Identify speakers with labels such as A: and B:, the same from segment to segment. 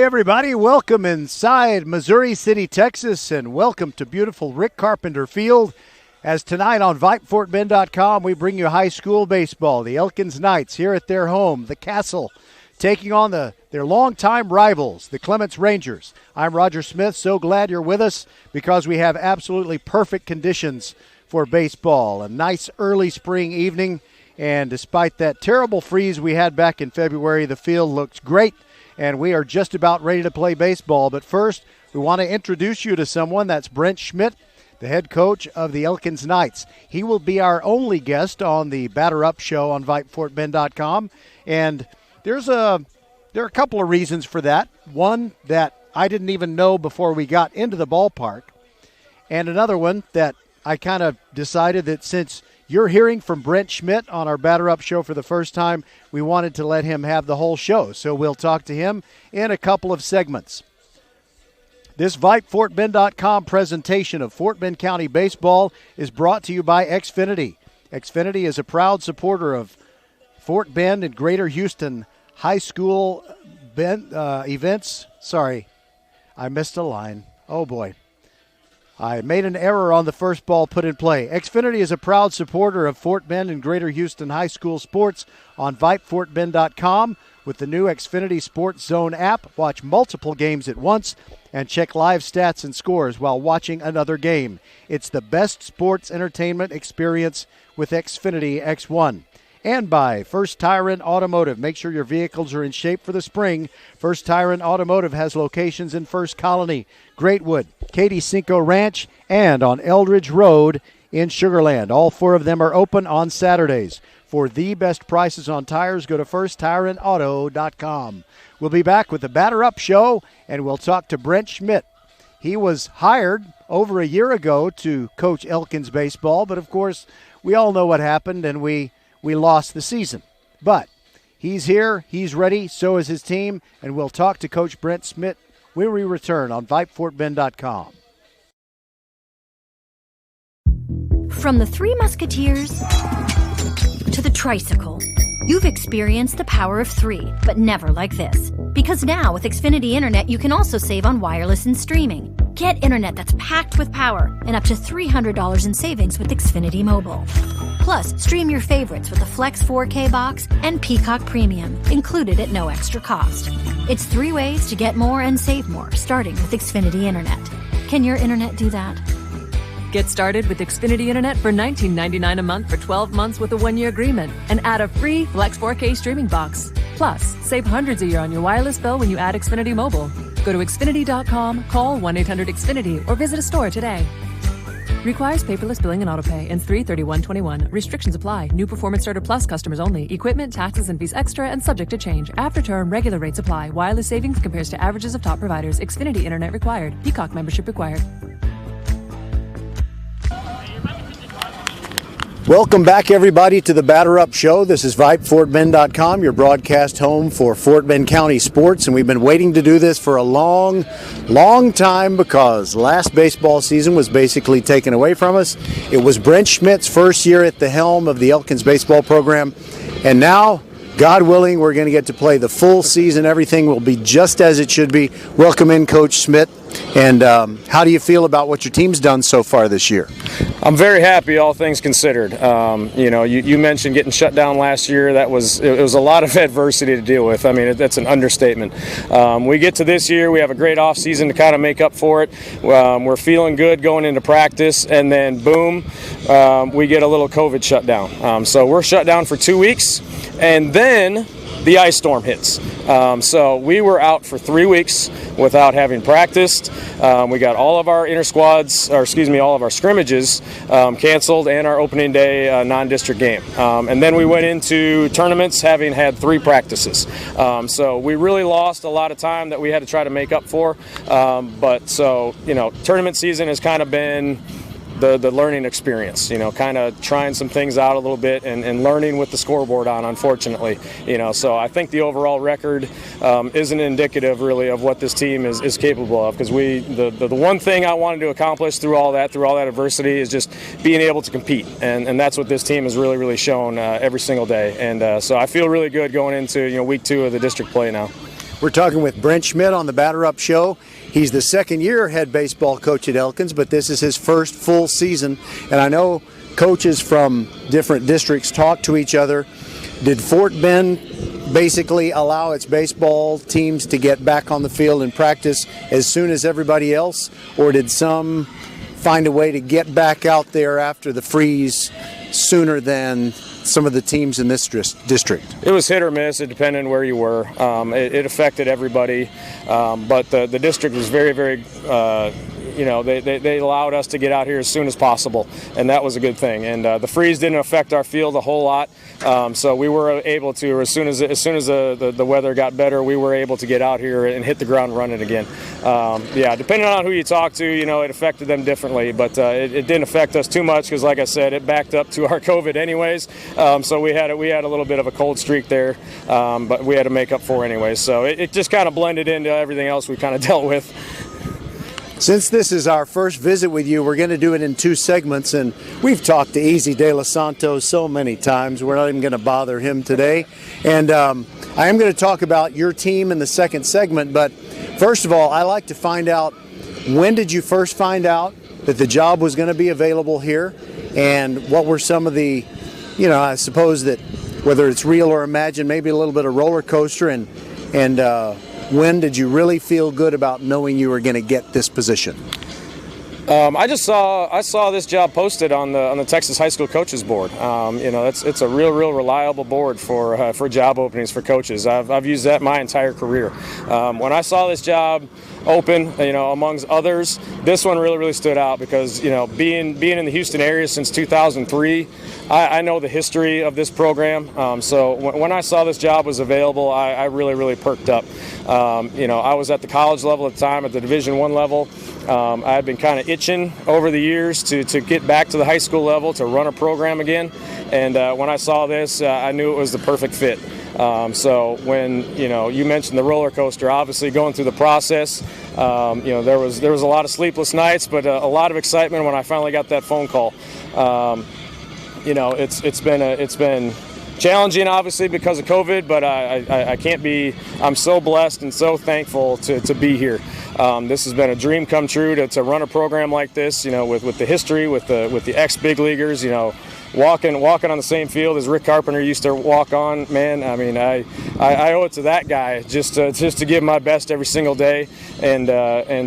A: everybody. Welcome inside Missouri City, Texas, and welcome to beautiful Rick Carpenter Field. As tonight on VypeFortBend.com, we bring you high school baseball. The Elkins Knights here at their home, the Castle, taking on their longtime rivals, the Clements Rangers. I'm Roger Smith. So glad you're with us because we have absolutely perfect conditions for baseball. A nice early spring evening, and despite that terrible freeze we had back in February, the field looks great, and we are just about ready to play baseball. But first, we want to introduce you to someone. That's Brent Schmidt, the head coach of the Elkins Knights. He will be our only guest on the Batter Up show on VypeFortBend.com, and there are a couple of reasons for that. One that I didn't even know before we got into the ballpark, and another one that I kind of decided that since you're hearing from Brent Schmidt on our Batter Up show for the first time, we wanted to let him have the whole show. So we'll talk to him in a couple of segments. This VypeFortBend.com presentation of Fort Bend County Baseball is brought to you by Xfinity. Xfinity is a proud supporter of Fort Bend and Greater Houston high school events. Sorry, I missed a line. Oh, boy. I made an error on the first ball put in play. Xfinity is a proud supporter of Fort Bend and Greater Houston high school sports on VypeFortBend.com. With the new Xfinity Sports Zone app, watch multiple games at once and check live stats and scores while watching another game. It's the best sports entertainment experience with Xfinity X1. And by First Tire and Automotive. Make sure your vehicles are in shape for the spring. First Tire and Automotive has locations in First Colony, Greatwood, Katy Cinco Ranch, and on Eldridge Road in Sugar Land. All four of them are open on Saturdays. For the best prices on tires, go to FirstTireAndAuto.com. We'll be back with the Batter Up show, and we'll talk to Brent Schmidt. He was hired over a year ago to coach Elkins baseball, but of course, we all know what happened, and we lost the season. But he's here, he's ready, so is his team, and we'll talk to Coach Brent Schmidt when we return on VypeFortBend.com.
B: From the Three Musketeers to the tricycle, you've experienced the power of three, but never like this. Because now with Xfinity Internet, you can also save on wireless and streaming. Get internet that's packed with power and up to $300 in savings with Xfinity Mobile. Plus, stream your favorites with the Flex 4K box and Peacock Premium, included at no extra cost. It's 3 ways to get more and save more, starting with Xfinity Internet. Can your internet do that?
C: Get started with Xfinity Internet for $19.99 a month for 12 months with a 1-year agreement and add a free Flex 4K streaming box. Plus, save hundreds a year on your wireless bill when you add Xfinity Mobile. Go to Xfinity.com, call 1-800-XFINITY, or visit a store today. Requires paperless billing and autopay. Ends 3/31/21. Restrictions apply. New Performance Starter Plus customers only. Equipment, taxes, and fees extra and subject to change. After term, regular rates apply. Wireless savings compares to averages of top providers. Xfinity Internet required. Peacock membership required.
A: Welcome back, everybody, to the Batter Up Show. This is VypeFortBend.com, your broadcast home for Fort Bend County sports, and we've been waiting to do this for a long, long time because last baseball season was basically taken away from us. It was Brent Schmidt's first year at the helm of the Elkins baseball program, and now, God willing, we're going to get to play the full season. Everything will be just as it should be. Welcome in, Coach Schmidt. And how do you feel about what your team's done so far this year?
D: I'm very happy, all things considered. You mentioned getting shut down last year. It was a lot of adversity to deal with. I mean, that's an understatement. We get to this year, we have a great off season to kind of make up for it. We're feeling good going into practice, and then boom, we get a little COVID shutdown. So we're shut down for 2 weeks, and then the ice storm hits. So we were out for 3 weeks without having practiced. We got all of our all of our scrimmages canceled and our opening day non-district game. And then we went into tournaments having had 3 practices. So we really lost a lot of time that we had to try to make up for. Tournament season has kind of been the learning experience, kind of trying some things out a little bit and learning with the scoreboard on, unfortunately. So I think the overall record isn't indicative really of what this team is capable of, because the one thing I wanted to accomplish through all that adversity is just being able to compete, and that's what this team has really, really shown every single day. And so I feel really good going into week 2 of the district play now.
A: We're talking with Brent Schmidt on the Batter Up Show. He's the second-year head baseball coach at Elkins, but this is his first full season. And I know coaches from different districts talk to each other. Did Fort Bend basically allow its baseball teams to get back on the field and practice as soon as everybody else, or did some find a way to get back out there after the freeze sooner than some of the teams in this district?
D: It was hit or miss. It depended on where you were. It affected everybody, but the district was very, very they allowed us to get out here as soon as possible, and that was a good thing. And the freeze didn't affect our field a whole lot, so we were able to, as soon as the weather got better, we were able to get out here and hit the ground running again. Depending on who you talk to, it affected them differently, but it didn't affect us too much because, like I said, it backed up to our COVID anyways. So we had a little bit of a cold streak there, but we had to make up for it anyways. So it just kind of blended into everything else we kind of dealt with.
A: Since this is our first visit with you, we're going to do it in two segments, and we've talked to Easy De Los Santos so many times, we're not even going to bother him today. And I am going to talk about your team in the second segment, but first of all, I like to find out, when did you first find out that the job was going to be available here, and what were some of the, I suppose that whether it's real or imagined, maybe a little bit of roller coaster, and when did you really feel good about knowing you were going to get this position?
D: I saw this job posted on the Texas High School Coaches Board. It's a real reliable board for job openings for coaches. I've used that my entire career. When I saw this job open, amongst others, this one really stood out because being in the Houston area since 2003, I know the history of this program. So when I saw this job was available, I really perked up. I was at the college level at the time, at the Division I level. I had been kind of itching over the years to get back to the high school level, to run a program again. And when I saw this, I knew it was the perfect fit. So when you mentioned the roller coaster, obviously going through the process, there was a lot of sleepless nights, but a lot of excitement when I finally got that phone call. It's been challenging, obviously, because of COVID, but I can't be. I'm so blessed and so thankful to be here. This has been a dream come true to run a program like this. With the history, with the ex-big leaguers. Walking on the same field as Rick Carpenter used to walk on. Man, I mean, I owe it to that guy just to give my best every single day, and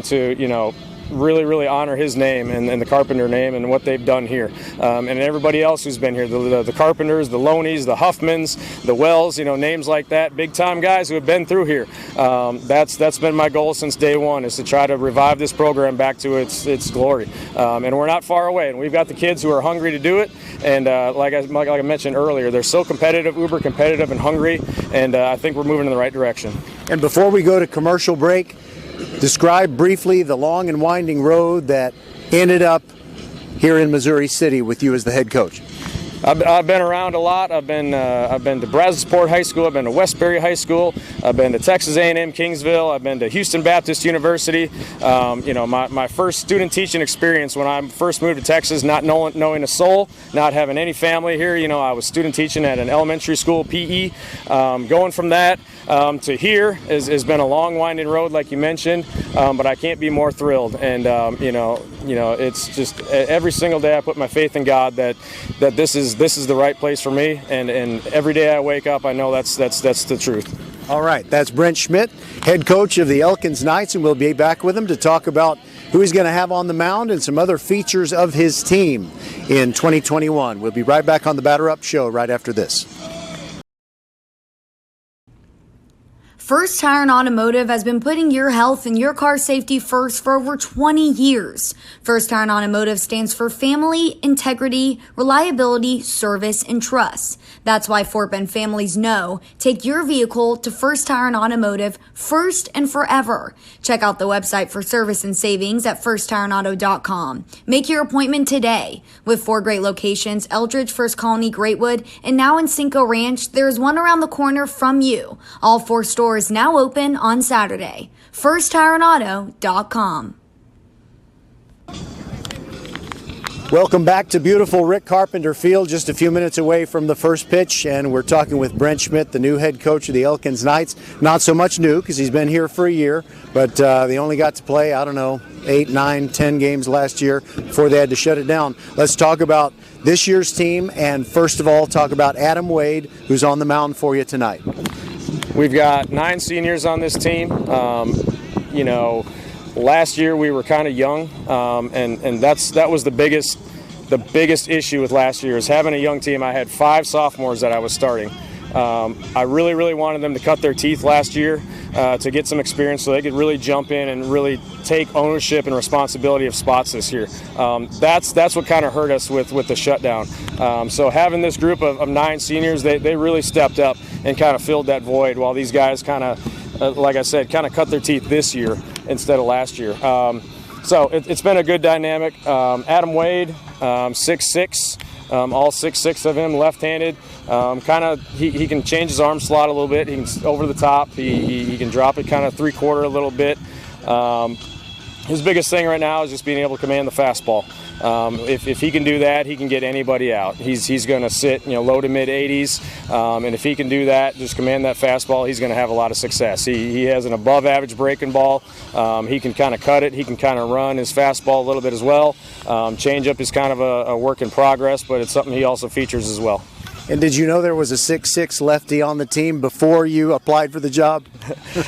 D: to really honor his name and the Carpenter name and what they've done here, and everybody else who's been here, the Carpenters, the Loneys, the Huffmans, the Wells, names like that, big time guys who have been through here. That's been my goal since day one, is to try to revive this program back to its glory, and we're not far away, and we've got the kids who are hungry to do it, and like I mentioned earlier, they're so competitive, uber competitive and hungry, and I think we're moving in the right direction.
A: And before we go to commercial break, describe briefly the long and winding road that ended up here in Missouri City with you as the head coach.
D: I've been around a lot. I've been to Brazosport High School. I've been to Westbury High School. I've been to Texas A&M Kingsville. I've been to Houston Baptist University. My first student teaching experience when I first moved to Texas, not knowing a soul, not having any family here. I was student teaching at an elementary school, PE. Going from that to here has been a long, winding road, like you mentioned. But I can't be more thrilled. And it's just every single day I put my faith in God that this is the right place for me, and every day I wake up I know that's the truth.
A: All right, that's Brent Schmidt, head coach of the Elkins Knights, and we'll be back with him to talk about who he's going to have on the mound and some other features of his team in 2021. We'll be right back on the Batter Up Show right after this.
E: First Tire and Automotive has been putting your health and your car safety first for over 20 years. First Tire and Automotive stands for family, integrity, reliability, service, and trust. That's why Fort Bend families know, take your vehicle to First Tire and Automotive first and forever. Check out the website for service and savings at firsttireandauto.com. Make your appointment today. With 4 great locations, Eldridge, First Colony, Greatwood, and now in Cinco Ranch, there is one around the corner from you. All 4 stores now open on Saturday. FirstTireandAuto.com.
A: Welcome back to beautiful Rick Carpenter Field, just a few minutes away from the first pitch, and we're talking with Brent Schmidt, the new head coach of the Elkins Knights. Not so much new because he's been here for a year, but they only got to play, 8, 9, 10 games last year before they had to shut it down. Let's talk about this year's team, and first of all, talk about Adam Wade, who's on the mound for you tonight.
D: We've got 9 seniors on this team. Last year we were kind of young, and that was the biggest issue with last year is having a young team. I had 5 sophomores that I was starting. I really wanted them to cut their teeth last year to get some experience so they could really jump in and really take ownership and responsibility of spots this year. That's what kind of hurt us with the shutdown. So having this group of 9 seniors, they really stepped up and kind of filled that void while these guys kind of, like I said, kind of cut their teeth this year instead of last year. So it's been a good dynamic. Adam Wade, 6'6", all 6'6" of him, left-handed. He can change his arm slot a little bit. He can over the top. He can drop it kind of 3/4 a little bit. His biggest thing right now is just being able to command the fastball. If he can do that, he can get anybody out. He's going to sit, low to mid 80s, and if he can do that, just command that fastball, he's going to have a lot of success. He has an above-average breaking ball. He can kind of cut it. He can kind of run his fastball a little bit as well. Changeup is kind of a work in progress, but it's something he also features as well.
A: And did you know there was a 6'6" lefty on the team before you applied for the job?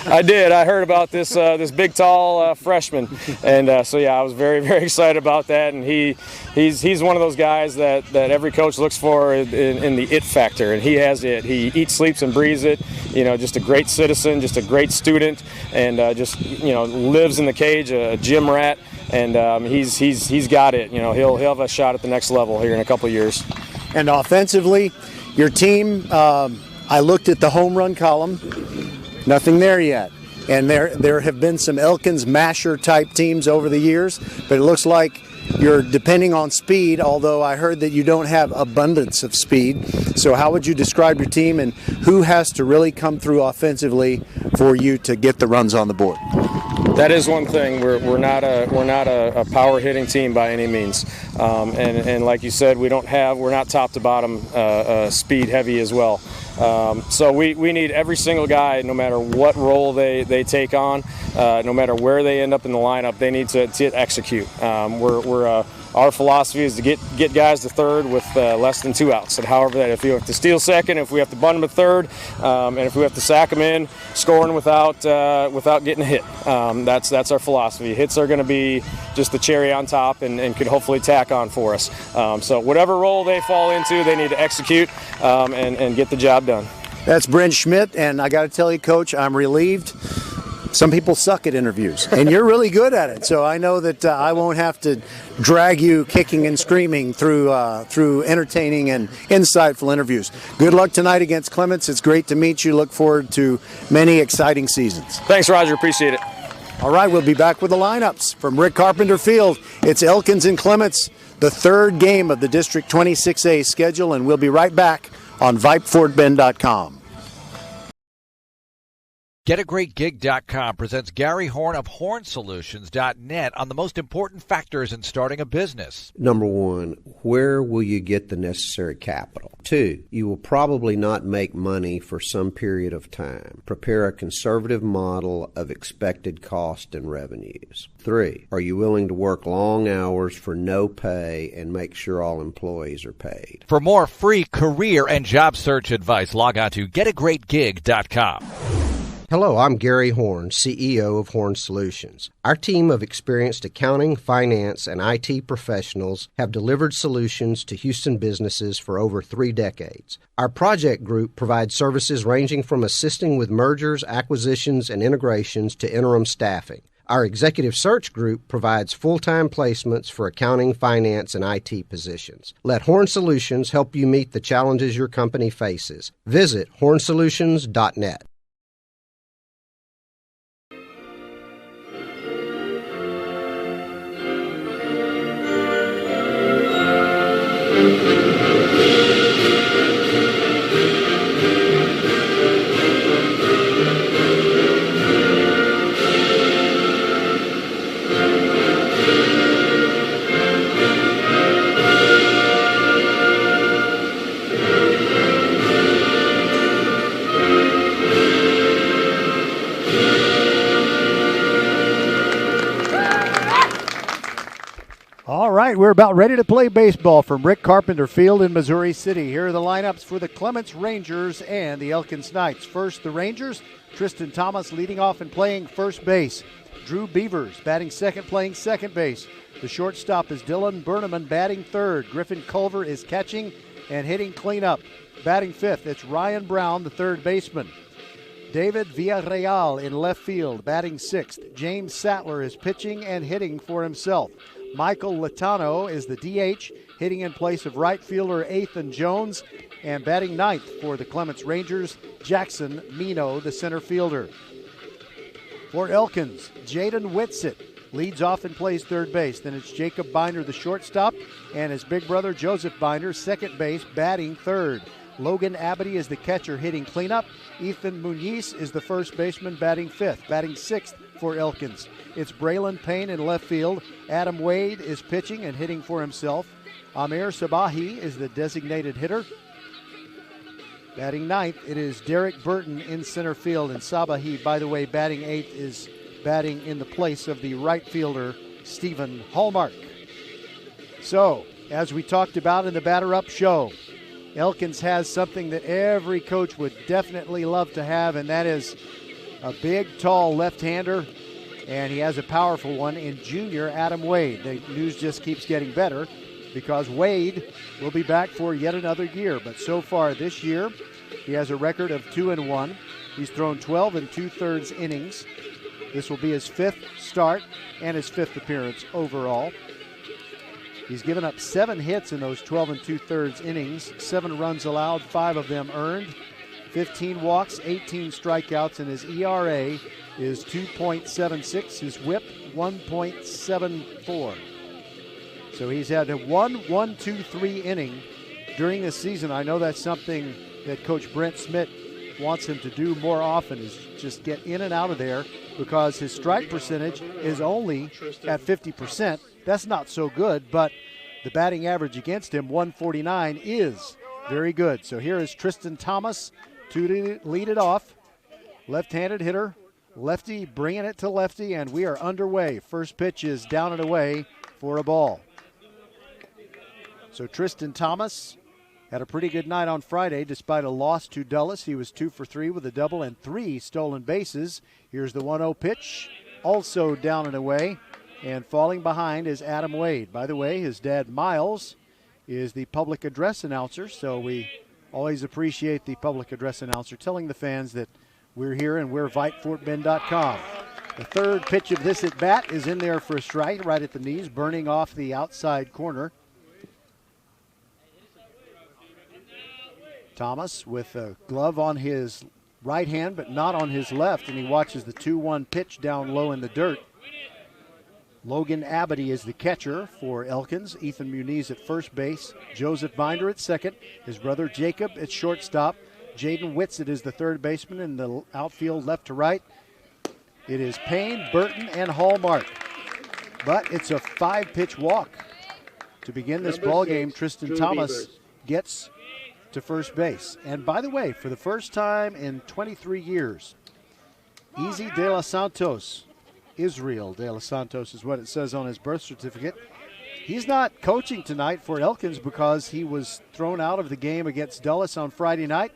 D: I did. I heard about this big, tall freshman, and so I was very, very excited about that. And he's one of those guys that every coach looks for in the it factor, and he has it. He eats, sleeps, and breathes it. Just a great citizen, just a great student, and lives in the cage, a gym rat, and he's got it. He'll have a shot at the next level here in a couple of years.
A: And offensively, your team, I looked at the home run column, nothing there yet. And there have been some Elkins masher type teams over the years, but it looks like you're depending on speed, although I heard that you don't have abundance of speed. So how would you describe your team, and who has to really come through offensively for you to get the runs on the board?
D: That is one thing. We're not a power hitting team by any means, and like you said, we're not top to bottom speed heavy as well. So we need every single guy, no matter what role they take on, no matter where they end up in the lineup, they need to execute. Our philosophy is to get guys to third with less than 2 outs. And however that, if we have to steal second, if we have to bunt them at third, and if we have to sack them in, scoring without getting a hit. That's our philosophy. Hits are going to be just the cherry on top and could hopefully tack on for us. So whatever role they fall into, they need to execute and get the job done.
A: That's Brent Schmidt, and I got to tell you, Coach, I'm relieved. Some people suck at interviews, and you're really good at it. So I know that I won't have to drag you kicking and screaming through entertaining and insightful interviews. Good luck tonight against Clements. It's great to meet you. Look forward to many exciting seasons.
D: Thanks, Roger. Appreciate it.
A: All right, we'll be back with the lineups from Rick Carpenter Field. It's Elkins and Clements, the third game of the District 26A schedule, and we'll be right back on VypeFortBend.com.
F: GetAGreatGig.com presents Gary Horn of HornSolutions.net on the most important factors in starting a business.
G: Number one, where will you get the necessary capital? 2, you will probably not make money for some period of time. Prepare a conservative model of expected cost and revenues. 3, are you willing to work long hours for no pay and make sure all employees are paid?
F: For more free career and job search advice, log on to GetAGreatGig.com.
G: Hello, I'm Gary Horn, CEO of Horn Solutions. Our team of experienced accounting, finance, and IT professionals have delivered solutions to Houston businesses for over 3 decades. Our project group provides services ranging from assisting with mergers, acquisitions, and integrations to interim staffing. Our executive search group provides full-time placements for accounting, finance, and IT positions. Let Horn Solutions help you meet the challenges your company faces. Visit hornsolutions.net.
A: right, we're about ready to play baseball from Rick Carpenter Field in Missouri City. Here are the lineups for the Clements Rangers and the Elkins Knights. First, the Rangers, Tristan Thomas leading off and playing first base. Drew Beavers batting second, playing second base. The shortstop is Dylan Berneman batting third. Griffin Culver is catching and hitting cleanup. Batting fifth, it's Ryan Brown, the third baseman. David Villarreal in left field, batting sixth. James Sattler is pitching and hitting for himself. Michael Latano is the DH, hitting in place of right fielder Ethan Jones. And batting ninth for the Clements Rangers, Jackson Mino, the center fielder. For Elkins, Jaden Whitsitt leads off and plays third base. Then it's Jacob Binder, the shortstop, and his big brother Joseph Binder, second base, batting third. Logan Abity is the catcher, hitting cleanup. Ethan Muniz is the first baseman, batting fifth. Batting sixth for Elkins, it's Braylon Payne in left field. Adam Wade is pitching and hitting for himself. Amir Sabahi is the designated hitter. Batting ninth, it is Derek Burton in center field. And Sabahi, by the way, batting eighth, is batting in the place of the right fielder, Stephen Hallmark. So, as we talked about in the Batter Up show, Elkins has something that every coach would definitely love to have, and that is a big, tall left-hander, and he has a powerful one in junior Adam Wade. The news just keeps getting better because Wade will be back for yet another year. But so far this year, he has a record of 2-1. He's thrown 12 2/3 innings. This will be his fifth start and his fifth appearance overall. He's given up 7 hits in those 12 2/3 innings, 7 runs allowed, 5 of them earned, 15 walks, 18 strikeouts, and his ERA is 2.76, his whip 1.74. So he's had a 1-1-2-3 inning during this season. I know that's something that Coach Brent Smith wants him to do more often, is just get in and out of there, because his strike percentage is only at 50%. That's not so good, but the batting average against him, 149, is very good. So here is Tristan Thomas to lead it off. Left-handed hitter, lefty bringing it to lefty, and we are underway. First pitch is down and away for a ball. So Tristan Thomas had a pretty good night on Friday despite a loss to Dulles. He was 2 for 3 with a double and 3 stolen bases. Here's the 1-0 pitch, also down and away. And falling behind is Adam Wade. By the way, his dad, Miles, is the public address announcer, so we always appreciate the public address announcer telling the fans that we're here and we're VypeFortBend.com. The third pitch of this at bat is in there for a strike, right at the knees, burning off the outside corner. Thomas with a glove on his right hand, but not on his left, and he watches the 2-1 pitch down low in the dirt. Logan Abity is the catcher for Elkins. Ethan Muniz at first base. Joseph Binder at second. His brother Jacob at shortstop. Jaden Whitsitt is the third baseman in the outfield left to right. It is Payne, Burton, and Hallmark. But it's a 5-pitch walk. To begin this ball game, Tristan Thomas gets to first base. And by the way, for the first time in 23 years, Easy De Los Santos, Israel De Los Santos is what it says on his birth certificate. He's not coaching tonight for Elkins because he was thrown out of the game against Dulles on Friday night,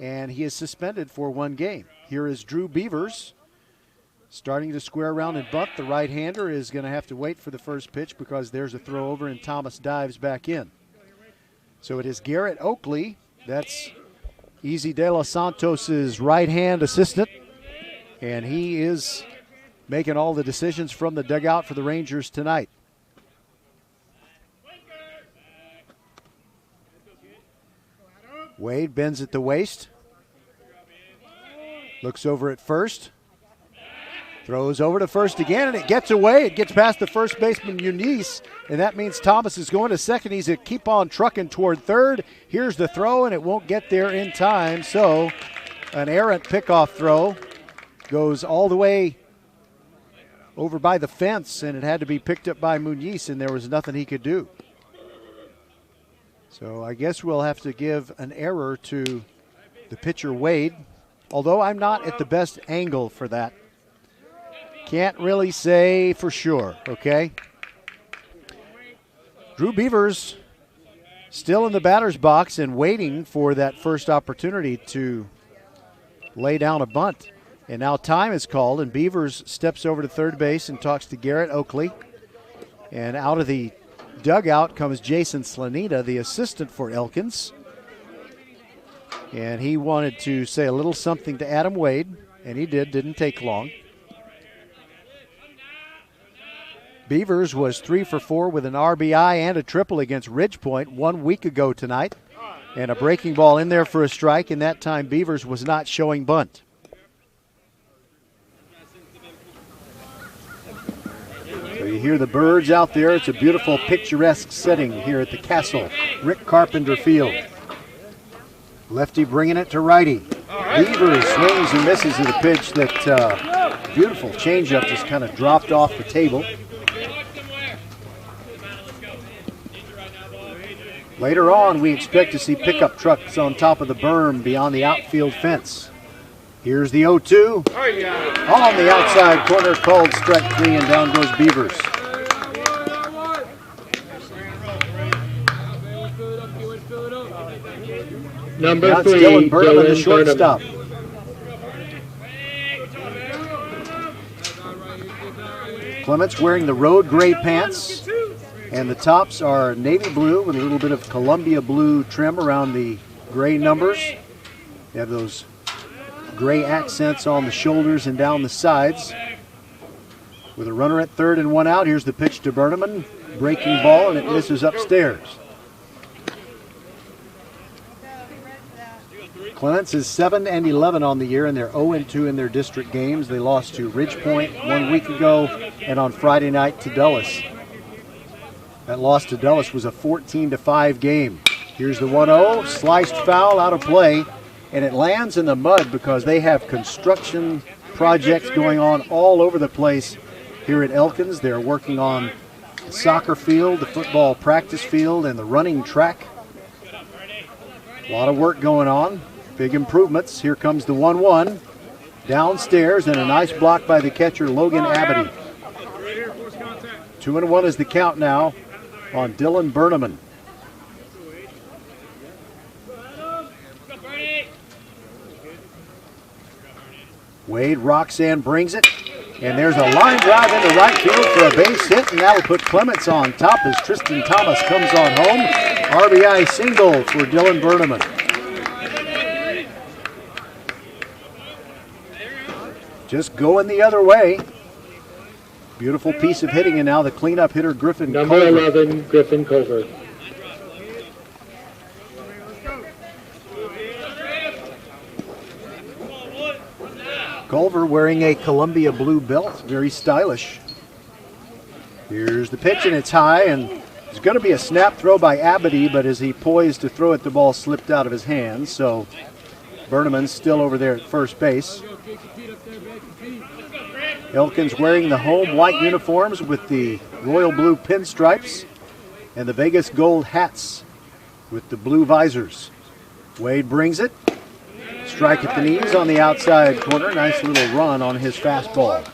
A: and he is suspended for 1 game. Here is Drew Beavers starting to square around and bunt. The right-hander is going to have to wait for the first pitch because there's a throw over and Thomas dives back in. So it is Garrett Oakley, that's Easy De Los Santos' right-hand assistant, and he is making all the decisions from the dugout for the Rangers tonight. Wade bends at the waist. Looks over at first. Throws over to first again, and it gets away. It gets past the first baseman, Muniz, and that means Thomas is going to second. He's a keep on trucking toward third. Here's the throw, and it won't get there in time. So an errant pickoff throw goes all the way over by the fence, and it had to be picked up by Muniz, and there was nothing he could do. So I guess we'll have to give an error to the pitcher, Wade, although I'm not at the best angle for that. Can't really say for sure, okay? Drew Beavers still in the batter's box and waiting for that first opportunity to lay down a bunt. And now time is called, and Beavers steps over to third base and talks to Garrett Oakley. And out of the dugout comes Jason Slanita, the assistant for Elkins. And he wanted to say a little something to Adam Wade, and he did. Didn't take long. Beavers was 3 for 4 with an RBI and a triple against Ridgepoint 1 week ago tonight. And a breaking ball in there for a strike, and that time Beavers was not showing bunt. So you hear the birds out there. It's a beautiful, picturesque setting here at the Castle, Rick Carpenter Field. Lefty bringing it to righty. Beavers swings and misses at a pitch that beautiful changeup just kind of dropped off the table. Later on, we expect to see pickup trucks on top of the berm beyond the outfield fence. Here's the 0-2. On the outside corner, called strike 3, and down goes Beavers.
H: Number 3,
A: Dylan Burnham, the shortstop. Clements wearing the road gray pants, and the tops are navy blue with a little bit of Columbia blue trim around the gray numbers. They have those gray accents on the shoulders and down the sides. With a runner at third and 1 out, here's the pitch to Burnham. Breaking ball, and it misses upstairs. Clements is 7-11 on the year, and they're 0-2 in their district games. They lost to Ridgepoint 1 week ago, and on Friday night to Dulles. That loss to Dulles was a 14-5 game. Here's the 1-0, sliced foul out of play, and it lands in the mud because they have construction projects going on all over the place here at Elkins. They're working on the soccer field, the football practice field, and the running track. A lot of work going on. Big improvements. Here comes the 1-1. Downstairs, and a nice block by the catcher, Logan Abity. 2-1 is the count now on Dylan Burnham. Wade Roxanne brings it, and there's a line drive into right field for a base hit, and that'll put Clements on top as Tristan Thomas comes on home. RBI single for Dylan Burnham. Just going the other way. Beautiful piece of hitting, and now the cleanup hitter, Griffin
H: Number
A: Culver.
H: 11, Griffin Culver.
A: Culver wearing a Columbia blue belt, very stylish. Here's the pitch, and it's high, and it's going to be a snap throw by Abity, but as he poised to throw it, the ball slipped out of his hands, so Burnham's still over there at first base. Elkins wearing the home white uniforms with the royal blue pinstripes and the Vegas gold hats with the blue visors. Wade brings it. Strike at the knees on the outside corner. Nice little run on his fastball.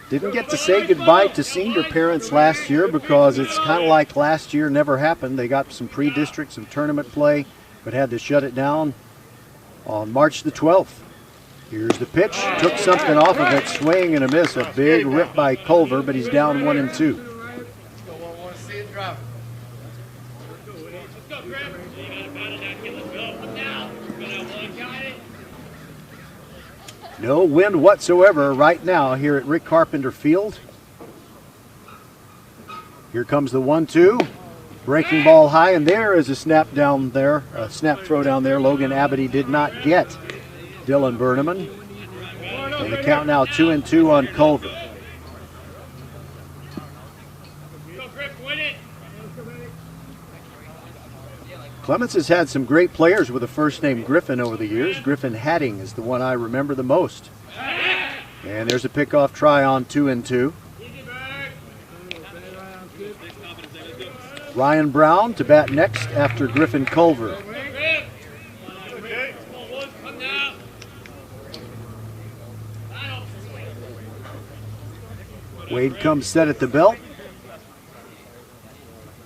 A: Didn't get to say goodbye to senior parents last year because it's kind of like last year never happened. They got some pre-district, some tournament play, but had to shut it down on March the 12th. Here's the pitch. Took something off of it. Swing and a miss. A big rip by Culver, but he's down 1-2. No wind whatsoever right now here at Rick Carpenter Field. Here comes the 1-2. Breaking ball high, and there is a snap down there, a snap throw down there. Logan Abity did not get Dylan Burnham. And the count now 2-2 on Culver. Clements has had some great players with the first name Griffin over the years. Griffin Hatting is the one I remember the most. And there's a pickoff try on 2-2. Ryan Brown to bat next after Griffin Culver. Wade comes set at the belt.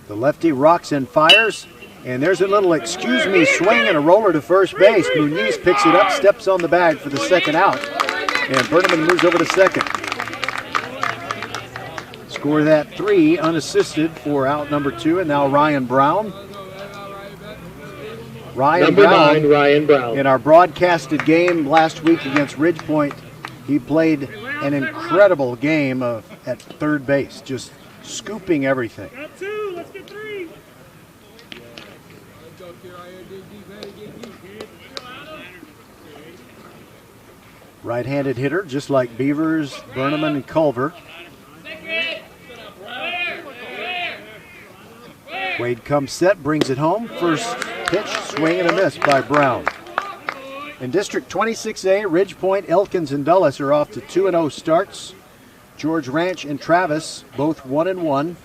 A: The lefty rocks and fires. And there's a little excuse me swing and a roller to first base. Muniz picks it up, steps on the bag for the second out. And Berneman moves over to second. Score that 3 unassisted for out number 2. And now Ryan Brown. Ryan Brown. In our broadcasted game last week against Ridgepoint, he played an incredible game at third base, just scooping everything.
I: Got 2, let's get 3.
A: Right-handed hitter, just like Beavers, Berneman, and Culver. Wade comes set, brings it home. First pitch, swing and a miss by Brown. In District 26A, Ridgepoint, Elkins, and Dulles are off to 2-0 starts. George Ranch and Travis, both 1-1.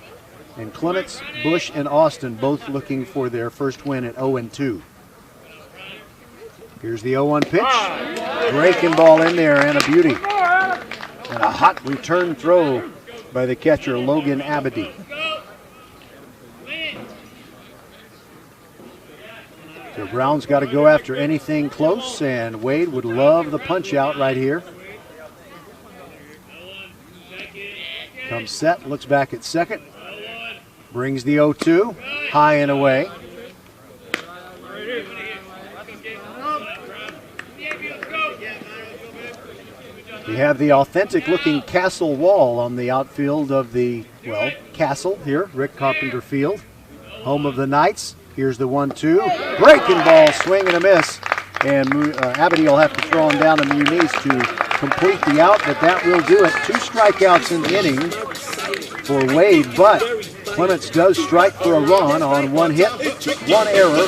A: And Clements, Bush, and Austin, both looking for their first win at 0-2. Here's the 0-1 pitch. Breaking ball in there and a beauty. And a hot return throw by the catcher, Logan Abadi. So Brown's got to go after anything close, and Wade would love the punch out right here. Comes set, looks back at second. Brings the 0-2, high and away. We have the authentic looking castle wall on the outfield of the, well, castle here, Rick Carpenter Field, home of the Knights. Here's the 1-2, breaking ball, swing and a miss. And Abadi will have to throw him down to Muniz to complete the out, but that will do it. 2 strikeouts in the inning for Wade, but Clements does strike for a run on 1 hit, 1 error,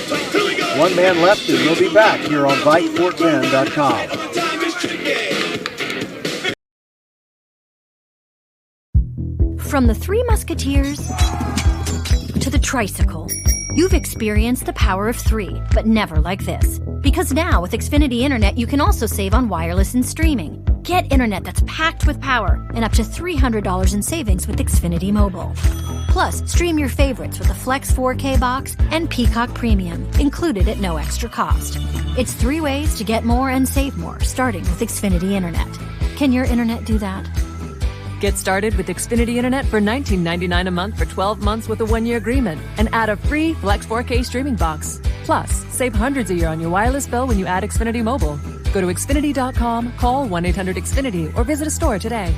A: 1 man left, and we'll be back here on VypeFortBend.com.
B: From the Three Musketeers to the tricycle, you've experienced the power of 3, but never like this. Because now with Xfinity Internet, you can also save on wireless and streaming. Get internet that's packed with power and up to $300 in savings with Xfinity Mobile. Plus, stream your favorites with a Flex 4K box and Peacock Premium, included at no extra cost. It's 3 ways to get more and save more, starting with Xfinity Internet. Can your internet do that?
C: Get started with Xfinity Internet for $19.99 a month for 12 months with a 1-year agreement and add a free Flex 4K streaming box. Plus, save hundreds a year on your wireless bill when you add Xfinity Mobile. Go to Xfinity.com, call 1-800-XFINITY, or visit a store today.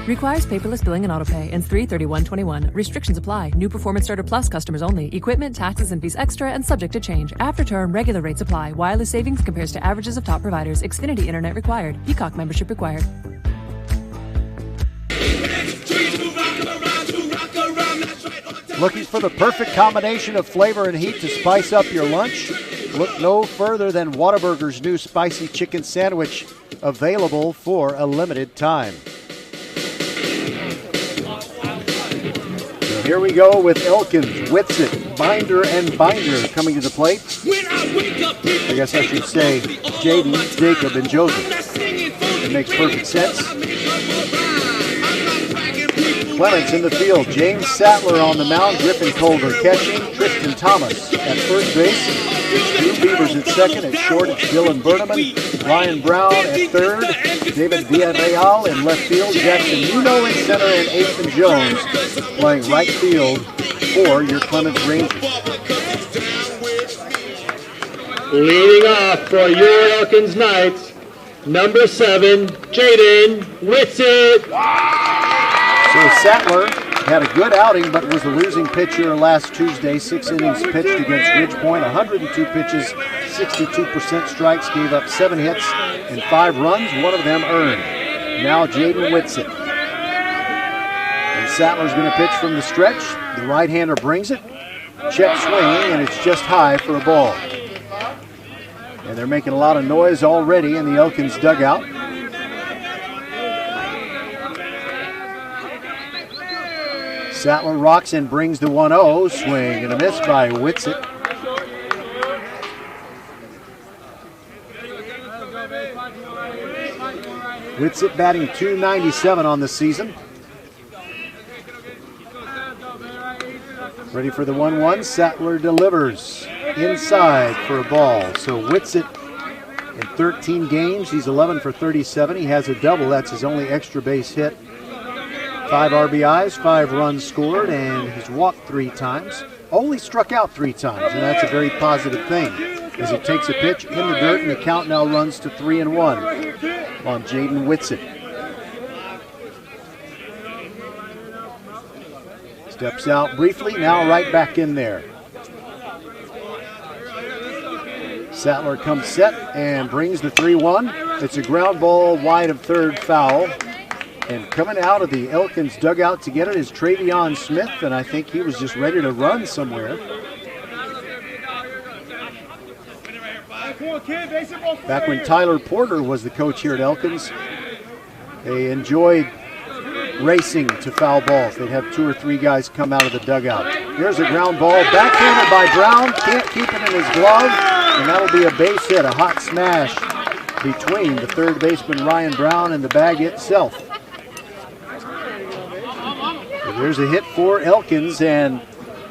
C: Requires paperless billing and autopay. Ends 3/31/21. Restrictions apply. New Performance Starter Plus customers only. Equipment, taxes, and fees extra and subject to change. After term, regular rates apply. Wireless savings compares to averages of top providers. Xfinity Internet required. Peacock membership required.
A: Looking for the perfect combination of flavor and heat to spice up your lunch? Look no further than Whataburger's new spicy chicken sandwich, available for a limited time. So here we go with Elkins, Whitsitt, Binder, and Binder coming to the plate. I guess I should say Jaden, Jacob, and Joseph. It makes perfect sense. Clements in the field. James Sattler on the mound. Griffin Culver catching. Tristan Thomas at first base. Drew Beavers at second. At short, it's Dylan Berneman. Ryan Brown at third. David Villarreal in left field. Jackson Nuno in center. And Ethan Jones playing right field for your Clements Rangers.
H: Leading off for your Elkins Knights, number 7, Jaden Whitsitt.
A: So Sattler had a good outing, but was the losing pitcher last Tuesday. 6 innings pitched against Ridgepoint, 102 pitches, 62% strikes, gave up 7 hits and 5 runs, 1 of them earned. Now Jaden Whitsitt. And Sattler's going to pitch from the stretch. The right-hander brings it. Check swing, and it's just high for a ball. And they're making a lot of noise already in the Elkins dugout. Sattler rocks and brings the 1-0. Swing and a miss by Whitsitt. Whitsitt batting .297 on the season. Ready for the 1-1. Sattler delivers inside for a ball. So Whitsitt in 13 games, he's 11 for 37. He has a double. That's his only extra base hit. 5 RBIs, 5 runs scored, and he's walked 3 times. Only struck out 3 times, and that's a very positive thing as he takes a pitch in the dirt, and the count now runs to 3-1 on Jaden Whitsitt. Steps out briefly, now right back in there. Sattler comes set and brings the 3-1. It's a ground ball wide of third, foul. And coming out of the Elkins dugout to get it is Travion Smith, and I think he was just ready to run somewhere. Back when Tyler Porter was the coach here at Elkins, they enjoyed racing to foul balls. They'd have 2 or 3 guys come out of the dugout. Here's a ground ball, backhanded by Brown, can't keep it in his glove, and that'll be a base hit, a hot smash between the third baseman Ryan Brown and the bag itself. So there's a hit for Elkins, and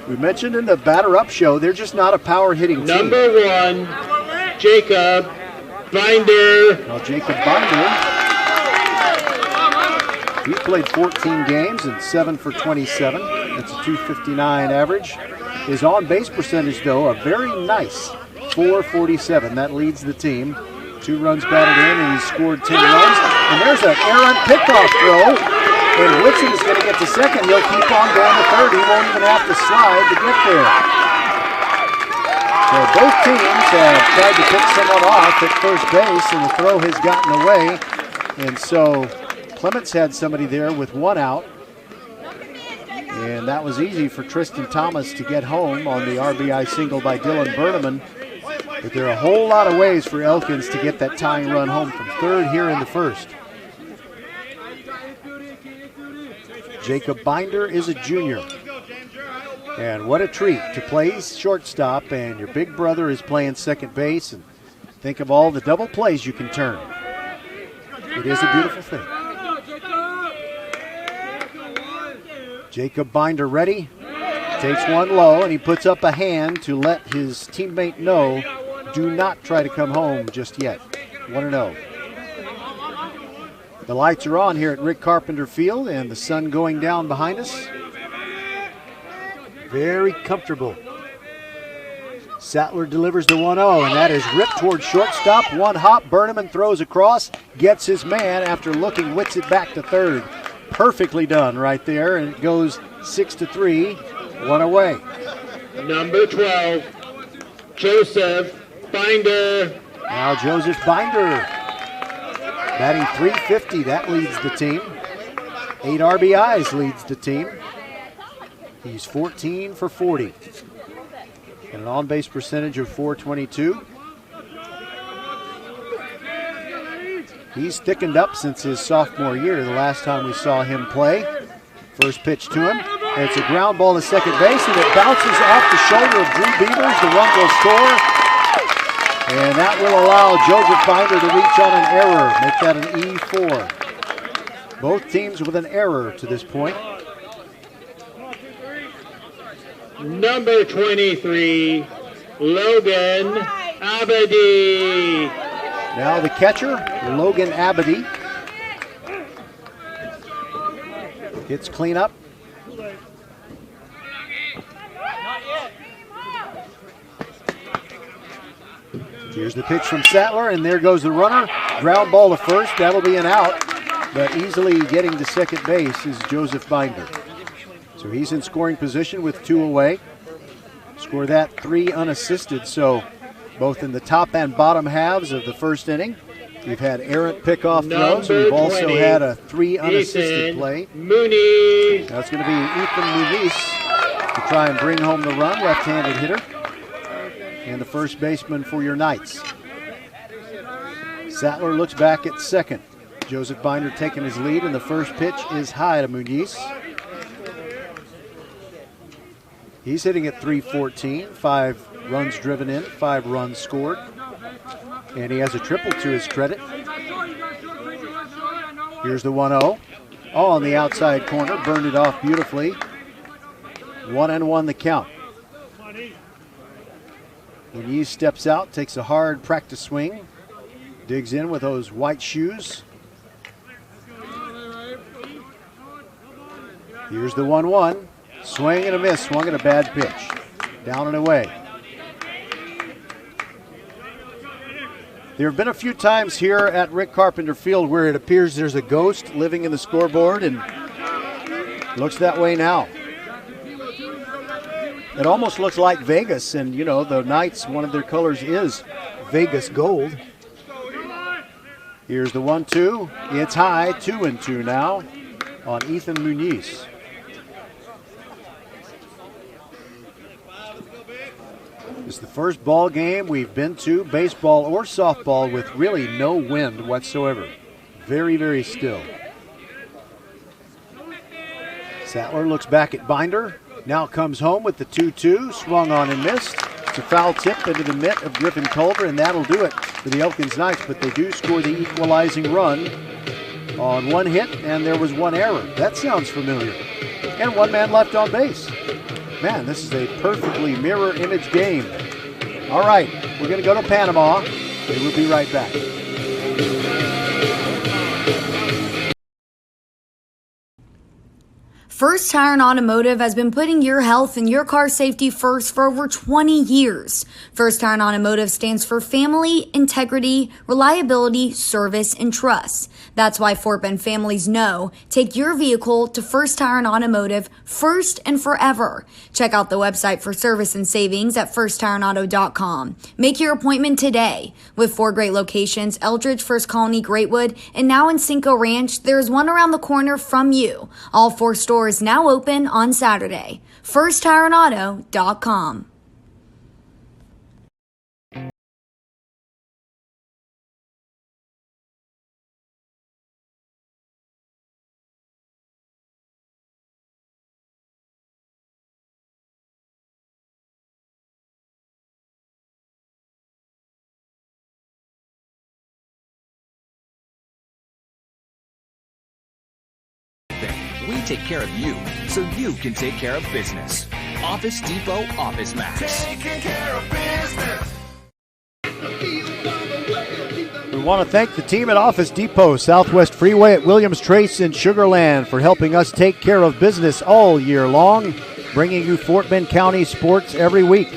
A: we mentioned in the batter up show, they're just not a power hitting team.
H: Number 1, Jacob Binder.
A: Well, Jacob Binder, he played 14 games and 7 for 27. That's a .259 average. His on-base percentage, though, a very nice .447. That leads the team. 2 runs batted in, and he's scored 10 runs. And there's an errant pickoff throw. And Whitsitt is going to get to second. He'll keep on going to third. He won't even have to slide to get there. So both teams have tried to pick someone off at first base, and the throw has gotten away. And so Clements had somebody there with 1 out. And that was easy for Tristan Thomas to get home on the RBI single by Dylan Berneman. But there are a whole lot of ways for Elkins to get that tying run home from third here in the first. Jacob Binder is a junior. And what a treat to play shortstop, and your big brother is playing second base. And think of all the double plays you can turn. It is a beautiful thing. Jacob Binder ready, takes one low, and he puts up a hand to let his teammate know, do not try to come home just yet. 1-0. The lights are on here at Rick Carpenter Field, and the sun going down behind us. Very comfortable. Sattler delivers the 1-0, and that is ripped towards shortstop. One hop, Berneman throws across, gets his man after looking, Whitsitt back to third. Perfectly done right there, and it goes 6-3, 1 away.
H: Number 12, Joseph Binder.
A: Now Joseph Binder batting .350, that leads the team. 8 RBIs leads the team. He's 14 for 40. And an on-base percentage of .422. He's thickened up since his sophomore year, the last time we saw him play. First pitch to him. And it's a ground ball to second base, and it bounces off the shoulder of Drew Beavers. The run will score. And that will allow Joseph Binder to reach on an error, make that an E4. Both teams with an error to this point.
H: Number 23, Logan Abadi.
A: Now the catcher, Logan Abadi. Gets cleanup. Here's the pitch from Sattler, and there goes the runner. Ground ball to first, that'll be an out. But easily getting to second base is Joseph Binder. So he's in scoring position with 2 away. Score that 3 unassisted, so both in the top and bottom halves of the first inning, we've had errant pickoff throws. We've also had a 3 unassisted play.
H: Muniz.
A: Now it's going to be Ethan Muniz to try and bring home the run, left-handed hitter, and the first baseman for your Knights. Sattler looks back at second. Joseph Binder taking his lead, and the first pitch is high to Muniz. He's hitting at .314, 5 runs driven in, 5 runs scored. And he has a triple to his credit. Here's the 1-0. All on the outside corner, burned it off beautifully. 1-1 the count. Muniz steps out, takes a hard practice swing, digs in with those white shoes. Here's the 1-1. Swing and a miss, swung at a bad pitch. Down and away. There have been a few times here at Rick Carpenter Field where it appears there's a ghost living in the scoreboard, and looks that way now. It almost looks like Vegas, and you know, the Knights, one of their colors is Vegas gold. Here's the 1-2. It's high, 2-2 now on Ethan Muniz. It's the first ball game we've been to, baseball or softball, with really no wind whatsoever. Very, very still. Sattler looks back at Binder. Now comes home with the 2-2, swung on and missed. It's a foul tip into the mitt of Griffin Culver, and that'll do it for the Elkins Knights, but they do score the equalizing run on one hit, and there was one error. That sounds familiar. And one man left on base. Man, this is a perfectly mirror image game. All right, we're going to go to Panama, and we'll be right back.
E: First Tire and Automotive has been putting your health and your car safety first for over 20 years. First Tire and Automotive stands for family, integrity, reliability, service, and trust. That's why Fort Bend families know take your vehicle to First Tire and Automotive first and forever. Check out the website for service and savings at firsttireandauto.com. Make your appointment today. With 4 great locations, Eldridge, First Colony, Greatwood, and now in Cinco Ranch, there is one around the corner from you. All 4 stores now open on Saturday. FirstTireandAuto.com.
I: We take care of you, so you can take care of business. Office Depot Office Max. Taking care of business.
A: We want to thank the team at Office Depot, Southwest Freeway at Williams Trace in Sugar Land, for helping us take care of business all year long, bringing you Fort Bend County sports every week.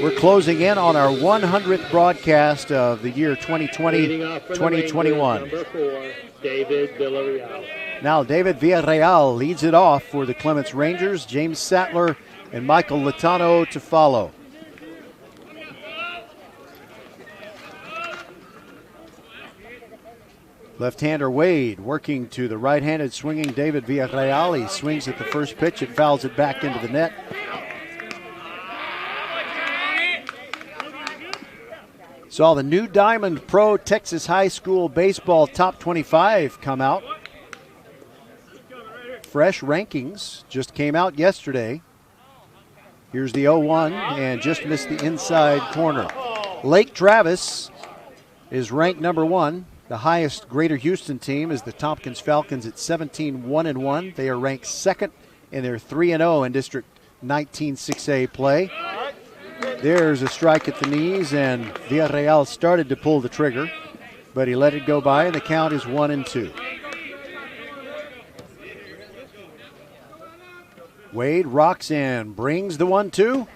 A: We're closing in on our 100th broadcast of the year 2020-2021.
H: Number 4, David Villarreal.
A: Now David Villarreal leads it off for the Clements Rangers. James Sattler and Michael Latano to follow. Left-hander Wade working to the right-handed swinging David Villarreal. He swings at the first pitch. It fouls it back into the net. Saw the new Diamond Pro Texas High School Baseball Top 25 come out. Fresh rankings just came out yesterday. Here's the 0-1 and just missed the inside corner. Lake Travis is ranked number 1. The highest Greater Houston team is the Tompkins Falcons at 17-1-1. They are ranked second, and they're 3-0 in District 19 6A play. There's a strike at the knees, and Villarreal started to pull the trigger, but he let it go by, and the count is 1-2. Wade rocks in, brings the 1-2.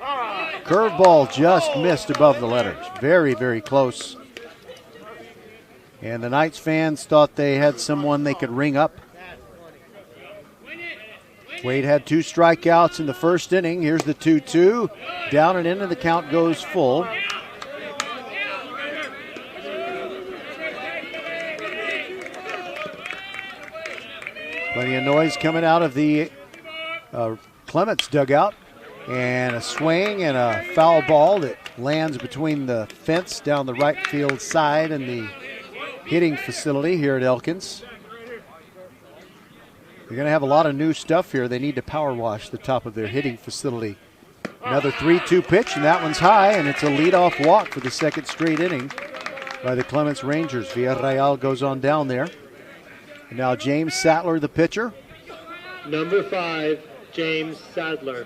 A: Curveball just missed above the letters. Very, very close. And the Knights fans thought they had someone they could ring up. Wade had 2 strikeouts in the first inning. Here's the 2-2. Down and in, and the count goes full. Plenty of noise coming out of the Clements dugout, and a swing and a foul ball that lands between the fence down the right field side and the hitting facility here at Elkins. They're going to have a lot of new stuff here. They need to power wash the top of their hitting facility. Another 3-2 pitch, and that one's high, and it's a leadoff walk for the second straight inning by the Clements Rangers. Villarreal goes on down there. And now James Sattler, the pitcher.
H: Number 5, James Sadler.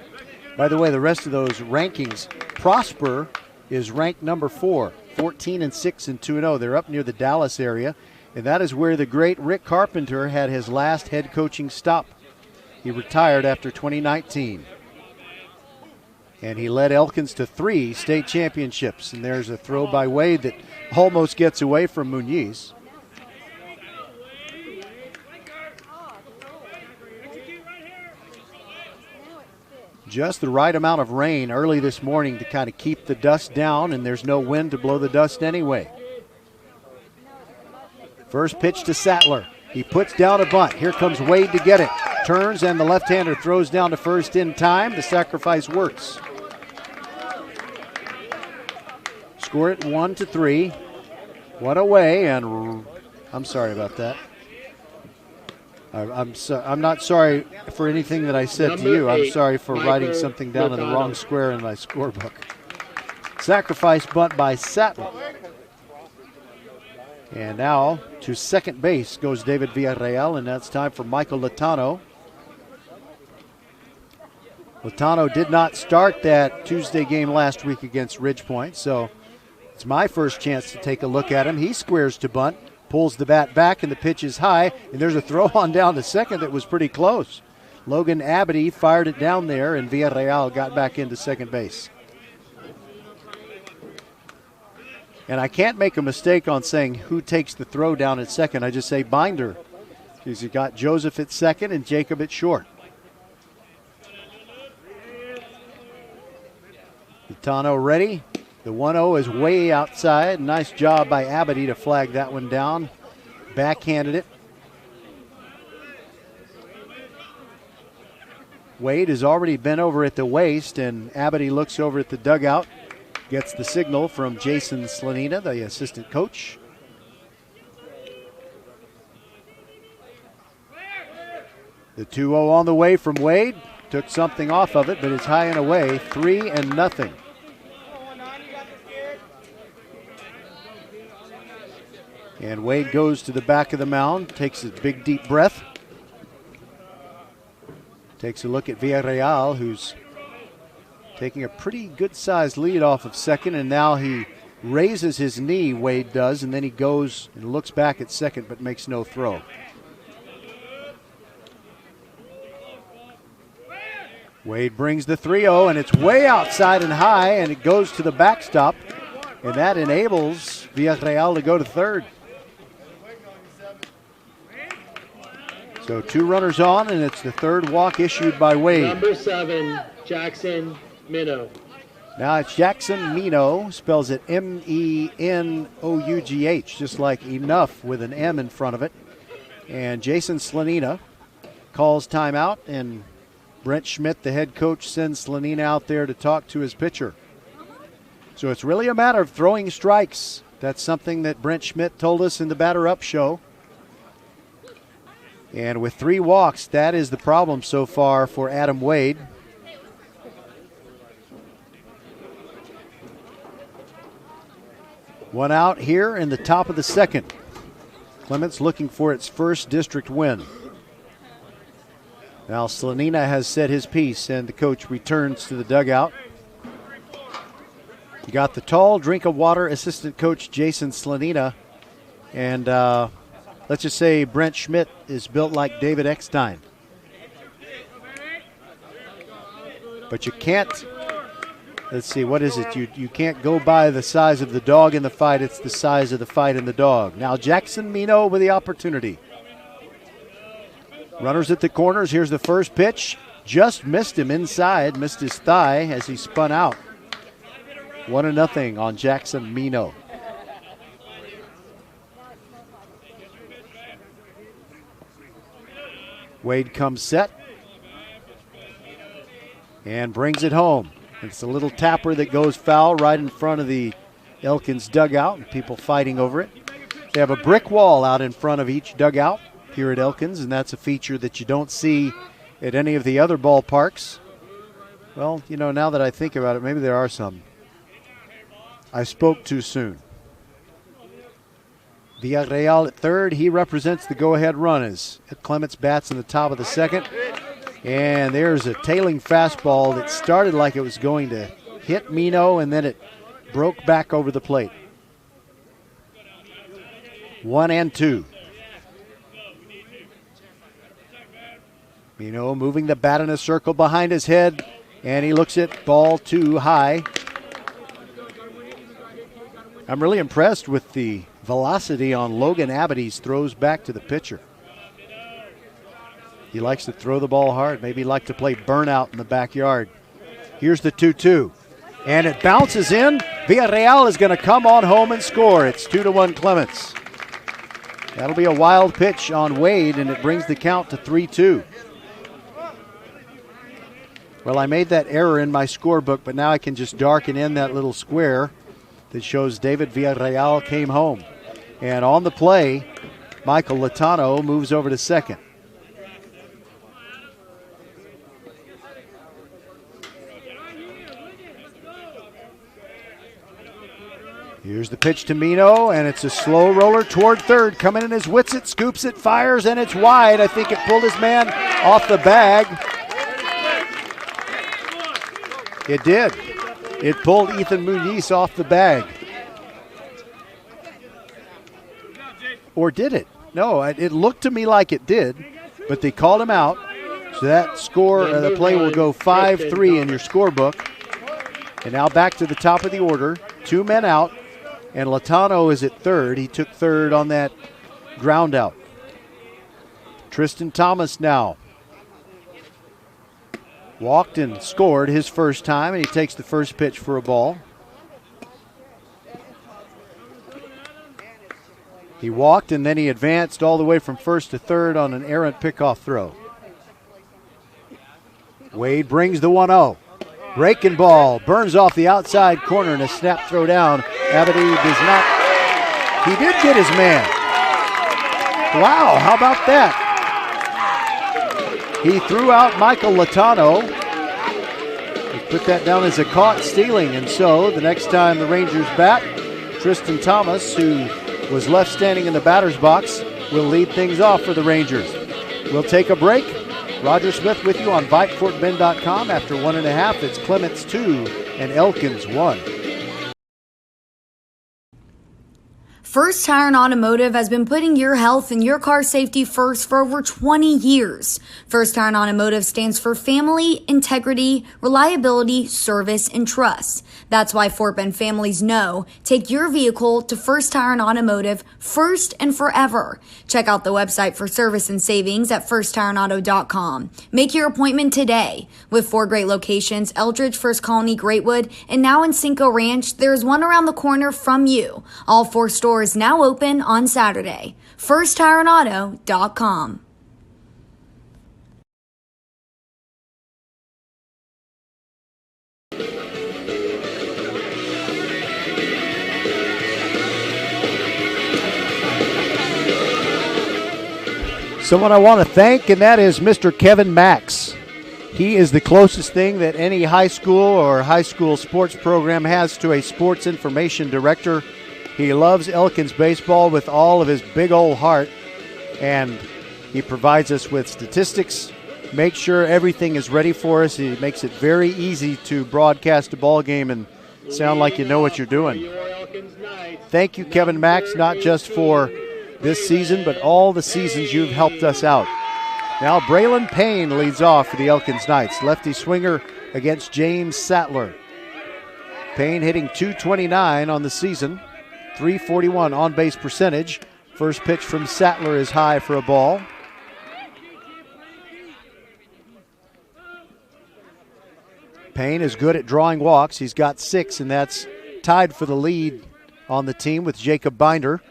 A: By the way, the rest of those rankings, Prosper is ranked number 4, 14-6 and 2-0. They're up near the Dallas area, and that is where the great Rick Carpenter had his last head coaching stop. He retired after 2019. And he led Elkins to 3 state championships. And there's a throw by Wade that almost gets away from Muniz. Just the right amount of rain early this morning to kind of keep the dust down, and there's no wind to blow the dust anyway. First pitch to Sattler. He puts down a bunt. Here comes Wade to get it. Turns, and the left-hander throws down to first in time. The sacrifice works. Score it 1-3. One away, and I'm sorry about that. I'm not sorry for anything that I said to you. I'm sorry for writing something down in the wrong square in my scorebook. Sacrifice bunt by Sattler. And now to second base goes David Villarreal, and that's time for Michael Latano. Latano did not start that Tuesday game last week against Ridgepoint, so it's my first chance to take a look at him. He squares to bunt, pulls the bat back, and the pitch is high, and there's a throw on down to second that was pretty close. Logan Abity fired it down there, and Villarreal got back into second base. And I can't make a mistake on saying who takes the throw down at second. I just say Binder, because you got Joseph at second and Jacob at short. Latano ready. The 1-0 is way outside. Nice job by Abity to flag that one down. Backhanded it. Wade has already been over at the waist, and Abity looks over at the dugout. Gets the signal from Jason Slanina, the assistant coach. The 2-0 on the way from Wade. Took something off of it, but it's high and away. 3-0. And Wade goes to the back of the mound, takes a big deep breath. Takes a look at Villarreal, who's taking a pretty good-sized lead off of second, and now he raises his knee, Wade does, and then he goes and looks back at second but makes no throw. Wade brings the 3-0, and it's way outside and high, and it goes to the backstop, and that enables Villarreal to go to third. So 2 runners on, and it's the third walk issued by Wade.
H: Number 7, Jackson Minnow.
A: Now it's Jackson Minnow, spells it M-E-N-O-U-G-H, just like enough with an M in front of it. And Jason Slanina calls timeout, and Brent Schmidt, the head coach, sends Slanina out there to talk to his pitcher. So it's really a matter of throwing strikes. That's something that Brent Schmidt told us in the Batter Up show. And with 3 walks, that is the problem so far for Adam Wade. One out here in the top of the second. Clements looking for its first district win. Now Slanina has said his piece, and the coach returns to the dugout. You got the tall drink of water assistant coach Jason Slanina, and let's just say Brent Schmidt is built like David Eckstein. But you can't, let's see, what is it? You can't go by the size of the dog in the fight. It's the size of the fight in the dog. Now Jackson Minnow with the opportunity. Runners at the corners. Here's the first pitch. Just missed him inside, missed his thigh as he spun out. 1-0 on Jackson Minnow. Wade comes set and brings it home. It's a little tapper that goes foul right in front of the Elkins dugout, and people fighting over it. They have a brick wall out in front of each dugout here at Elkins, and that's a feature that you don't see at any of the other ballparks. Well, you know, now that I think about it, maybe there are some. I spoke too soon. Villarreal at third. He represents the go-ahead run as Clements bats in the top of the second. And there's a tailing fastball that started like it was going to hit Mino, and then it broke back over the plate. 1-2. Mino moving the bat in a circle behind his head, and he looks at ball too high. I'm really impressed with the velocity on Logan Abbott's throws back to the pitcher. He likes to throw the ball hard. Maybe like to play burnout in the backyard. Here's the 2-2. And it bounces in. Villarreal is going to come on home and score. It's 2-1 Clements. That'll be a wild pitch on Wade, and it brings the count to 3-2. Well, I made that error in my scorebook, but now I can just darken in that little square that shows David Villarreal came home. And on the play, Michael Latano moves over to second. Here's the pitch to Mino, and it's a slow roller toward third. Coming in as Whitsitt, scoops it, fires, and it's wide. I think it pulled his man off the bag. It did. It pulled Ethan Muniz off the bag. Or did it? No, it looked to me like it did, but they called him out. So that score, the play will go 5-3 in your scorebook. And now back to the top of the order. 2 men out, and Latano is at third. He took third on that ground out. Tristan Thomas now. Walked and scored his first time, and he takes the first pitch for a ball. He walked, and then he advanced all the way from first to third on an errant pickoff throw. Wade brings the 1-0. Breaking ball, burns off the outside corner, and a snap throw down. Abadi does not. He did get his man. Wow, how about that? He threw out Michael Latano. He put that down as a caught stealing, and so the next time the Rangers bat, Tristan Thomas, who was left standing in the batter's box, will lead things off for the Rangers. We'll take a break. Roger Smith with you on VypeFortBend.com. After 1.5, it's Clements 2 and Elkins 1.
E: First Tire and Automotive has been putting your health and your car safety first for over 20 years. First Tire and Automotive stands for family, integrity, reliability, service, and trust. That's why Fort Bend families know take your vehicle to First Tire and Automotive first and forever. Check out the website for service and savings at firsttireandauto.com. Make your appointment today. With 4 great locations, Eldridge, First Colony, Greatwood, and now in Cinco Ranch, there's one around the corner from you. All 4 stores now open on Saturday. firsttireandauto.com.
A: Someone I want to thank, and that is Mr. Kevin Max. He is the closest thing that any high school or high school sports program has to a sports information director. He loves Elkins baseball with all of his big old heart, and he provides us with statistics, makes sure everything is ready for us. He makes it very easy to broadcast a ball game and sound like you know what you're doing. Thank you, Kevin Max, not just for this season, but all the seasons you've helped us out. Now Braylon Payne leads off for the Elkins Knights. Lefty swinger against James Sattler. Payne hitting .229 on the season, .341 on-base percentage. First pitch from Sattler is high for a ball. Payne is good at drawing walks. He's got 6, and that's tied for the lead on the team with Jacob Binder.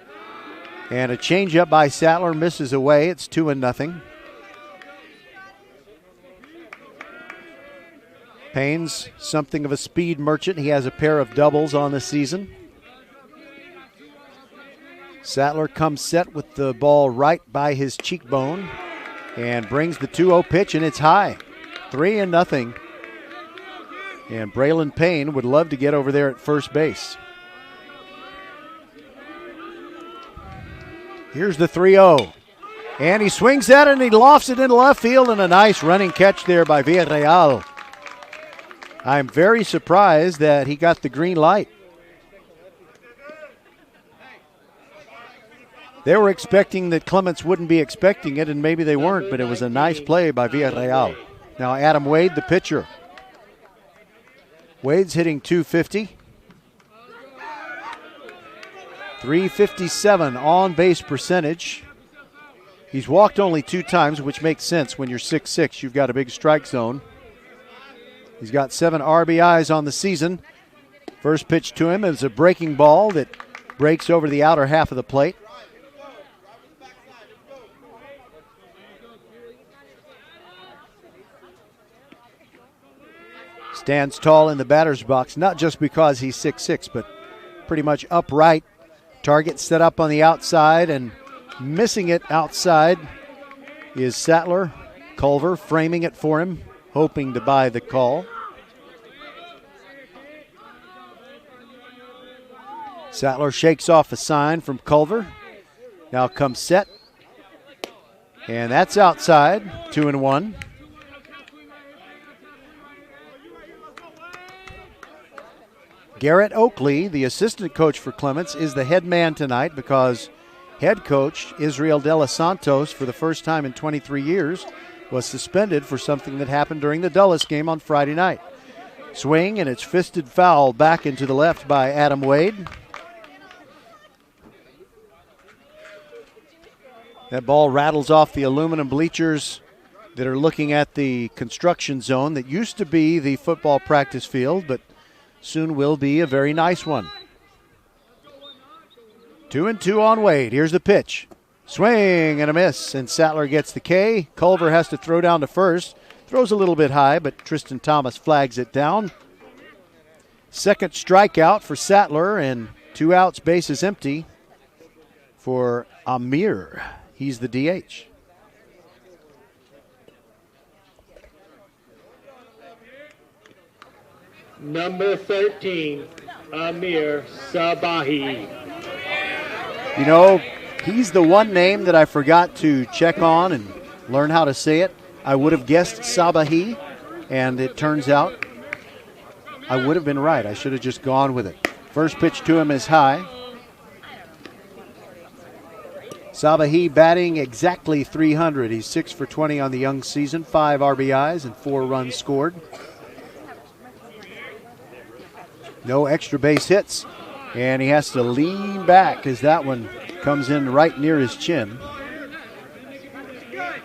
A: And a changeup by Sattler misses away. It's 2-0. Payne's something of a speed merchant. He has a pair of doubles on the season. Sattler comes set with the ball right by his cheekbone and brings the 2-0 pitch, and it's high. 3-0. And Braylon Payne would love to get over there at first base. Here's the 3-0. And he swings at it and he lofts it into left field, and a nice running catch there by Villarreal. I'm very surprised that he got the green light. They were expecting that Clements wouldn't be expecting it, and maybe they weren't, but it was a nice play by Villarreal. Now Adam Wade, the pitcher. Wade's hitting .250. .357 on-base percentage. He's walked only 2 times, which makes sense. When you're 6'6", you've got a big strike zone. He's got 7 RBIs on the season. First pitch to him is a breaking ball that breaks over the outer half of the plate. Stands tall in the batter's box, not just because he's 6'6", but pretty much upright. Target set up on the outside, and missing it outside is Sattler. Culver framing it for him, hoping to buy the call. Sattler shakes off a sign from Culver. Now comes set. And that's outside, 2-1. Garrett Oakley, the assistant coach for Clements, is the head man tonight because head coach Israel De Los Santos, for the first time in 23 years, was suspended for something that happened during the Dulles game on Friday night. Swing, and it's fisted foul back into the left by Adam Wade. That ball rattles off the aluminum bleachers that are looking at the construction zone that used to be the football practice field, but soon will be a very nice one. 2-2 on Wade. Here's the pitch. Swing and a miss, and Sattler gets the K. Culver has to throw down to first. Throws a little bit high, but Tristan Thomas flags it down. Second strikeout for Sattler, and 2 outs, bases empty for Amir. He's the DH.
H: Number 13, Amir Sabahi.
A: You know, he's the one name that I forgot to check on and learn how to say it. I would have guessed Sabahi, and it turns out I would have been right. I should have just gone with it. First pitch to him is high. Sabahi batting exactly .300. He's 6 for 20 on the young season, 5 RBIs and 4 runs scored. No extra base hits, and he has to lean back as that one comes in right near his chin.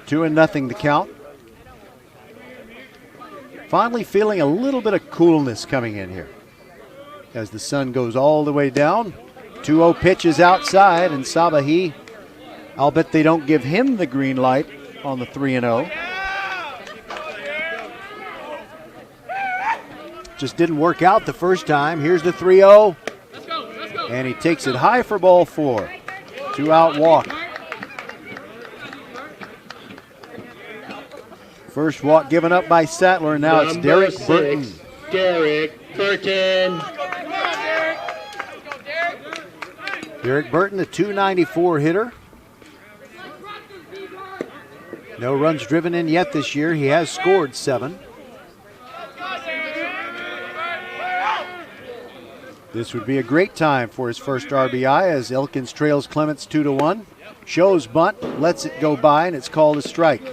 A: 2-0 the count. Finally feeling a little bit of coolness coming in here as the sun goes all the way down. 2-0 pitch is outside, and Sabahi, I'll bet they don't give him the green light on the 3-0. Just didn't work out the first time. Here's the 3-0. And he takes it high for ball 4. 2-out walk. First walk given up by Sattler, and now it's Derek Burton.
H: Derek Burton.
A: Derek Burton, a .294 hitter. No runs driven in yet this year. He has scored 7. This would be a great time for his first RBI as Elkins trails Clements 2-1. Shows bunt, lets it go by, and it's called a strike.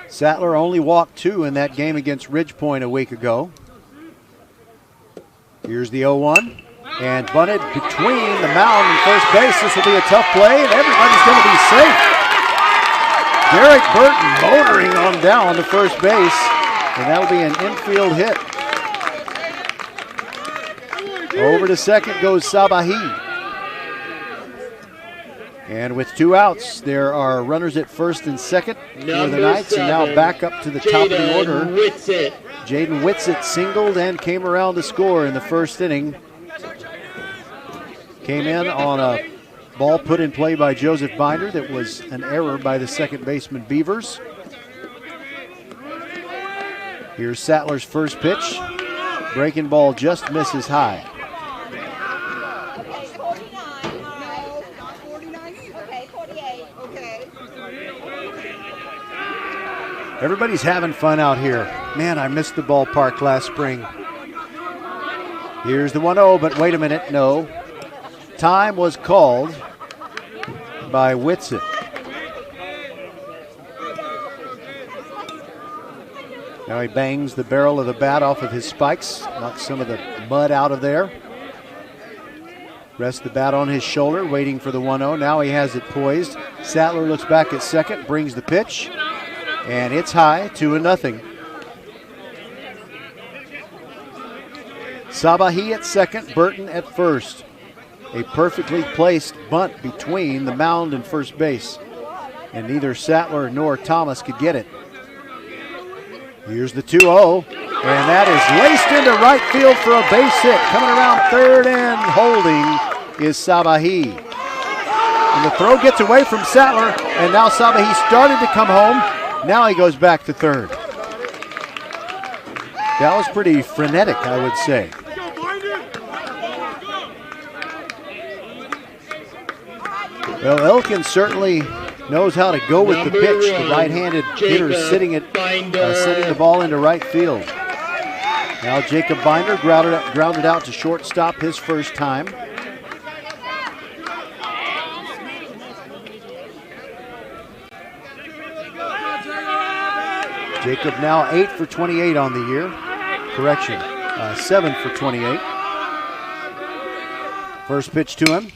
A: Sattler only walked 2 in that game against Ridgepoint a week ago. Here's the 0-1. And bunted between the mound and first base. This will be a tough play, and everybody's going to be safe. Derek Burton motoring on down to first base, and that'll be an infield hit. Over to second goes Sabahi. And with 2 outs, there are runners at first and second for the Knights, and now back up to the top of the order. Jaden Whitsitt singled and came around to score in the first inning. Came in on a ball put in play by Joseph Binder that was an error by the second baseman Beavers. Here's Sattler's first pitch. Breaking ball just misses high. Everybody's having fun out here. Man, I missed the ballpark last spring. Here's the 1-0, but wait a minute, no. Time was called by Whitsitt. Now he bangs the barrel of the bat off of his spikes, knocks some of the mud out of there. Rests the bat on his shoulder, waiting for the 1-0. Now he has it poised. Sattler looks back at second, brings the pitch, and it's high, 2-0. Sabahi at second, Burton at first. A perfectly placed bunt between the mound and first base, and neither Sattler nor Thomas could get it. Here's the 2-0, and that is laced into right field for a base hit. Coming around third and holding is Sabahi. And the throw gets away from Sattler, and now Sabahi started to come home. Now he goes back to third. That was pretty frenetic, I would say. Well, Elkins certainly knows how to go with the pitch. The right-handed hitter sitting the ball into right field. Now Jacob Binder grounded out to shortstop his first time. Jacob now 8 for 28 on the year. Correction, 7 for 28. First pitch to him.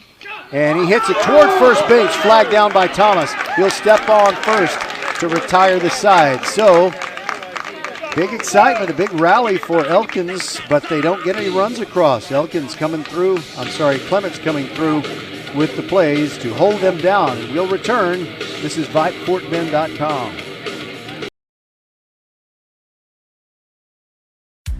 A: And he hits it toward first base, flagged down by Thomas. He'll step on first to retire the side. So, big excitement, a big rally for Elkins, but they don't get any runs across. Clements coming through with the plays to hold them down. We'll return. This is VypeFortBend.com.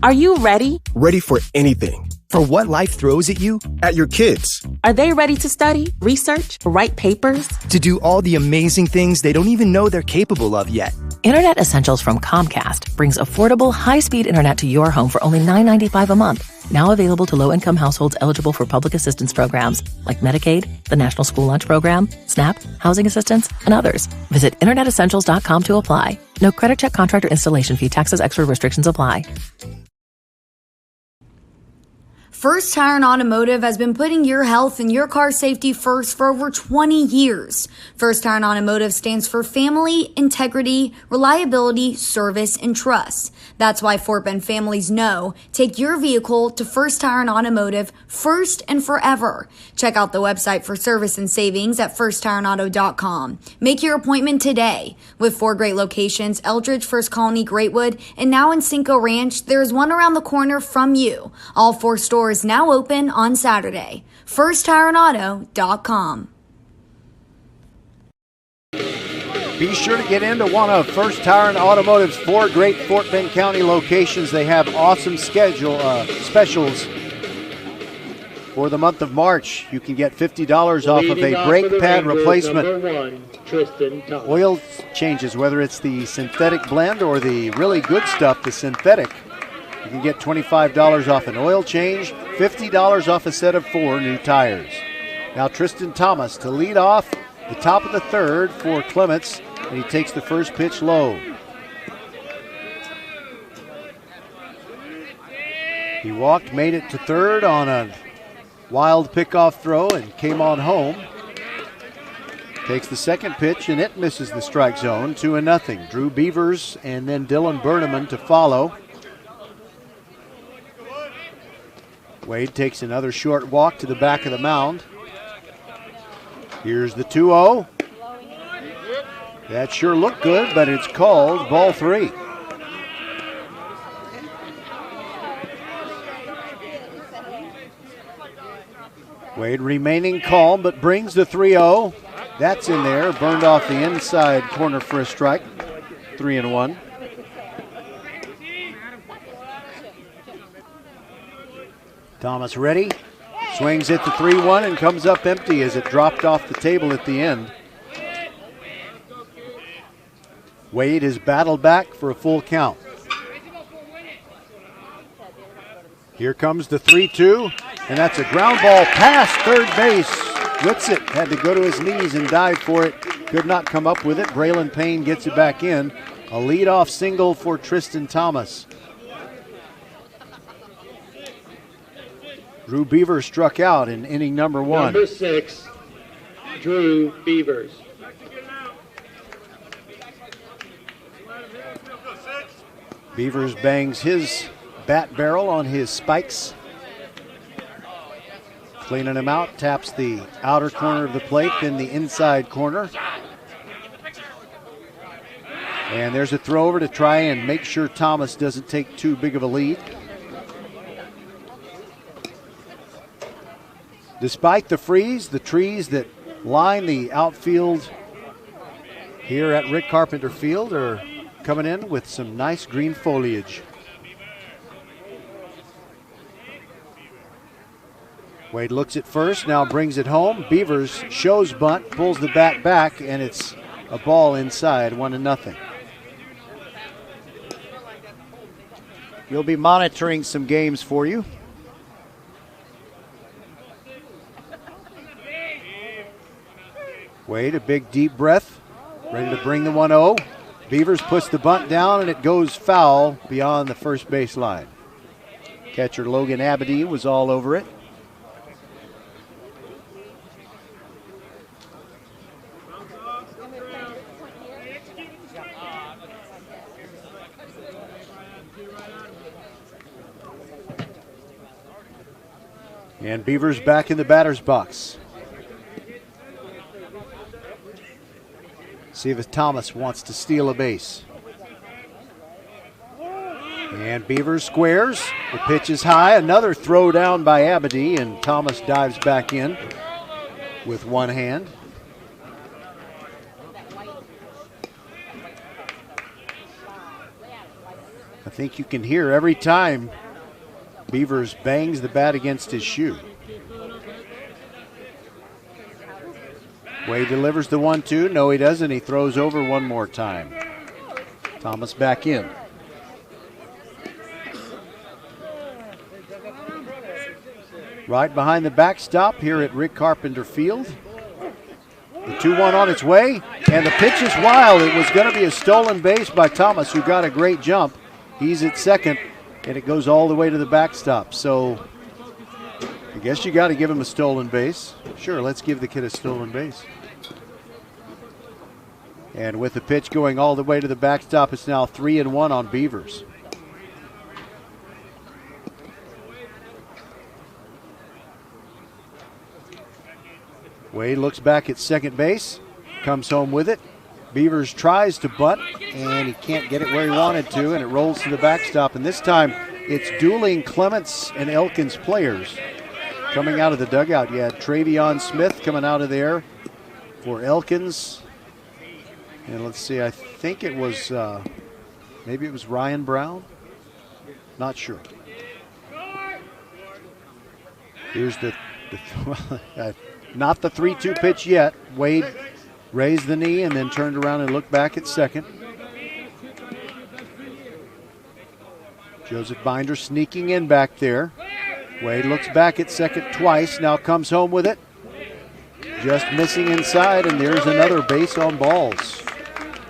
J: Are you ready?
K: Ready for anything. For what life throws at you, at your kids.
J: Are they ready to study, research, write papers?
K: To do all the amazing things they don't even know they're capable of yet.
C: Internet Essentials from Comcast brings affordable, high-speed internet to your home for only $9.95 a month. Now available to low-income households eligible for public assistance programs like Medicaid, the National School Lunch Program, SNAP, housing assistance, and others. Visit InternetEssentials.com to apply. No credit check, contract, or installation fee. Taxes, extra restrictions apply.
E: First Tire and Automotive has been putting your health and your car safety first for over 20 years. First Tire and Automotive stands for family, integrity, reliability, service, and trust. That's why Fort Bend families know. Take your vehicle to First Tire and Automotive first and forever. Check out the website for service and savings at firsttireandauto.com. Make your appointment today. With 4 great locations, Eldridge, First Colony, Greatwood, and now in Cinco Ranch, there is one around the corner from you. All 4 stores now open on Saturday. FirstTireandAuto.com.
A: Be sure to get into one of First Tire and Automotive's 4 great Fort Bend County locations. They have awesome specials. For the month of March, you can get $50 off of a brake pad replacement. Oil changes, whether it's the synthetic blend or the really good stuff, the synthetic. You can get $25 off an oil change, $50 off a set of 4 new tires. Now Tristan Thomas to lead off the top of the third for Clements, and he takes the first pitch low. He walked, made it to third on a wild pickoff throw and came on home. Takes the second pitch, and it misses the strike zone, 2-0. Drew Beavers and then Dylan Berneman to follow. Wade takes another short walk to the back of the mound. Here's the 2-0. That sure looked good, but it's called ball 3. Wade remaining calm, but brings the 3-0. That's in there, burned off the inside corner for a strike. 3-1. Thomas ready, swings it to 3-1 and comes up empty as it dropped off the table at the end. Wade has battled back for a full count. Here comes the 3-2, and that's a ground ball past third base. Whitsitt had to go to his knees and dive for it. Could not come up with it. Braylon Payne gets it back in. A leadoff single for Tristan Thomas. Drew Beavers struck out in inning number 1.
H: Number 6, Drew Beavers.
A: Beavers bangs his bat barrel on his spikes. Cleaning him out, taps the outer corner of the plate, then the inside corner. And there's a throw over to try and make sure Thomas doesn't take too big of a lead. Despite the freeze, the trees that line the outfield here at Rick Carpenter Field are coming in with some nice green foliage. Wade looks at first, now brings it home. Beavers shows bunt, pulls the bat back, and it's a ball inside, 1-0. We'll be monitoring some games for you. Wade, a big deep breath, ready to bring the 1-0. Beavers puts the bunt down, and it goes foul beyond the first base line. Catcher Logan Abadie was all over it. And Beavers back in the batter's box. See if Thomas wants to steal a base. And Beavers squares. The pitch is high. Another throw down by Abadie, and Thomas dives back in with one hand. I think you can hear every time Beavers bangs the bat against his shoe. Wade delivers the 1-2. No, he doesn't. He throws over one more time. Thomas back in. Right behind the backstop here at Rick Carpenter Field. The 2-1 on its way, and the pitch is wild. It was going to be a stolen base by Thomas, who got a great jump. He's at second, and it goes all the way to the backstop. So I guess you got to give him a stolen base. Sure, let's give the kid a stolen base. And with the pitch going all the way to the backstop, it's now 3-1 on Beavers. Wade looks back at second base, comes home with it. Beavers tries to bunt, and he can't get it where he wanted to, and it rolls to the backstop. And this time, it's dueling Clements and Elkins players coming out of the dugout. You had Travion Smith coming out of there for Elkins. And let's see, I think it was, maybe it was Ryan Brown? Not sure. Here's the not the 3-2 pitch yet. Wade raised the knee and then turned around and looked back at second. Joseph Binder sneaking in back there. Wade looks back at second twice, now comes home with it. Just missing inside, and there's another base on balls.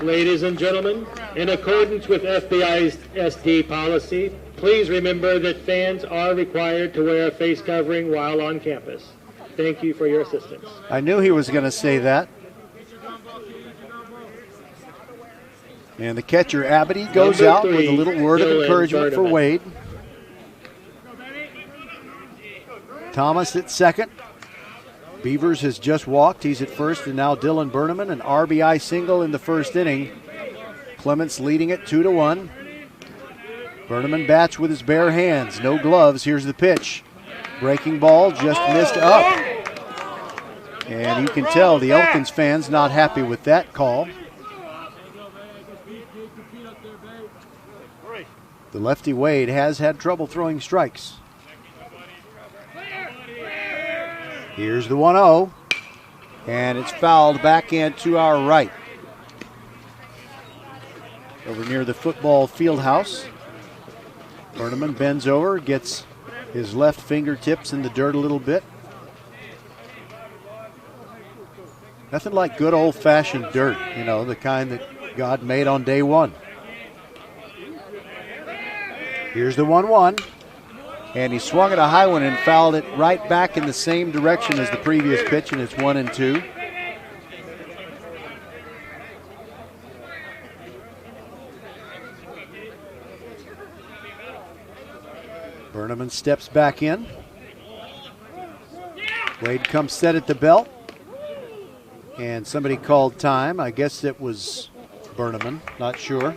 H: Ladies and gentlemen, in accordance with FBI's SD policy, please remember that fans are required to wear a face covering while on campus. Thank you for your assistance.
A: I knew he was going to say that. And the catcher, Abadie, goes out with a little word of encouragement for Wade. Thomas at second. Beavers has just walked. He's at first, and now Dylan Berneman, an RBI single in the first inning. Clements leading it 2-1. Berneman bats with his bare hands, no gloves. Here's the pitch. Breaking ball, just missed up. And you can tell the Elkins fans not happy with that call. The lefty Wade has had trouble throwing strikes. Here's the 1-0, and it's fouled back in to our right. Over near the football field house. Berneman bends over, gets His left fingertips in the dirt a little bit. Nothing like good old-fashioned dirt, you know, the kind that God made on day one. Here's the 1-1. And he swung at a high one and fouled it right back in the same direction as the previous pitch, and it's 1-2. Berneman steps back in. Wade comes set at the belt. And somebody called time. I guess it was Berneman, not sure.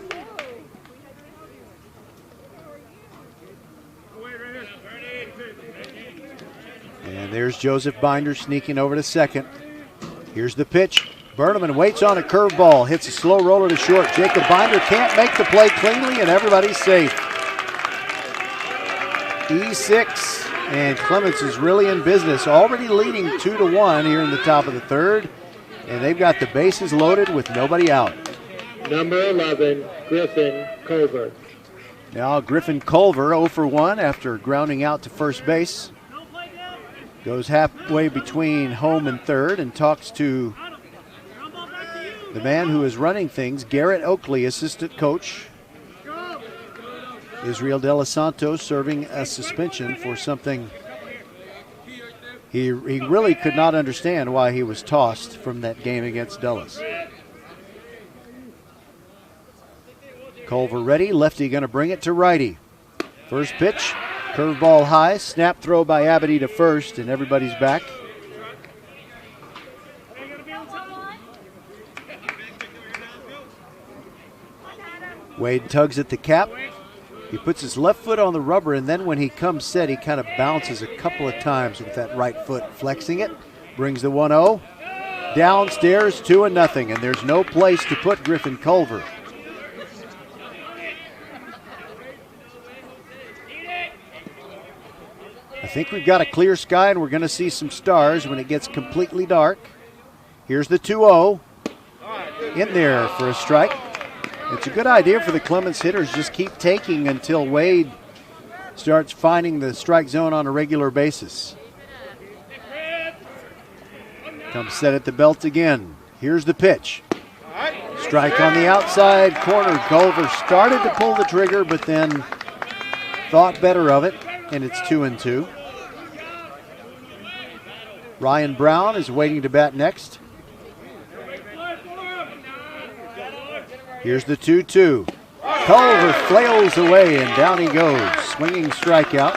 A: And there's Joseph Binder sneaking over to second. Here's the pitch. Berneman waits on a curveball, hits a slow roller to short. Jacob Binder can't make the play cleanly, and everybody's safe. E6, and Clements is really in business, already leading 2-1 here in the top of the third, and they've got the bases loaded with nobody out.
H: Number 11, Griffin Culver.
A: Now Griffin Culver 0 for 1 after grounding out to first base. Goes halfway between home and third and talks to the man who is running things, Garrett Oakley, assistant coach. Israel De Los Santos serving a suspension for something he really could not understand why he was tossed from that game against Dulles. Culver ready, lefty going to bring it to righty. First pitch, curveball high, snap throw by Abity to first, and everybody's back. Wade tugs at the cap. He puts his left foot on the rubber, and then when he comes set, he kind of bounces a couple of times with that right foot, flexing it. Brings the 1-0. Downstairs, 2-0, and there's no place to put Griffin Culver. I think we've got a clear sky, and we're going to see some stars when it gets completely dark. Here's the 2-0. In there for a strike. It's a good idea for the Clements hitters. Just keep taking until Wade starts finding the strike zone on a regular basis. Comes set at the belt again. Here's the pitch. Strike on the outside corner. Culver started to pull the trigger, but then thought better of it, and it's 2-2. Ryan Brown is waiting to bat next. Here's the 2-2. Culver flails away, and down he goes. Swinging strikeout.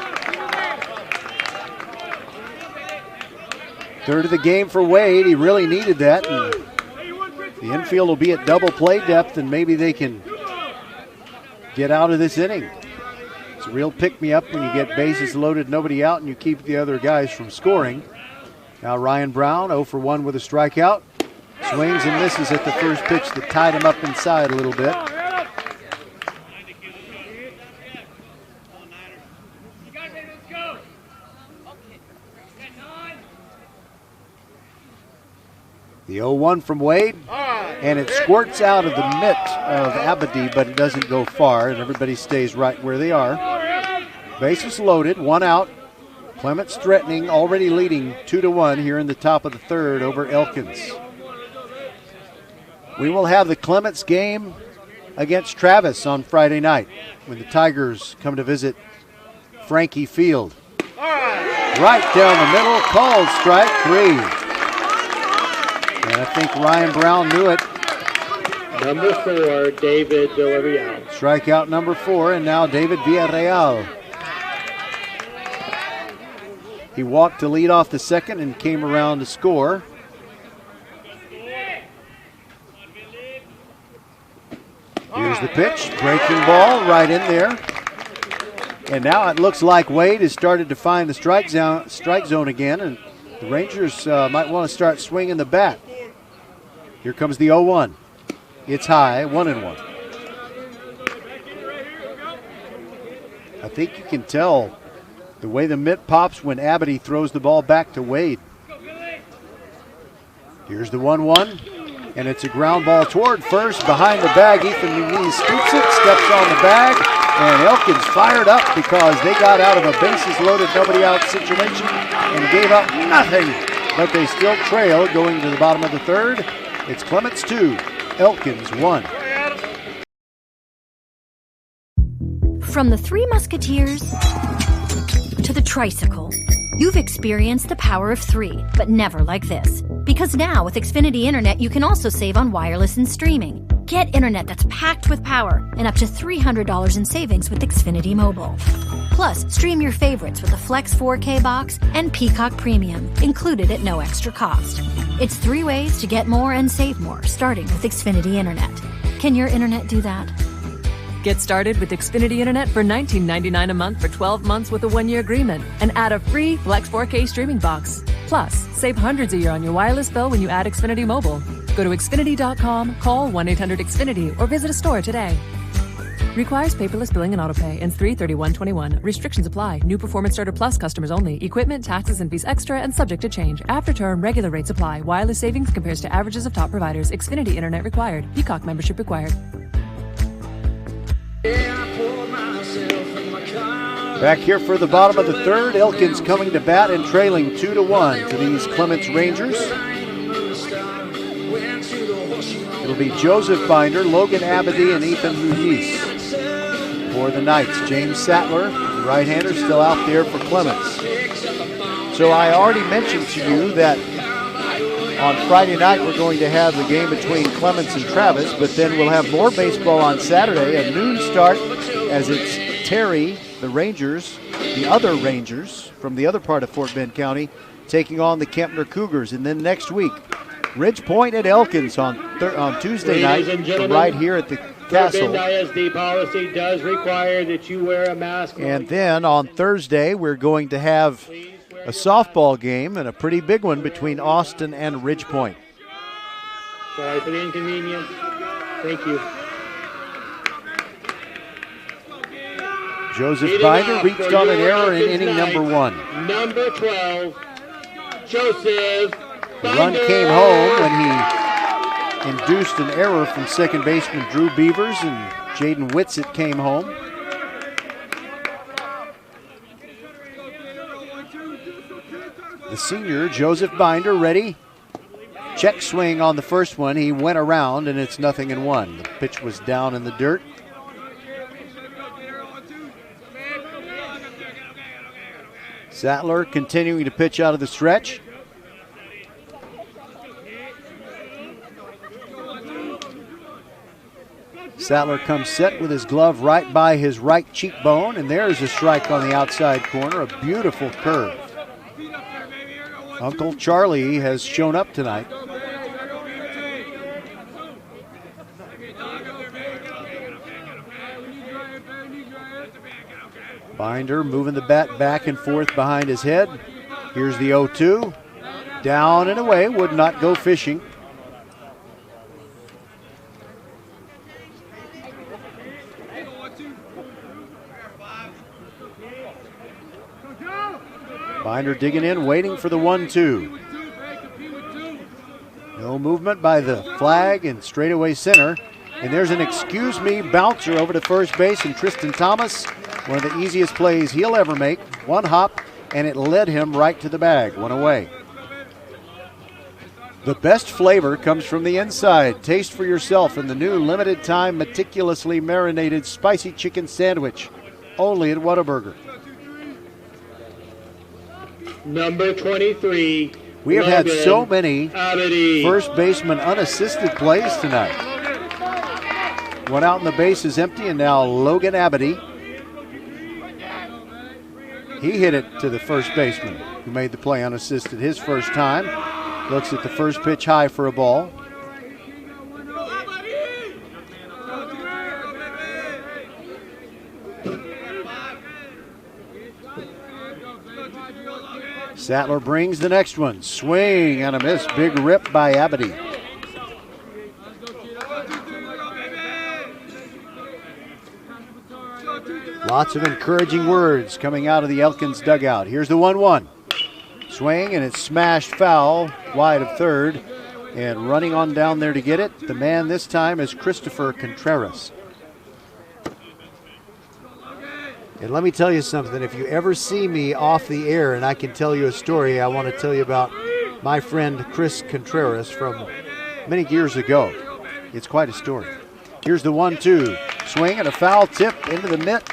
A: Third of the game for Wade. He really needed that. And the infield will be at double play depth, and maybe they can get out of this inning. It's a real pick-me-up when you get bases loaded, nobody out, and you keep the other guys from scoring. Now Ryan Brown 0 for 1 with a strikeout. Swings and misses at the first pitch that tied him up inside a little bit. The 0-1 from Wade, and it squirts out of the mitt of Abadi, but it doesn't go far, and everybody stays right where they are. Bases loaded, 1 out. Clements threatening, already leading 2-1 here in the top of the third over Elkins. We will have the Clements game against Travis on Friday night when the Tigers come to visit Frankie Field. Right down the middle, called strike 3. And I think Ryan Brown knew it.
H: Number 4, David Villarreal.
A: Strikeout number 4, and now David Villarreal. He walked to lead off the second and came around to score. Here's the pitch, breaking ball right in there. And now it looks like Wade has started to find the strike zone again, and the Rangers might want to start swinging the bat. Here comes the 0-1. It's high, 1-1. I think you can tell the way the mitt pops when Abity throws the ball back to Wade. Here's the 1-1, and it's a ground ball toward first, behind the bag. Ethan Muniz scoops it, steps on the bag, And Elkins fired up because they got out of a bases-loaded, nobody-out situation and gave up nothing. But they still trail going to the bottom of the third. It's Clements 2, Elkins 1.
B: From the Three Musketeers to the tricycle, you've experienced the power of three, but never like this. Because now with Xfinity Internet, you can also save on wireless and streaming. Get internet that's packed with power and up to $300 in savings with Xfinity Mobile. Plus, stream your favorites with the Flex 4K box and Peacock Premium, included at no extra cost. It's 3 ways to get more and save more, starting with Xfinity Internet. Can your internet do that?
C: Get started with Xfinity Internet for $19.99 a month for 12 months with a 1-year agreement and add a free Flex 4K streaming box. Plus, save hundreds a year on your wireless bill when you add Xfinity Mobile. Go to Xfinity.com, call 1-800-XFINITY, or visit a store today. Requires paperless billing and autopay. Ends 3/31/21. Restrictions apply. New Performance Starter Plus customers only. Equipment, taxes, and fees extra and subject to change. After term, regular rates apply. Wireless savings compares to averages of top providers. Xfinity Internet required. Peacock membership required.
A: Back here for the bottom of the third, Elkins coming to bat and trailing 2-1 to these Clements Rangers. It'll be Joseph Binder, Logan Abedy, and Ethan Muniz. For the Knights, James Sattler, the right-hander, still out there for Clements. So I already mentioned to you that on Friday night we're going to have the game between Clements and Travis, but then we'll have more baseball on Saturday, a noon start, as it's Terry, the Rangers, the other Rangers from the other part of Fort Bend County, taking on the Kempner Cougars. And then next week, Ridge Point at Elkins on Tuesday night, right here at the Castle.
H: ISD policy does require that you wear a mask.
A: And then on Thursday, we're going to have a softball game, and a pretty big one, between Austin and Ridge Point.
H: Sorry for the inconvenience. Thank you.
A: Joseph Binder reached on an error in inning number 1.
H: Number 12, Joseph
A: The run came home when he induced an error from second baseman Drew Beavers, and Jaden Whitsitt came home. The senior, Joseph Binder, ready. Check swing on the first one. He went around, and it's 0-1. The pitch was down in the dirt. Sattler continuing to pitch out of the stretch. Sattler comes set with his glove right by his right cheekbone, and there's a strike on the outside corner, a beautiful curve. Uncle Charlie has shown up tonight. Binder moving the bat back and forth behind his head. Here's the 0-2. Down and away, would not go fishing. Binder digging in, waiting for the 1-2. No movement by the flag and straightaway center. And there's an excuse me bouncer over to first base, and Tristan Thomas, one of the easiest plays he'll ever make. One hop, and it led him right to the bag. One away. The best flavor comes from the inside. Taste for yourself in the new limited time meticulously marinated spicy chicken sandwich. Only at Whataburger.
H: Number 23.
A: We have had so many
H: Abedy.
A: first baseman unassisted plays tonight. One out and the base is empty, and now Logan Abedy. He hit it to the first baseman who made the play unassisted his first time. Looks at the first pitch high for a ball. Sattler brings the next one. Swing and a miss. Big rip by Abedy. Lots of encouraging words coming out of the Elkins dugout. Here's the 1-1. Swing, and it's smashed foul wide of third. And running on down there to get it, the man this time is Christopher Contreras. And let me tell you something. If you ever see me off the air and I can tell you a story, I want to tell you about my friend Chris Contreras from many years ago. It's quite a story. Here's the 1-2. Swing and a foul tip into the mitt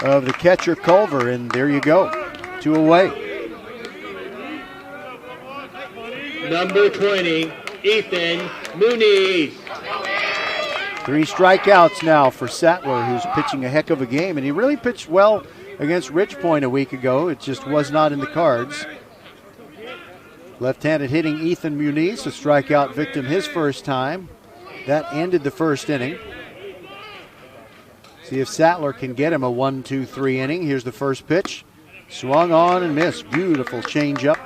A: of the catcher Culver, and there you go. 2 away.
H: Number 20, Ethan Muniz.
A: 3 strikeouts now for Sattler, who's pitching a heck of a game, and he really pitched well against Ridgepoint a week ago. It just was not in the cards. Left-handed hitting Ethan Muniz, a strikeout victim his first time. That ended the first inning. See if Sattler can get him a 1-2-3 inning. Here's the first pitch. Swung on and missed. Beautiful changeup.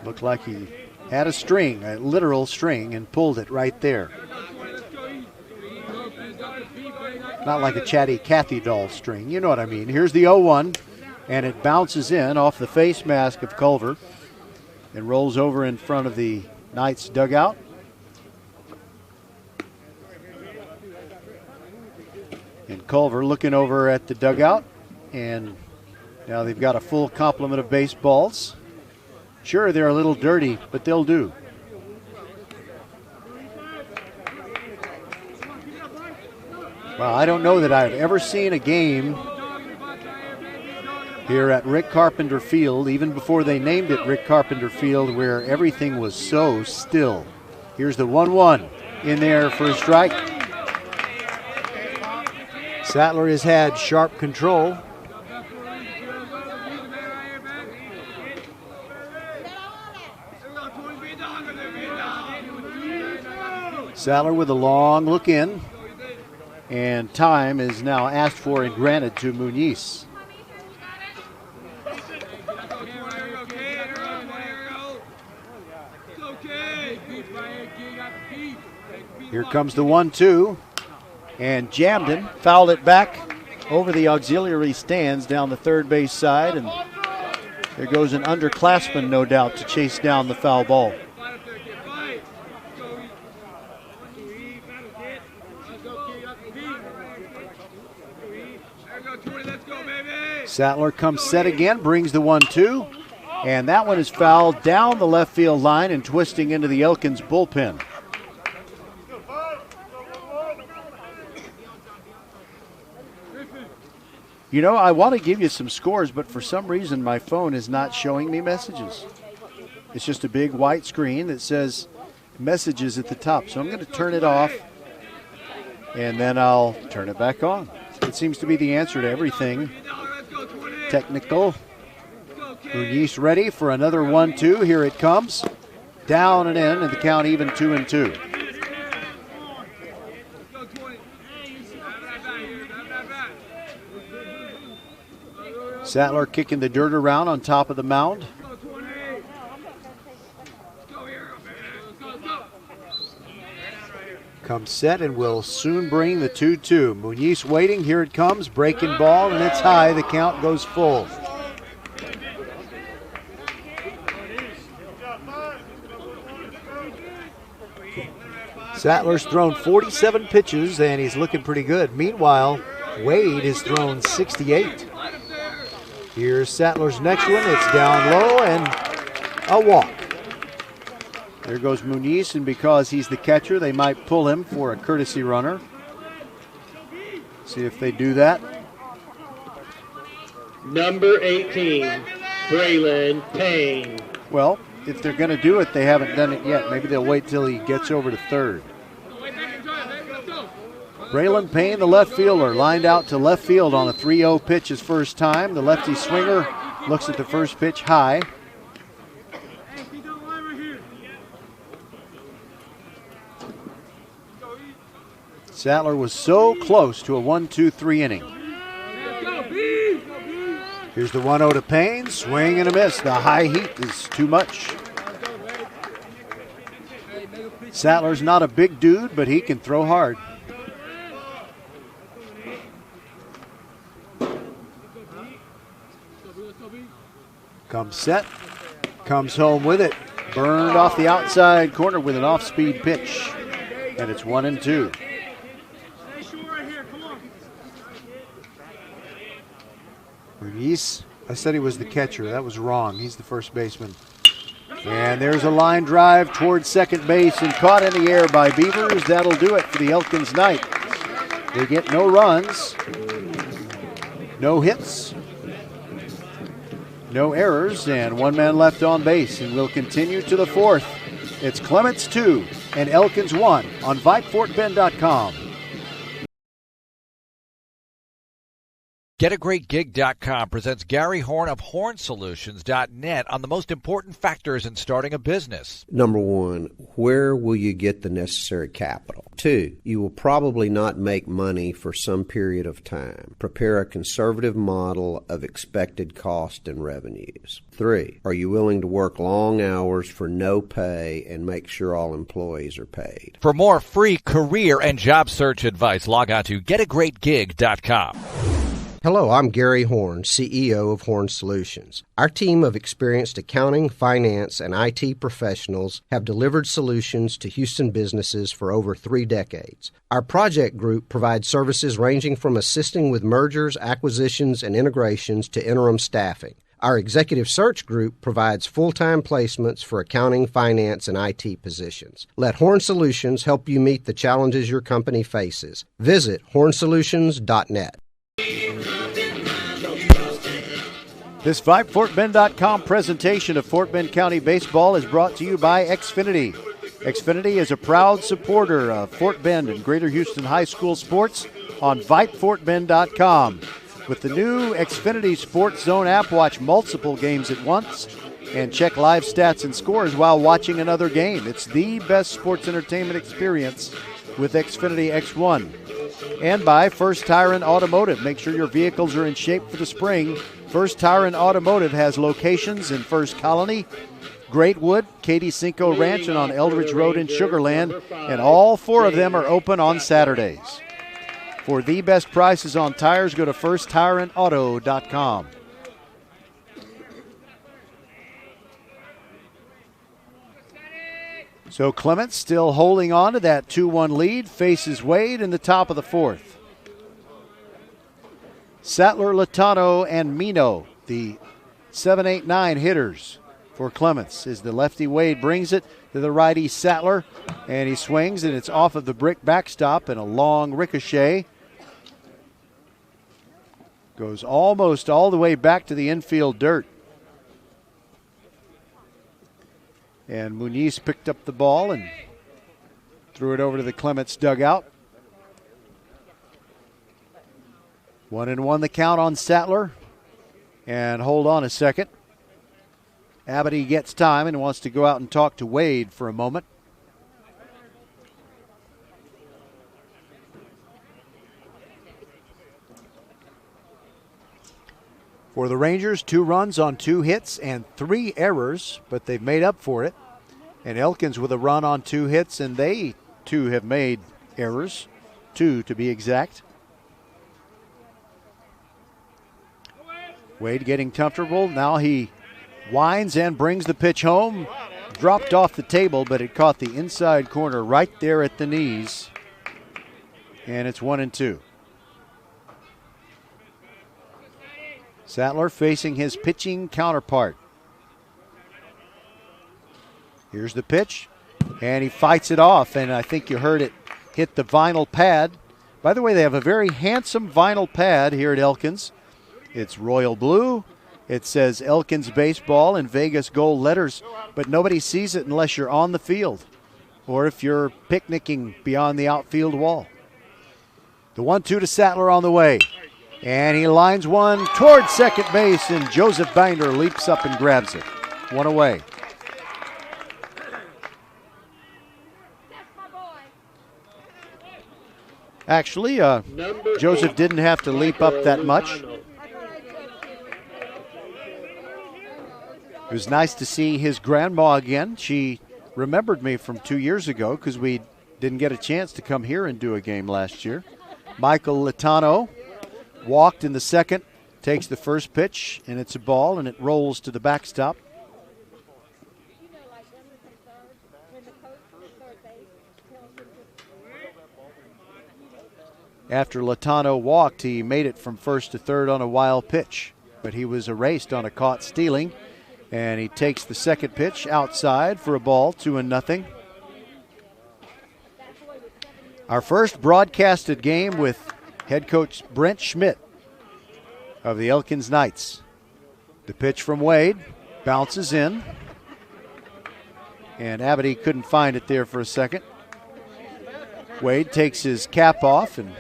A: Looked like he had a string, a literal string, and pulled it right there. Not like a chatty Cathy doll string. You know what I mean. Here's the 0-1, and it bounces in off the face mask of Culver and rolls over in front of the Knights dugout. And Culver looking over at the dugout, and now they've got a full complement of baseballs. Sure, they're a little dirty, but they'll do. Well, I don't know that I've ever seen a game here at Rick Carpenter Field, even before they named it Rick Carpenter Field, where everything was so still. Here's the 1-1 in there for a strike. Sattler has had sharp control. Sattler with a long look in, and time is now asked for and granted to Muniz. Here comes the 1-2, and Jamden fouled it back over the auxiliary stands down the third base side, and there goes an underclassman, no doubt, to chase down the foul ball. Sattler comes set again, brings the 1-2, and that one is fouled down the left field line and twisting into the Elkins bullpen. You know, I want to give you some scores, but for some reason my phone is not showing me messages. It's just a big white screen that says messages at the top. So I'm going to turn it off, and then I'll turn it back on. It seems to be the answer to everything technical. Muniz ready for another 1-2. Here it comes. Down and in, and the count even 2-2. Sattler kicking the dirt around on top of the mound. Comes set and will soon bring the 2-2. Muniz waiting. Here it comes. Breaking ball, and it's high. The count goes full. Sattler's thrown 47 pitches, and he's looking pretty good. Meanwhile, Wade has thrown 68. Here's Sattler's next one. It's down low and a walk. There goes Muniz, and because he's the catcher, they might pull him for a courtesy runner. See if they do that.
H: Number 18, Braylon Payne.
A: Well, if they're going to do it, they haven't done it yet. Maybe they'll wait till he gets over to third. Braylon Payne, the left fielder, lined out to left field on a 3-0 pitch his first time. The lefty swinger looks at the first pitch high. Sattler was so close to a 1-2-3 inning. Here's the 1-0 to Payne. Swing and a miss. The high heat is too much. Sattler's not a big dude, but he can throw hard. Comes set. Comes home with it. Burned off the outside corner with an off-speed pitch. And it's 1-2. I said he was the catcher. That was wrong. He's the first baseman. And there's a line drive towards second base and caught in the air by Beavers. That'll do it for the Elkins night. They get no runs, no hits, no errors, and one man left on base. And we'll continue to the fourth. It's Clements 2 and Elkins 1 on VypeFortBend.com.
F: GetAGreatGig.com presents Gary Horn of HornSolutions.net on the most important factors in starting a business.
G: Number one, where will you get the necessary capital? 2, you will probably not make money for some period of time. Prepare a conservative model of expected cost and revenues. 3, are you willing to work long hours for no pay and make sure all employees are paid?
F: For more free career and job search advice, log on to GetAGreatGig.com.
G: Hello, I'm Gary Horn, CEO of Horn Solutions. Our team of experienced accounting, finance, and IT professionals have delivered solutions to Houston businesses for over 3 decades. Our project group provides services ranging from assisting with mergers, acquisitions, and integrations to interim staffing. Our executive search group provides full-time placements for accounting, finance, and IT positions. Let Horn Solutions help you meet the challenges your company faces. Visit hornsolutions.net.
A: This VypeFortBend.com presentation of Fort Bend County Baseball is brought to you by Xfinity. Xfinity is a proud supporter of Fort Bend and Greater Houston High School sports on VypeFortBend.com. With the new Xfinity Sports Zone app, watch multiple games at once and check live stats and scores while watching another game. It's the best sports entertainment experience with Xfinity X1. And by First Tire and Automotive. Make sure your vehicles are in shape for the spring. First Tire and Automotive has locations in First Colony, Greatwood, Katy Cinco Ranch, and on Eldridge Road in Sugar Land, and all 4 of them are open on Saturdays. For the best prices on tires, go to FirstTireAndAuto.com. So Clements still holding on to that 2-1 lead, faces Wade in the top of the fourth. Sattler, Latano, and Mino, the 7, 8, 9 hitters for Clements, as the lefty Wade brings it to the righty Sattler, and he swings, and it's off of the brick backstop and a long ricochet. Goes almost all the way back to the infield dirt. And Muniz picked up the ball and threw it over to the Clements dugout. 1-1 the count on Sattler. And hold on a second. Abity gets time and wants to go out and talk to Wade for a moment. For the Rangers, 2 runs on 2 hits and 3 errors, but they've made up for it. And Elkins with a run on 2 hits, and they too have made errors, 2 to be exact. Wade getting comfortable. Now he winds and brings the pitch home. Dropped off the table, but it caught the inside corner right there at the knees. And it's 1-2. Sattler facing his pitching counterpart. Here's the pitch, and he fights it off, and I think you heard it hit the vinyl pad. By the way, they have a very handsome vinyl pad here at Elkins. It's royal blue. It says Elkins Baseball in Vegas gold letters, but nobody sees it unless you're on the field or if you're picnicking beyond the outfield wall. The 1-2 to Sattler on the way. And he lines one towards second base, and Joseph Binder leaps up and grabs it. 1 away. Actually, Joseph didn't have to leap up that much. It was nice to see his grandma again. She remembered me from 2 years ago because we didn't get a chance to come here and do a game last year. Michael Latano walked in the second, takes the first pitch, and it's a ball, and it rolls to the backstop. After Latano walked, he made it from first to third on a wild pitch. but he was erased on a caught stealing. And he takes the second pitch outside for a ball, 2-0. Our first broadcasted game with head coach Brent Schmidt of the Elkins Knights. The pitch from Wade bounces in. And Abity couldn't find it there for a second. Wade takes his cap off and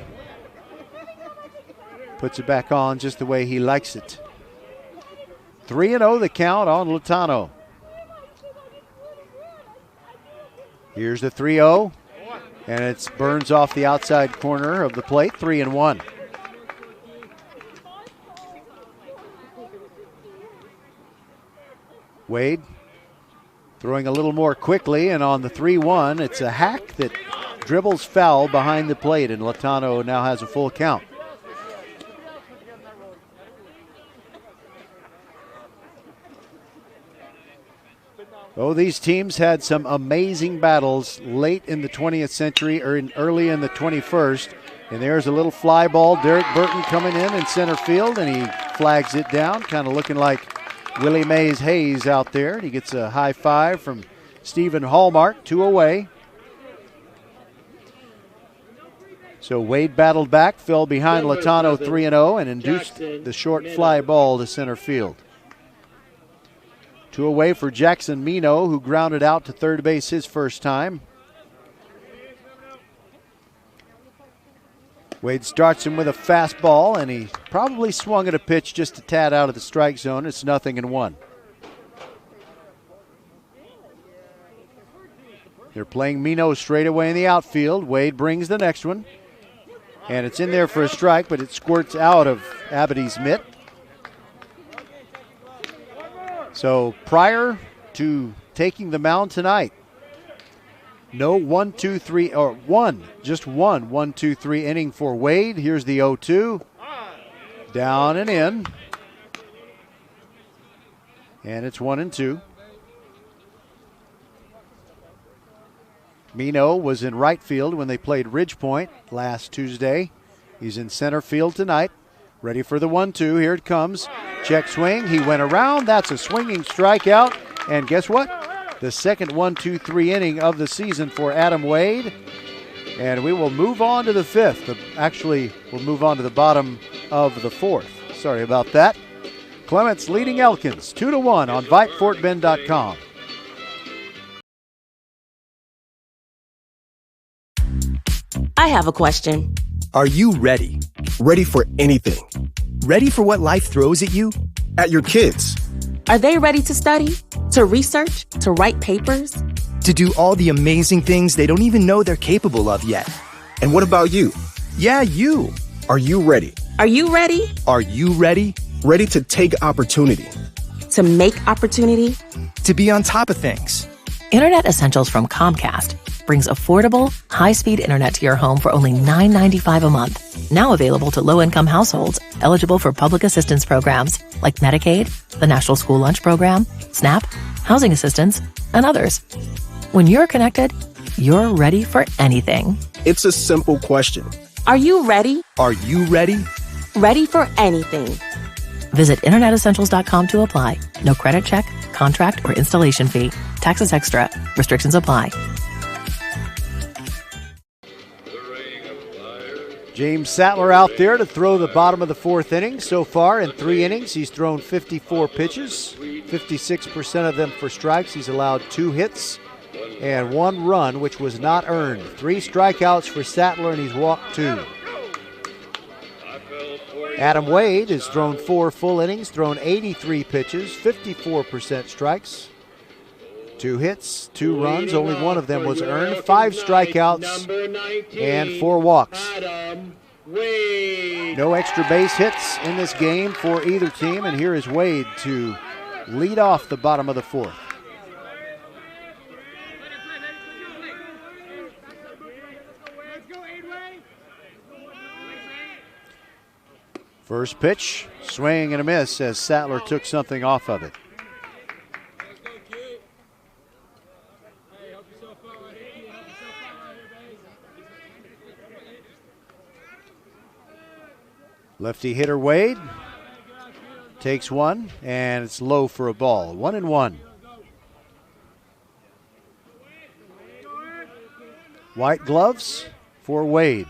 A: puts it back on just the way he likes it. 3-0 the count on Latano. Here's the 3-0, and it burns off the outside corner of the plate, 3-1. Wade throwing a little more quickly, and on the 3-1, it's a hack that dribbles foul behind the plate, and Latano now has a full count. Oh, these teams had some amazing battles late in the 20th century or early in the 21st. And there's a little fly ball. Derek Burton coming in center field, and he flags it down, kind of looking like Willie Mays Hayes out there. He gets a high five from Stephen Hallmark, 2 away. So Wade battled back, fell behind Latano 3-0, and induced the short fly ball to center field. 2 away for Jackson Mino, who grounded out to third base his first time. Wade starts him with a fastball, and he probably swung at a pitch just a tad out of the strike zone. It's 0-1. They're playing Mino straight away in the outfield. Wade brings the next one, and it's in there for a strike, but it squirts out of Abity's mitt. So prior to taking the mound tonight, no 1-2-3 or one, just one 1-2-3 inning for Wade. Here's the 0-2. Down and in. And it's 1-2. Mino was in right field when they played Ridgepoint last Tuesday. He's in center field tonight. Ready for the 1-2. Here it comes. Check swing. He went around. That's a swinging strikeout. And guess what? The second 1-2-3 inning of the season for Adam Wade. And we will move on to the fifth. Actually, we'll move on to the bottom of the fourth. Sorry about that. Clements leading Elkins 2-1 on VypeFortBend.com.
J: I have a question.
K: Are you ready? Ready for anything? Ready for what life throws at you? At your kids?
J: Are they ready to study? To research? To write papers?
K: To do all the amazing things they don't even know they're capable of yet? And what about you? Yeah, you. Are you ready?
J: Are you ready?
K: Are you ready? Ready to take opportunity.
J: To make opportunity?
K: To be on top of things.
C: Internet Essentials from Comcast brings affordable, high-speed internet to your home for only $9.95 a month. Now available to low-income households eligible for public assistance programs like Medicaid, the National School Lunch Program, SNAP, housing assistance, and others. When you're connected, you're ready for anything.
K: It's a simple question.
J: Are you ready?
K: Are you ready?
J: Ready for anything.
C: Visit InternetEssentials.com to apply. No credit check, contract, or installation fee. Taxes extra. Restrictions apply.
A: James Sattler out there to throw the bottom of the fourth inning. So far in 3 innings, he's thrown 54 pitches, 56% of them for strikes. He's allowed 2 hits and 1 run, which was not earned. 3 strikeouts for Sattler, and he's walked 2. Adam Wade has thrown 4 full innings, thrown 83 pitches, 54% strikes. 2 hits, 2 runs, only 1 of them was earned. 5 strikeouts and 4 walks. No extra base hits in this game for either team, and here is Wade to lead off the bottom of the fourth. First pitch, swing and a miss as Sattler took something off of it. Lefty hitter Wade Takes one, and it's low for a ball. 1-1. White gloves for Wade.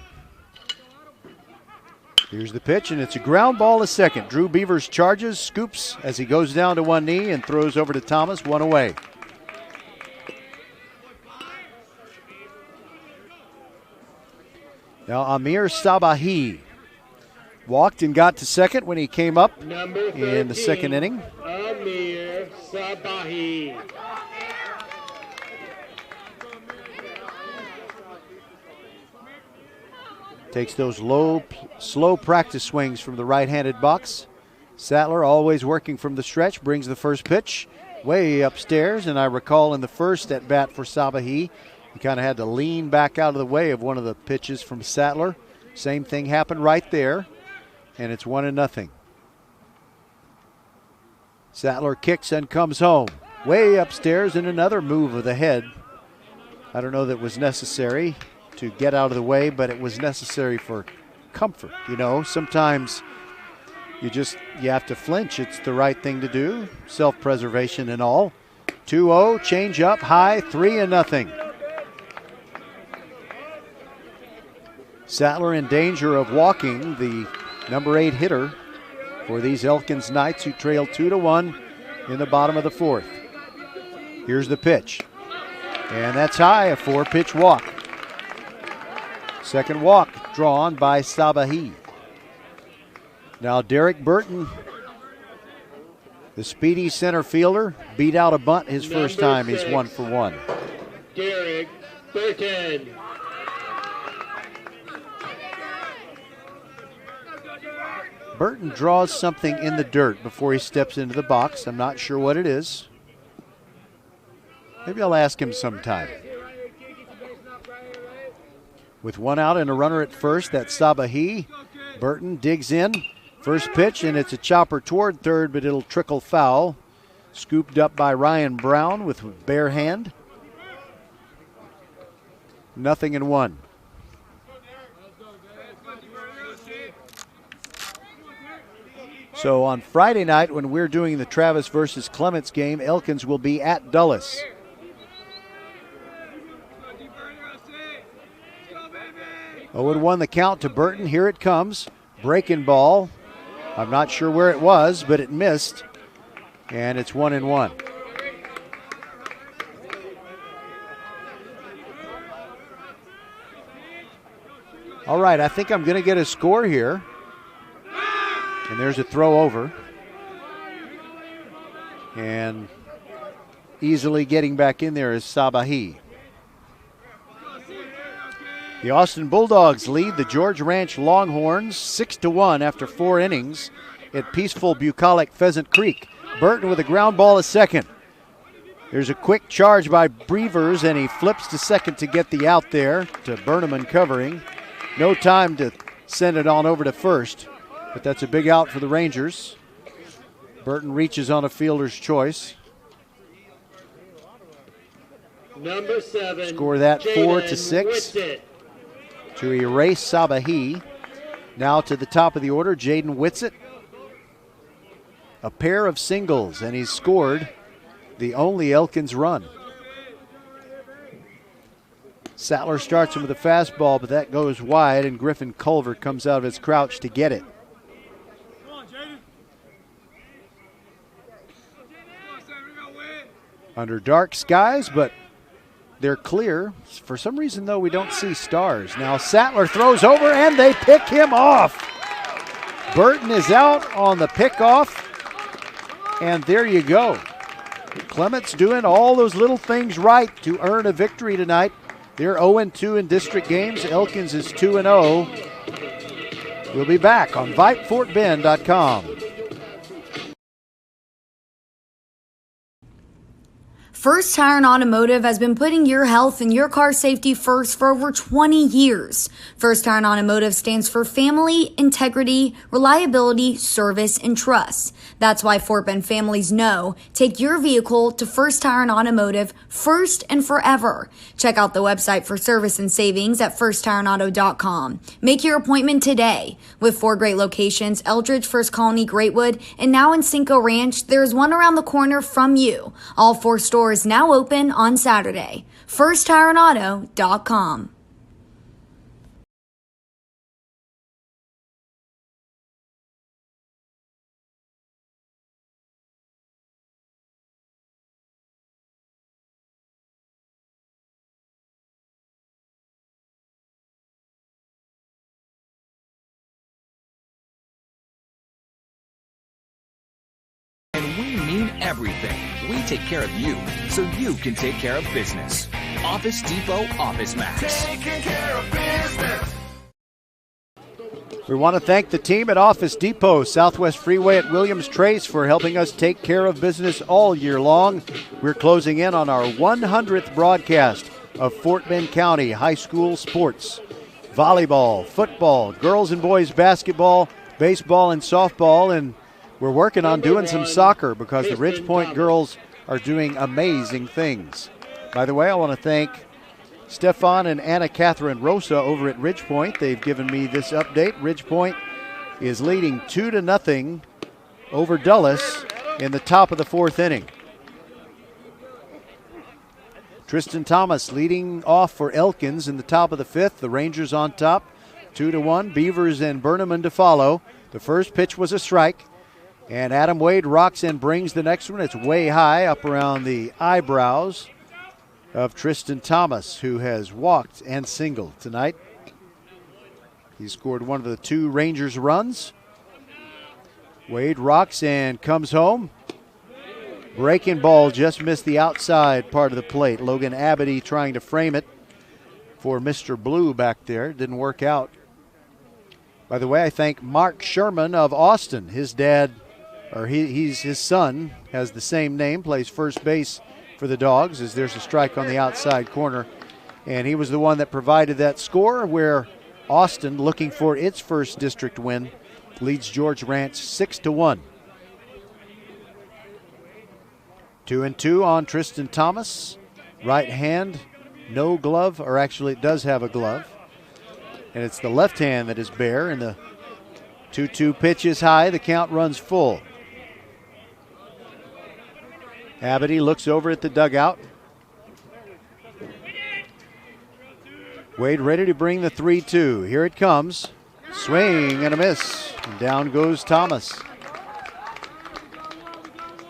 A: Here's the pitch, and it's a ground ball to second. Drew Beavers charges, scoops as he goes down to one knee and throws over to Thomas, one away. Now Amir Sabahi walked and got to second when he came up in the second inning.
H: Amir Sabahi.
A: Takes those low, slow practice swings from the right-handed box. Sattler always working from the stretch, brings the first pitch way upstairs, and I recall in the first at bat for Sabahi, he kind of had to lean back out of the way of one of the pitches from Sattler. Same thing happened right there, and it's 1-0. Sattler kicks and comes home. Way upstairs, and another move of the head. I don't know that was necessary to get out of the way, but it was necessary for comfort. You know, sometimes you have to flinch. It's the right thing to do, self-preservation and all. 2-0, change up, high, 3-0. Sattler in danger of walking the number 8 hitter for these Elkins Knights, who trail 2-1 in the bottom of the fourth. Here's the pitch, and that's high, a 4-pitch walk. Second walk drawn by Sabahi. Now Derek Burton, the speedy center fielder, beat out a bunt his first time. He's 1 for 1.
H: Derek Burton.
A: Burton draws something in the dirt before he steps into the box. I'm not sure what it is. Maybe I'll ask him sometime. With one out and a runner at first, that's Sabahi. Burton digs in. First pitch, and it's a chopper toward third, but it'll trickle foul. Scooped up by Ryan Brown with bare hand. 0-1. So on Friday night, when we're doing the Travis versus Clements game, Elkins will be at Dulles. Oh, 0-1 the count to Burton. Here it comes. Breaking ball. I'm not sure where it was, but it missed. And it's 1-1. All right, I think I'm going to get a score here. And there's a throw over. And easily getting back in there is Sabahi. The Austin Bulldogs lead the George Ranch Longhorns 6-1 after 4 innings at peaceful bucolic Pheasant Creek. Burton with a ground ball to second. There's a quick charge by Beavers, and he flips to second to get the out there to Burnham covering. No time to send it on over to first, but that's a big out for the Rangers. Burton reaches on a fielder's choice.
H: Number 7.
A: Score that
H: Jaden
A: 4-6.
H: Whitsitt.
A: To erase Sabahi. Now to the top of the order, Jaden Whitsitt. A pair of singles, and he's scored the only Elkins run. Sattler starts him with a fastball, but that goes wide, and Griffin Culver comes out of his crouch to get it. Under dark skies, but they're clear. For some reason, though, we don't see stars. Now Sattler throws over, and they pick him off. Burton is out on the pickoff, and there you go. Clements doing all those little things right to earn a victory tonight. They're 0-2 in district games. Elkins is 2-0. We'll be back on VypeFortBend.com.
E: First Tire and Automotive has been putting your health and your car safety first for over 20 years. First Tire and Automotive stands for family, integrity, reliability, service, and trust. That's why Fort Bend families know take your vehicle to First Tire and Automotive first and forever. Check out the website for service and savings at firsttireandauto.com. Make your appointment today. With 4 great locations, Eldridge, First Colony, Greatwood, and now in Cinco Ranch, there is one around the corner from you. All 4 stores now open on Saturday. FirstTireandAuto.com.
I: And we mean everything. We take care of you, so you can take care of business. Office Depot Office Max. Taking care of business.
A: We want to thank the team at Office Depot, Southwest Freeway at Williams Trace, for helping us take care of business all year long. We're closing in on our 100th broadcast of Fort Bend County High School sports. Volleyball, football, girls and boys basketball, baseball, and softball, and we're working on doing some soccer because the Ridge Point girls are doing amazing things. By the way, I want to thank Stefan and Anna Catherine Rosa over at Ridge Point. They've given me this update. Ridge Point is leading 2-0 over Dulles in the top of the 4th inning. Tristan Thomas leading off for Elkins in the top of the 5th. The Rangers on top, 2-1. Beavers and Burnham to follow. The first pitch was a strike. And Adam Wade rocks and brings the next one. It's way high up around the eyebrows of Tristan Thomas, who has walked and singled tonight. He scored one of the 2 Rangers runs. Wade rocks and comes home. Breaking ball just missed the outside part of the plate. Logan Abity trying to frame it for Mr. Blue back there. Didn't work out. By the way, I thank Mark Sherman of Austin. His dad, or his son, has the same name, plays first base for the Dogs, as there's a strike on the outside corner. And he was the one that provided that score where Austin, looking for its first district win, leads George Ranch 6-1. 2-2 on Tristan Thomas. Right hand, no glove, or actually it does have a glove. And it's the left hand that is bare, and the 2-2 pitch is high. The count runs full. Abity looks over at the dugout. Wade ready to bring the 3-2. Here it comes. Swing and a miss. And down goes Thomas.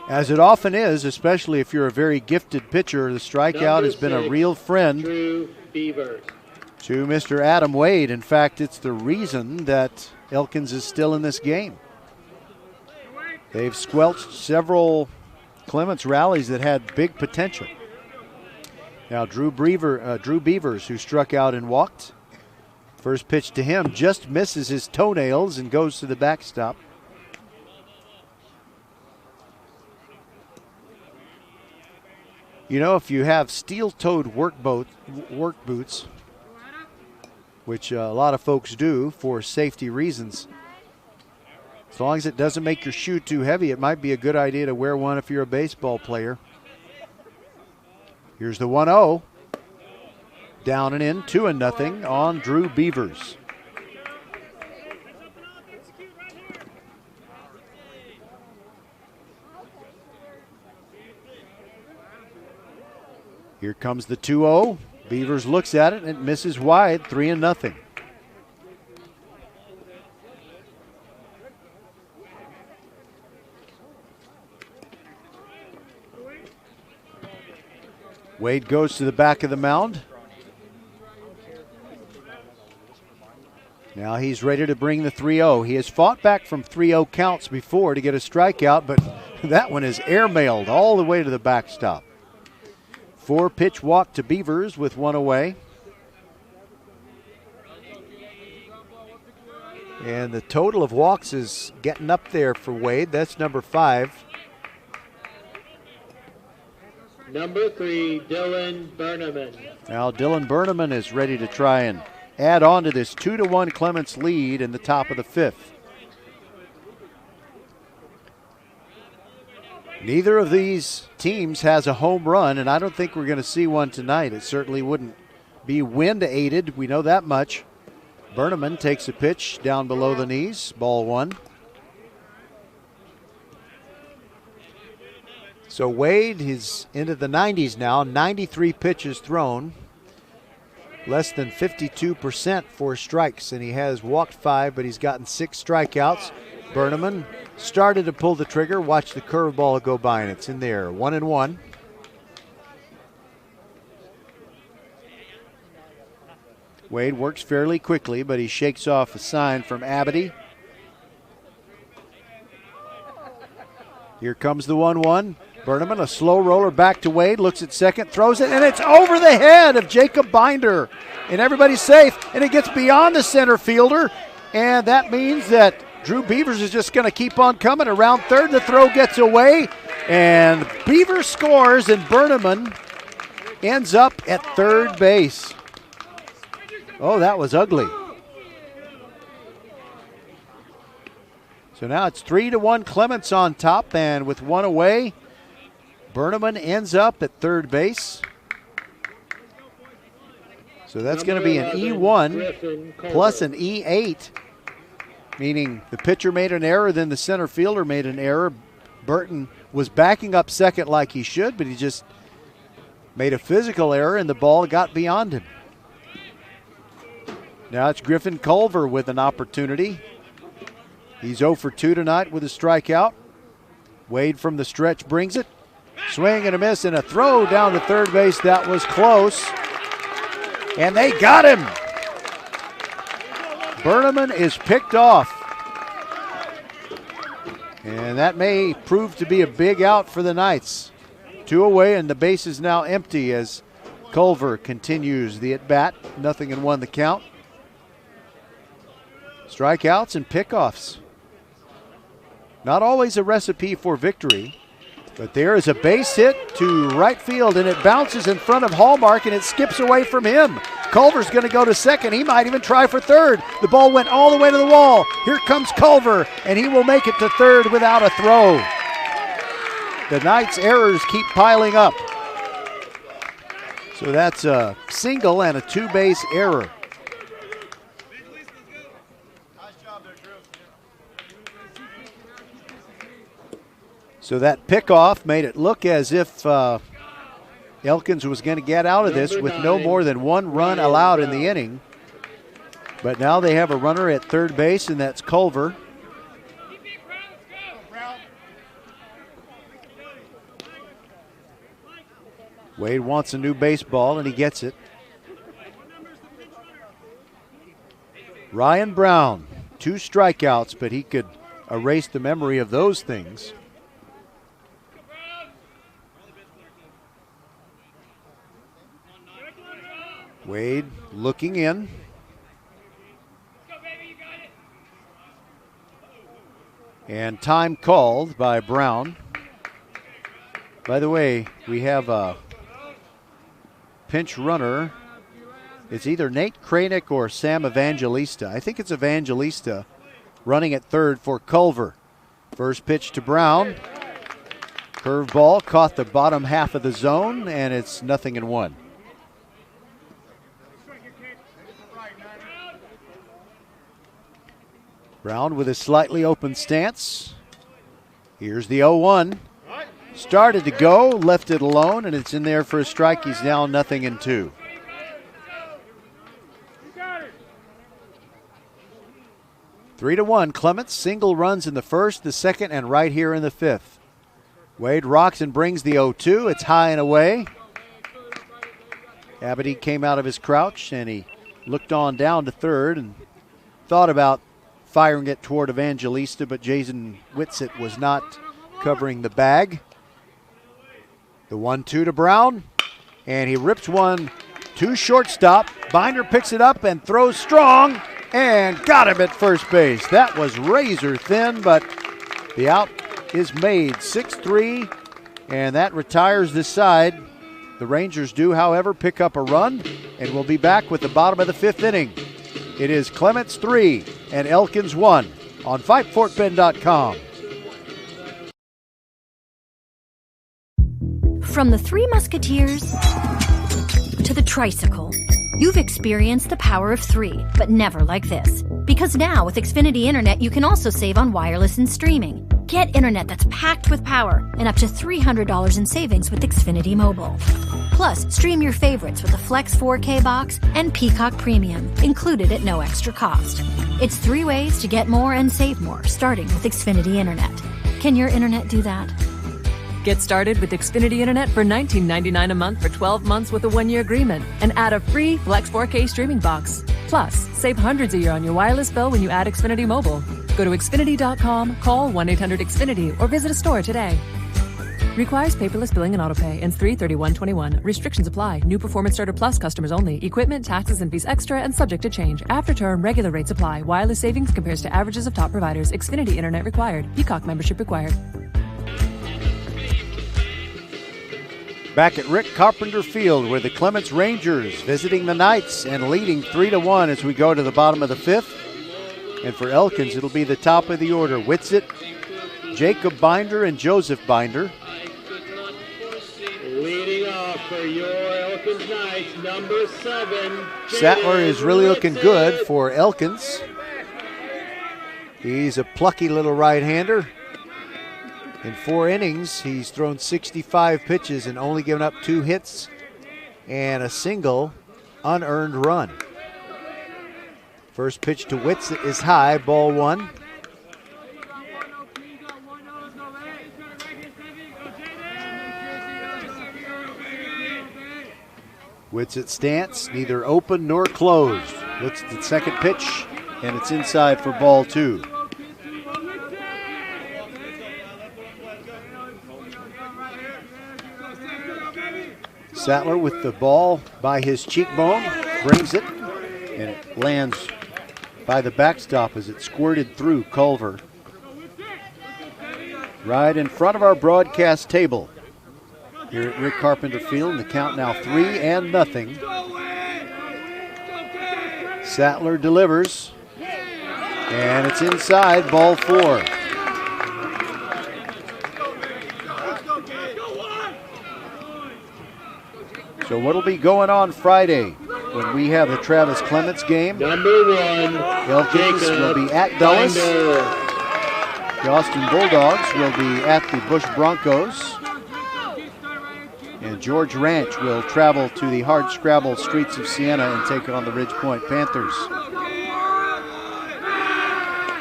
A: As it often is, especially if you're a very gifted pitcher, the strikeout has been a real friend to Mr. Adam Wade. In fact, it's the reason that Elkins is still in this game. They've squelched several Clements rallies that had big potential. Now Drew Beavers, who struck out and walked. First pitch to him just misses his toenails and goes to the backstop. You know, if you have steel-toed work boots, which a lot of folks do for safety reasons, as long as it doesn't make your shoe too heavy, it might be a good idea to wear one if you're a baseball player. Here's the 1-0. Down and in, 2-0 on Drew Beavers. Here comes the 2-0. Beavers looks at it and it misses wide, 3-0. Wade goes to the back of the mound. Now he's ready to bring the 3-0. He has fought back from 3-0 counts before to get a strikeout, but that one is airmailed all the way to the backstop. 4-pitch walk to Beavers with one away. And the total of walks is getting up there for Wade. That's number 5.
H: Number 3, Dylan Berneman.
A: Now Dylan Berneman is ready to try and add on to this 2-1 Clements lead in the top of the 5th. Neither of these teams has a home run, and I don't think we're going to see one tonight. It certainly wouldn't be wind aided. We know that much. Berneman takes a pitch down below the knees. Ball 1. So Wade is into the 90s now. 93 pitches thrown. Less than 52% for strikes, and he has walked 5, but he's gotten 6 strikeouts. Berneman started to pull the trigger. Watch the curveball go by, and it's in there. 1-1. Wade works fairly quickly, but he shakes off a sign from Abity. Here comes the 1-1. Berneman, a slow roller back to Wade, looks at second, throws it, and it's over the head of Jacob Binder. And everybody's safe, and it gets beyond the center fielder, and that means that Drew Beavers is just going to keep on coming. Around third, the throw gets away, and Beavers scores, and Berneman ends up at third base. Oh, that was ugly. So now it's 3-1 Clements on top, and with one away, Berneman ends up at third base. So that's going to be an E1 plus an E8, meaning the pitcher made an error, then the center fielder made an error. Burton was backing up second like he should, but he just made a physical error, and the ball got beyond him. Now it's Griffin Culver with an opportunity. He's 0 for 2 tonight with a strikeout. Wade from the stretch brings it. Swing and a miss and a throw down to third base. That was close. And they got him. Berneman is picked off. And that may prove to be a big out for the Knights. 2 away, and the base is now empty as Culver continues the at-bat. 0-1 the count. Strikeouts and pickoffs. Not always a recipe for victory, but there is a base hit to right field, and it bounces in front of Hallmark, and it skips away from him. Culver's going to go to second. He might even try for third. The ball went all the way to the wall. Here comes Culver, and he will make it to third without a throw. The Knights' errors keep piling up. So that's a single and a 2-base error. So that pickoff made it look as if Elkins was going to get out of this with no more than 1 run allowed in the inning. But now they have a runner at third base, and that's Culver. Wade wants a new baseball, and he gets it. Ryan Brown, 2 strikeouts, but he could erase the memory of those things. Wade looking in. And time called by Brown. By the way, we have a pinch runner. It's either Nate Kranick or Sam Evangelista. I think it's Evangelista running at third for Culver. First pitch to Brown. Curveball caught the bottom half of the zone, and it's 0-1. Brown with a slightly open stance. Here's the 0-1. Started to go, left it alone, and it's in there for a strike. He's now 0-2. Three to 1. Clements single runs in the first, the second, and right here in the 5th. Wade rocks and brings the 0-2. It's high and away. Abity came out of his crouch, and he looked on down to third and thought about firing it toward Evangelista, but Jason Whitsitt was not covering the bag. The 1-2 to Brown, and he rips one to shortstop. Binder picks it up and throws strong and got him at first base. That was razor thin, but the out is made. 6-3 And that retires this side. The Rangers do, however, pick up a run, and we'll be back with the bottom of the 5th inning. It is Clements 3 and Elkins 1 on VypeFortBend.com.
B: From the Three Musketeers to the tricycle, you've experienced the power of 3, but never like this. Because now with Xfinity Internet, you can also save on wireless and streaming. Get internet that's packed with power and up to $300 in savings with Xfinity Mobile. Plus, stream your favorites with the Flex 4K box and Peacock Premium, included at no extra cost. It's 3 ways to get more and save more, starting with Xfinity Internet. Can your internet do that?
C: Get started with Xfinity Internet for $19.99 a month for 12 months with a 1-year agreement and add a free Flex 4K streaming box. Plus, save hundreds a year on your wireless bill when you add Xfinity Mobile. Go to Xfinity.com, call 1-800-XFINITY, or visit a store today. Requires paperless billing and autopay. Ends 3/31/21. Restrictions apply. New Performance Starter Plus customers only. Equipment, taxes, and fees extra and subject to change. After term, regular rates apply. Wireless savings compares to averages of top providers. Xfinity Internet required. Peacock membership required.
A: Back at Rick Carpenter Field, where the Clements Rangers visiting the Knights and leading 3-1 as we go to the bottom of the 5th. And for Elkins, it'll be the top of the order. Whitsitt, Jacob Binder, and Joseph Binder.
H: Leading off for your Elkins Knights, number 7.
A: Sattler is really looking good for Elkins. He's a plucky little right-hander. In 4 innings, he's thrown 65 pitches and only given up 2 hits and a single unearned run. First pitch to Whitsitt is high, ball 1. Whitsitt's stance, neither open nor closed. Looks at the second pitch, and it's inside for ball 2. Sattler with the ball by his cheekbone, brings it, and it lands by the backstop as it squirted through Culver. Right in front of our broadcast table here at Rick Carpenter Field, and the count now 3-0. Sattler delivers, and it's inside, ball 4. So what'll be going on Friday when we have the Travis Clements game?
H: Number 1,
A: Elkins will be at Dulles. The Austin Bulldogs will be at the Bush Broncos. And George Ranch will travel to the hard-scrabble streets of Siena and take on the Ridge Point Panthers.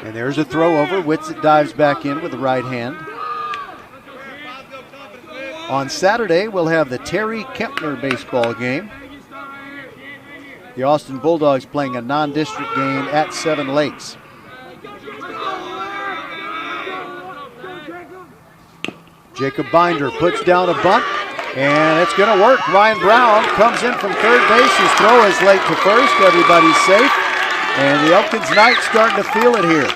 A: And there's a throw over. Whitsitt dives back in with the right hand. On Saturday, we'll have the Terry Kempner baseball game. The Austin Bulldogs playing a non-district game at Seven Lakes. Jacob Binder puts down a bunt, and it's going to work. Ryan Brown comes in from third base. His throw is late to first. Everybody's safe, and the Elkins Knights starting to feel it here.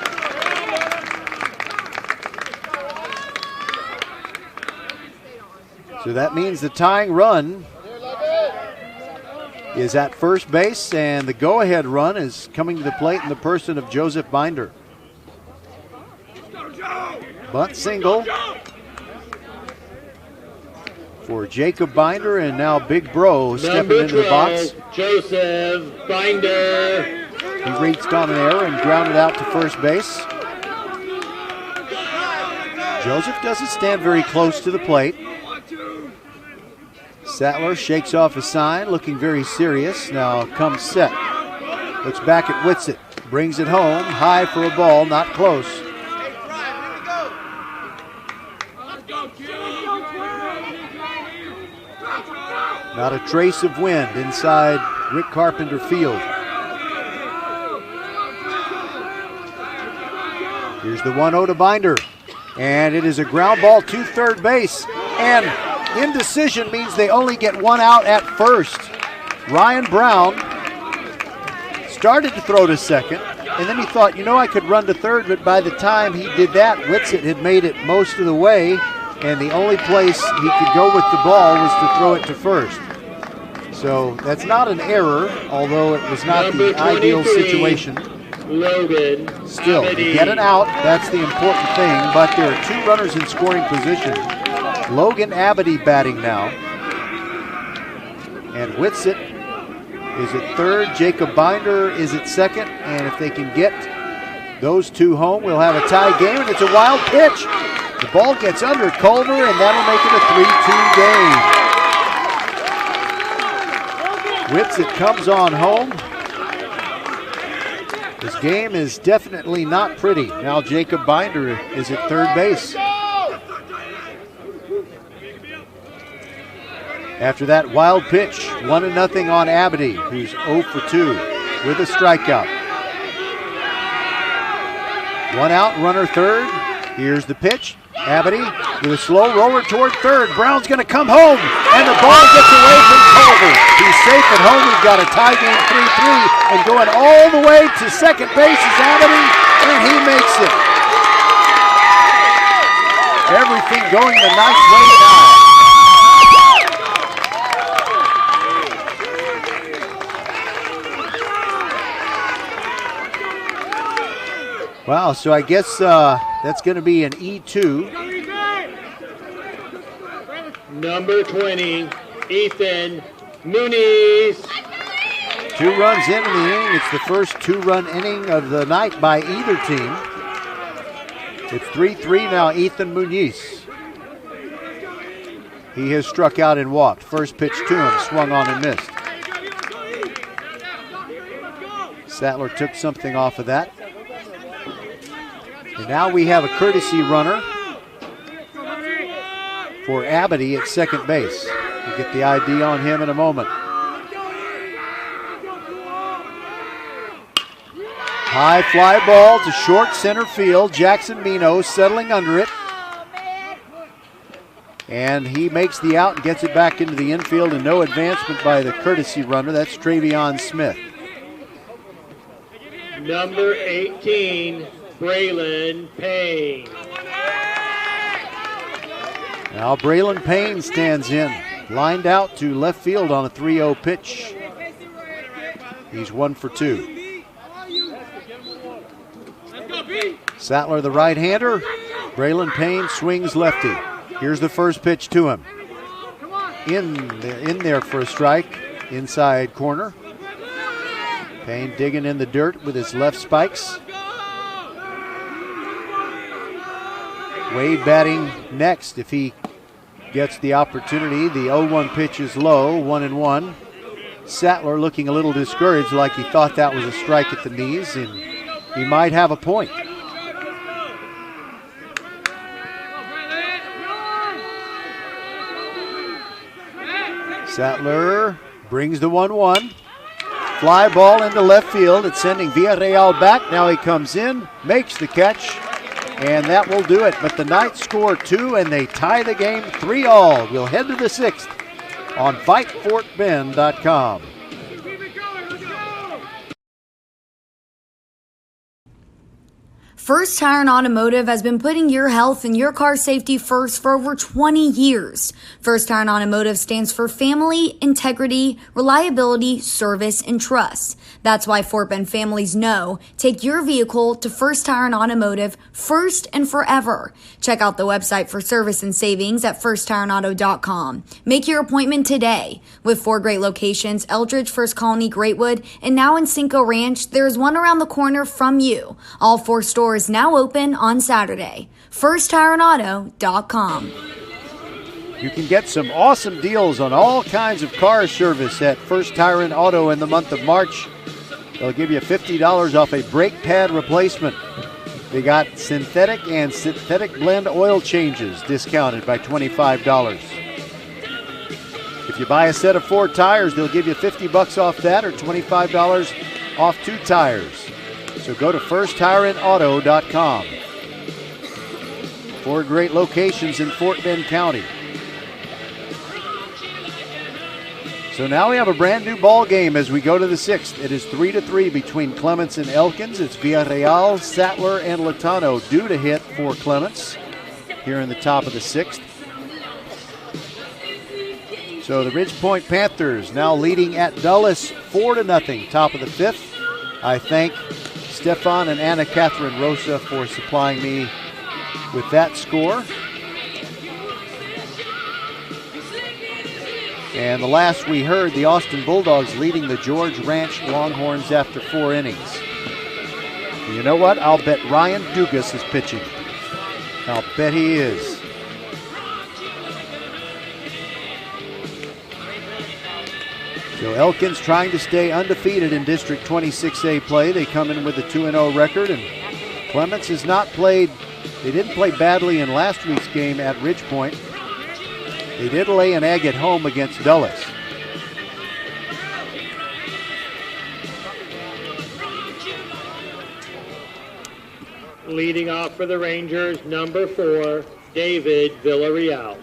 A: So that means the tying run is at first base, and the go-ahead run is coming to the plate in the person of Joseph Binder. Bunt single for Jacob Binder, and now Big Bro stepping into the box.
H: Joseph Binder.
A: He reached on an error and grounded out to first base. Joseph doesn't stand very close to the plate. Sattler shakes off a sign, looking very serious. Now comes set. Looks back at Whitsitt. Brings it home. High for a ball, not close. Not a trace of wind inside Rick Carpenter Field. Here's the 1-0 to Binder. And it is a ground ball to third base. And indecision means they only get one out at first. Ryan Brown started to throw to second, and then he thought, I could run to third, but by the time he did that, Whitsitt had made it most of the way, and the only place he could go with the ball was to throw it to first. So that's not an error, although it was not the ideal situation.
H: Logan.
A: Still, to get it out, that's the important thing, but there are 2 runners in scoring position. Logan Abity batting now. And Whitsitt is at third. Jacob Binder is at second. And if they can get those 2 home, we'll have a tie game, and it's a wild pitch. The ball gets under Culver, and that'll make it a 3-2 game. Whitsitt comes on home. This game is definitely not pretty. Now Jacob Binder is at third base. After that wild pitch, 1-0 on Abity, who's 0 for 2 with a strikeout. 1 out, runner third. Here's the pitch. Abity with a slow roller toward third. Brown's going to come home, and the ball gets away from Culver. He's safe at home. We've got a tie game 3-3, and going all the way to second base is Abity, and he makes it. Everything going the nice way now. Wow, so I guess that's going to be an E2.
H: Number 20, Ethan Muniz.
A: 2 runs in the inning. It's the first 2-run inning of the night by either team. It's 3-3 now, Ethan Muniz. He has struck out and walked. First pitch to him, swung on and missed. Sattler took something off of that. And now we have a courtesy runner for Abity at second base. We'll get the ID on him in a moment. High fly ball to short center field. Jackson Mino settling under it. And he makes the out and gets it back into the infield, and no advancement by the courtesy runner. That's Travion Smith.
H: Number 18, Braylon Payne.
A: Now Braylon Payne stands in, lined out to left field on a 3-0 pitch. He's 1 for 2. Sattler, the right-hander. Braylon Payne swings lefty. Here's the first pitch to him. In there for a strike, inside corner. Payne digging in the dirt with his left spikes. Wade batting next if he gets the opportunity. The 0-1 pitch is low, 1-1. Sattler looking a little discouraged, like he thought that was a strike at the knees, and he might have a point. Sattler brings the 1-1. Fly ball into left field. It's sending Villarreal back. Now he comes in, makes the catch, and that will do it. But the Knights score 2, and they tie the game 3-3. We'll head to the 6th on VypeFortBend.com.
E: First Tire and Automotive has been putting your health and your car safety first for over 20 years. First Tire and Automotive stands for family, integrity, reliability, service, and trust. That's why Fort Bend families know take your vehicle to First Tire and Automotive first and forever. Check out the website for service and savings at firsttireandauto.com. Make your appointment today. With 4 great locations, Eldridge, First Colony, Greatwood, and now in Cinco Ranch, there is one around the corner from you. All 4 stores now open on Saturday. FirstTireandAuto.com.
A: You can get some awesome deals on all kinds of car service at First Tire and Auto in the month of March. They'll give you $50 off a brake pad replacement. They got synthetic and synthetic blend oil changes discounted by $25. If you buy a set of 4 tires, they'll give you $50 off that, or $25 off 2 tires. So go to FirstTireandAuto.com. 4 great locations in Fort Bend County. So now we have a brand new ball game as we go to the 6th. It is 3-3 between Clements and Elkins. It's Villarreal, Sattler, and Latano due to hit for Clements here in the top of the 6th. So the Ridge Point Panthers now leading at Dulles 4-0, top of the 5th. I thank Stefan and Anna Catherine Rosa for supplying me with that score. And the last we heard, the Austin Bulldogs leading the George Ranch Longhorns after 4 innings. You know what? I'll bet Ryan Dugas is pitching. I'll bet he is. So Elkins trying to stay undefeated in District 26A play. They come in with a 2-0 record, and Clements has not played. They didn't play badly in last week's game at Ridge Point. They did lay an egg at home against Dulles.
H: Leading off for the Rangers, number 4, David Villarreal.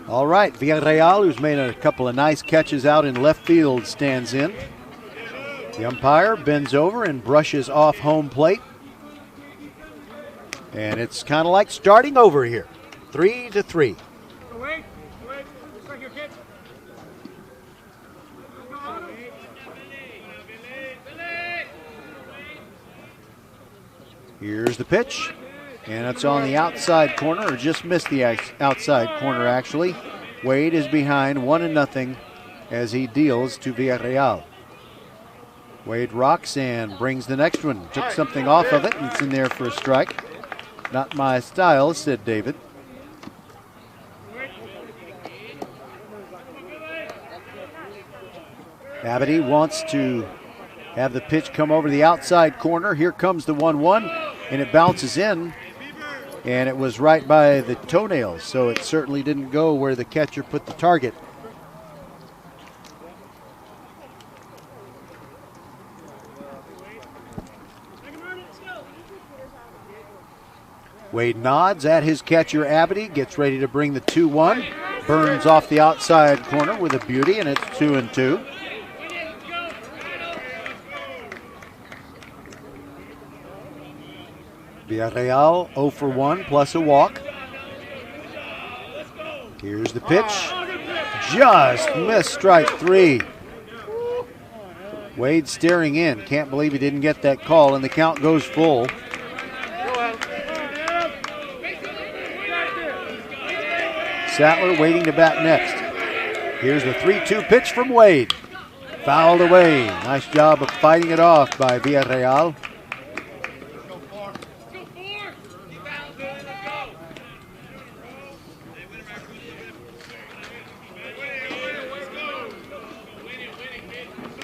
A: All right, Villarreal, who's made a couple of nice catches out in left field, stands in. The umpire bends over and brushes off home plate. And it's kind of like starting over here, 3-3. Here's the pitch, and it's on the outside corner, or just missed the outside corner, actually. Wade is behind 1-0 as he deals to Villarreal. Wade rocks and brings the next one. Took something off of it, and it's in there for a strike. Not my style, said David. Abity wants to have the pitch come over the outside corner. Here comes the 1-1, and it bounces in, and it was right by the toenails, so it certainly didn't go where the catcher put the target. Wade nods at his catcher, Abity, gets ready to bring the 2-1. Burns off the outside corner with a beauty, and it's 2-2. Villarreal 0 for 1 plus a walk. Here's the pitch. Just missed strike 3. Wade staring in. Can't believe he didn't get that call, and the count goes full. Sattler waiting to bat next. Here's the 3-2 pitch from Wade. Fouled away. Nice job of fighting it off by Villarreal.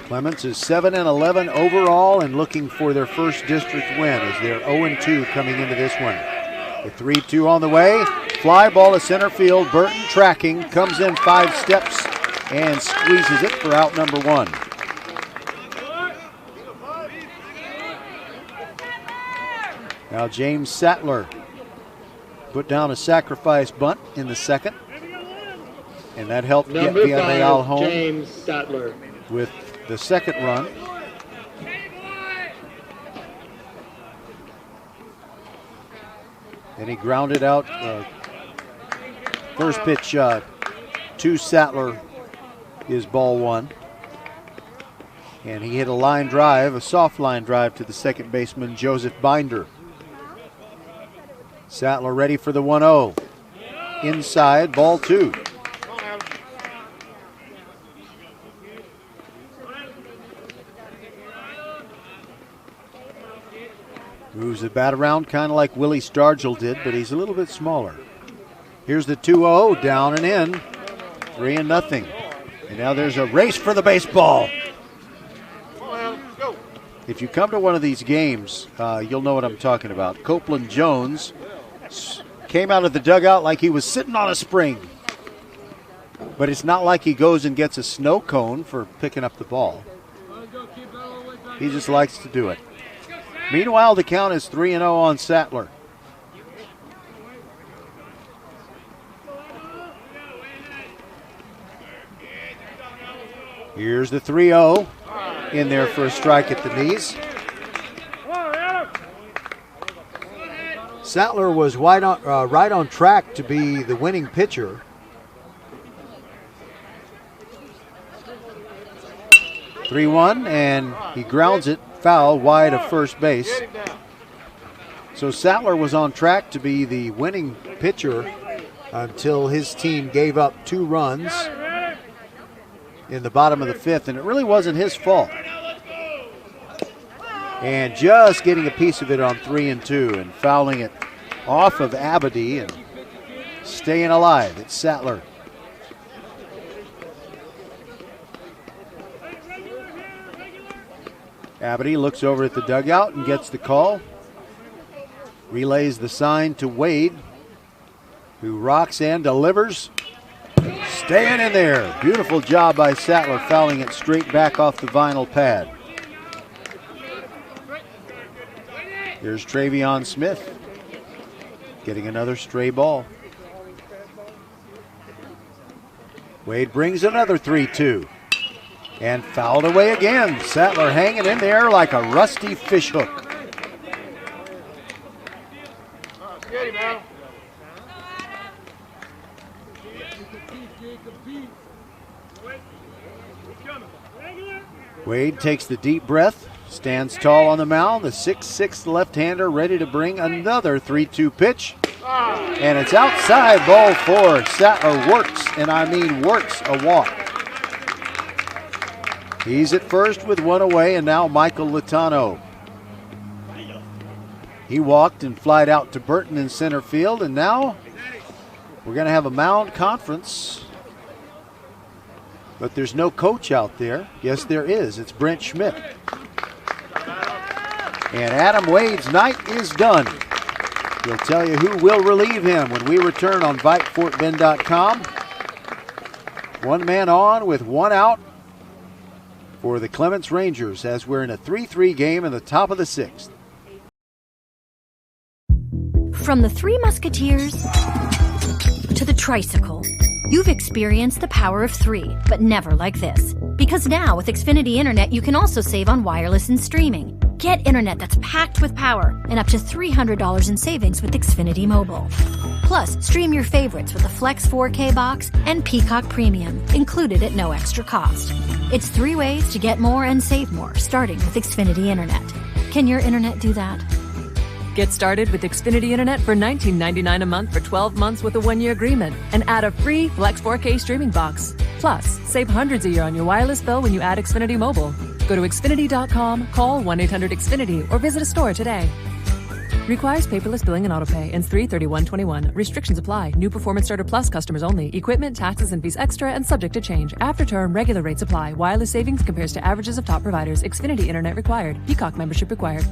A: Clements is 7-11 overall and looking for their first district win as they're 0-2 coming into this one. The 3-2 on the way. Fly ball to center field. Burton tracking. Comes in 5 steps and squeezes it for out number 1. Now James Sattler put down a sacrifice bunt in the second. And that helped get Villarreal home.
H: James Sattler
A: with the second run. And he grounded out first pitch to Sattler is ball 1. And he hit a line drive, a soft line drive to the second baseman, Joseph Binder. Sattler ready for the 1-0. Inside, ball 2. Moves the bat around kind of like Willie Stargell did, but he's a little bit smaller. Here's the 2-0, down and in, 3-0. And now there's a race for the baseball. If you come to one of these games, you'll know what I'm talking about. Copeland Jones came out of the dugout like he was sitting on a spring. But it's not like he goes and gets a snow cone for picking up the ball. He just likes to do it. Meanwhile, the count is 3-0 on Sattler. Here's the 3-0 in there for a strike at the knees. Sattler was right on track to be the winning pitcher. 3-1, and he grounds it foul wide of first base. So Sattler was on track to be the winning pitcher until his team gave up 2 runs in the bottom of the 5th, and it really wasn't his fault. And just getting a piece of it on 3-2 and fouling it off of Abedy and staying alive. It's Sattler. Abedy looks over at the dugout and gets the call. Relays the sign to Wade, who rocks and delivers. Staying in there. Beautiful job by Sattler, fouling it straight back off the vinyl pad. Here's Travion Smith getting another stray ball. Wade brings another 3-2 and fouled away again. Sattler hanging in there like a rusty fishhook. Wade takes the deep breath, stands tall on the mound. The 6'6" left-hander ready to bring another 3-2 pitch. And it's outside, ball 4. Sattler works, and I mean works, a walk. He's at first with 1 away, and now Michael Latano. He walked and flied out to Burton in center field, and now we're going to have a mound conference. But there's no coach out there. Yes, there is. It's Brent Schmidt. And Adam Wade's night is done. He'll tell you who will relieve him when we return on VypeFortBend.com. 1 man on with 1 out for the Clements Rangers as we're in a 3-3 game in the top of the 6th.
B: From the Three Musketeers to the tricycle, you've experienced the power of 3, but never like this. Because now with Xfinity Internet, you can also save on wireless and streaming. Get internet that's packed with power and up to $300 in savings with Xfinity Mobile. Plus, stream your favorites with a Flex 4K box and Peacock Premium, included at no extra cost. It's 3 ways to get more and save more, starting with Xfinity Internet. Can your internet do that?
C: Get started with Xfinity Internet for $19.99 a month for 12 months with a 1-year agreement and add a free Flex 4K streaming box. Plus, save hundreds a year on your wireless bill when you add Xfinity Mobile. Go to Xfinity.com, call 1-800-XFINITY, or visit a store today. Requires paperless billing and autopay. Ends 3/31/21. Restrictions apply. New Performance Starter Plus customers only. Equipment, taxes, and fees extra and subject to change. After term, regular rates apply. Wireless savings compares to averages of top providers. Xfinity Internet required. Peacock membership required.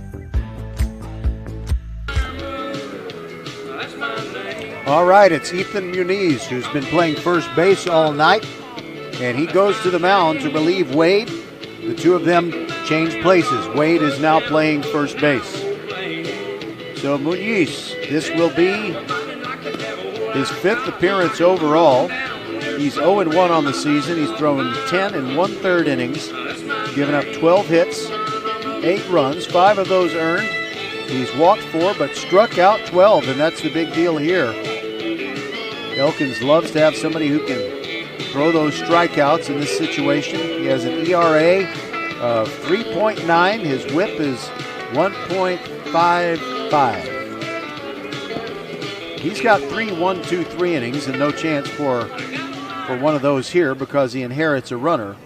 A: All right, it's Ethan Muniz, who's been playing first base all night, and he goes to the mound to relieve Wade. The 2 of them change places. Wade is now playing first base. So Muniz, this will be his 5th appearance overall. He's 0-1 on the season. He's thrown 10 1/3 innings, given up 12 hits, 8 runs, 5 of those earned. He's walked 4 but struck out 12, and that's the big deal here. Elkins loves to have somebody who can throw those strikeouts in this situation. He has an ERA of 3.9. His whip is 1.55. He's got 3 1-2-3 innings and no chance for one of those here because he inherits a runner.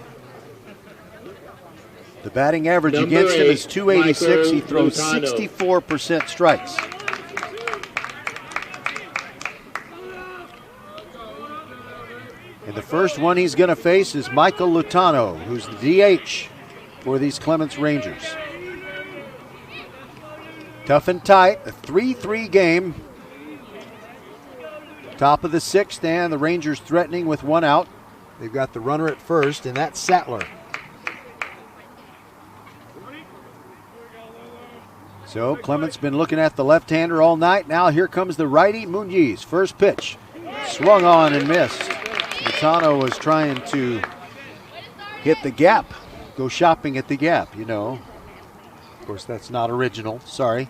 A: The batting average against him is .286. He throws 64% strikes. And the first one he's going to face is Michael Lutano, who's the DH for these Clements Rangers. Tough and tight, a 3-3 game. Top of the 6th, and the Rangers threatening with 1 out. They've got the runner at first, and that's Sattler. So Clements been looking at the left-hander all night. Now here comes the righty, Muniz. First pitch, swung on and missed. Lutano was trying to hit the gap, go shopping at the gap, you know. Of course, that's not original, sorry.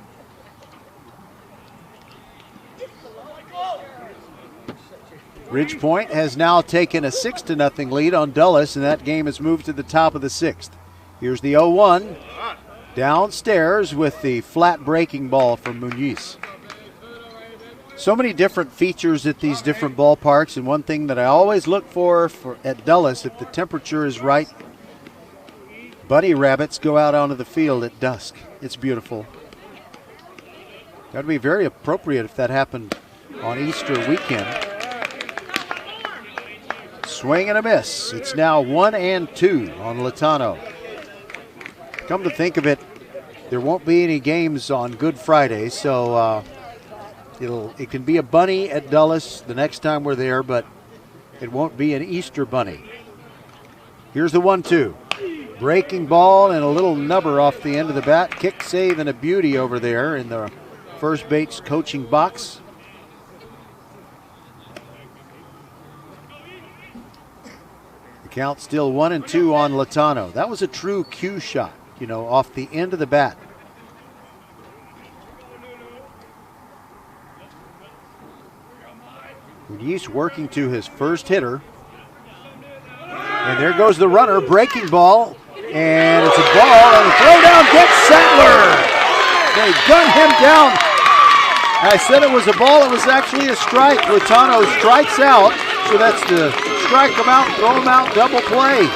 A: Ridgepoint has now taken a 6-0 lead on Dulles, and that game has moved to the top of the 6th. Here's the 0-1. Downstairs with the flat breaking ball from Muniz. So many different features at these different ballparks, and one thing that I always look for at Dulles, if the temperature is right, bunny rabbits go out onto the field at dusk. It's beautiful. That would be very appropriate if that happened on Easter weekend. Swing and a miss. It's now 1-2 on Latano. Come to think of it, there won't be any games on Good Friday, so it can be a bunny at Dulles the next time we're there, but it won't be an Easter bunny. Here's the 1-2. Breaking ball and a little nubber off the end of the bat. Kick save and a beauty over there in the first base coaching box. The count still 1-2 on Latano. That was a true cue shot, off the end of the bat. Muniz working to his first hitter. And there goes the runner, breaking ball. And it's a ball, and the throw down gets Sattler. They gun him down. I said it was a ball, it was actually a strike. Latano strikes out, so that's the strike him out, throw him out, double play.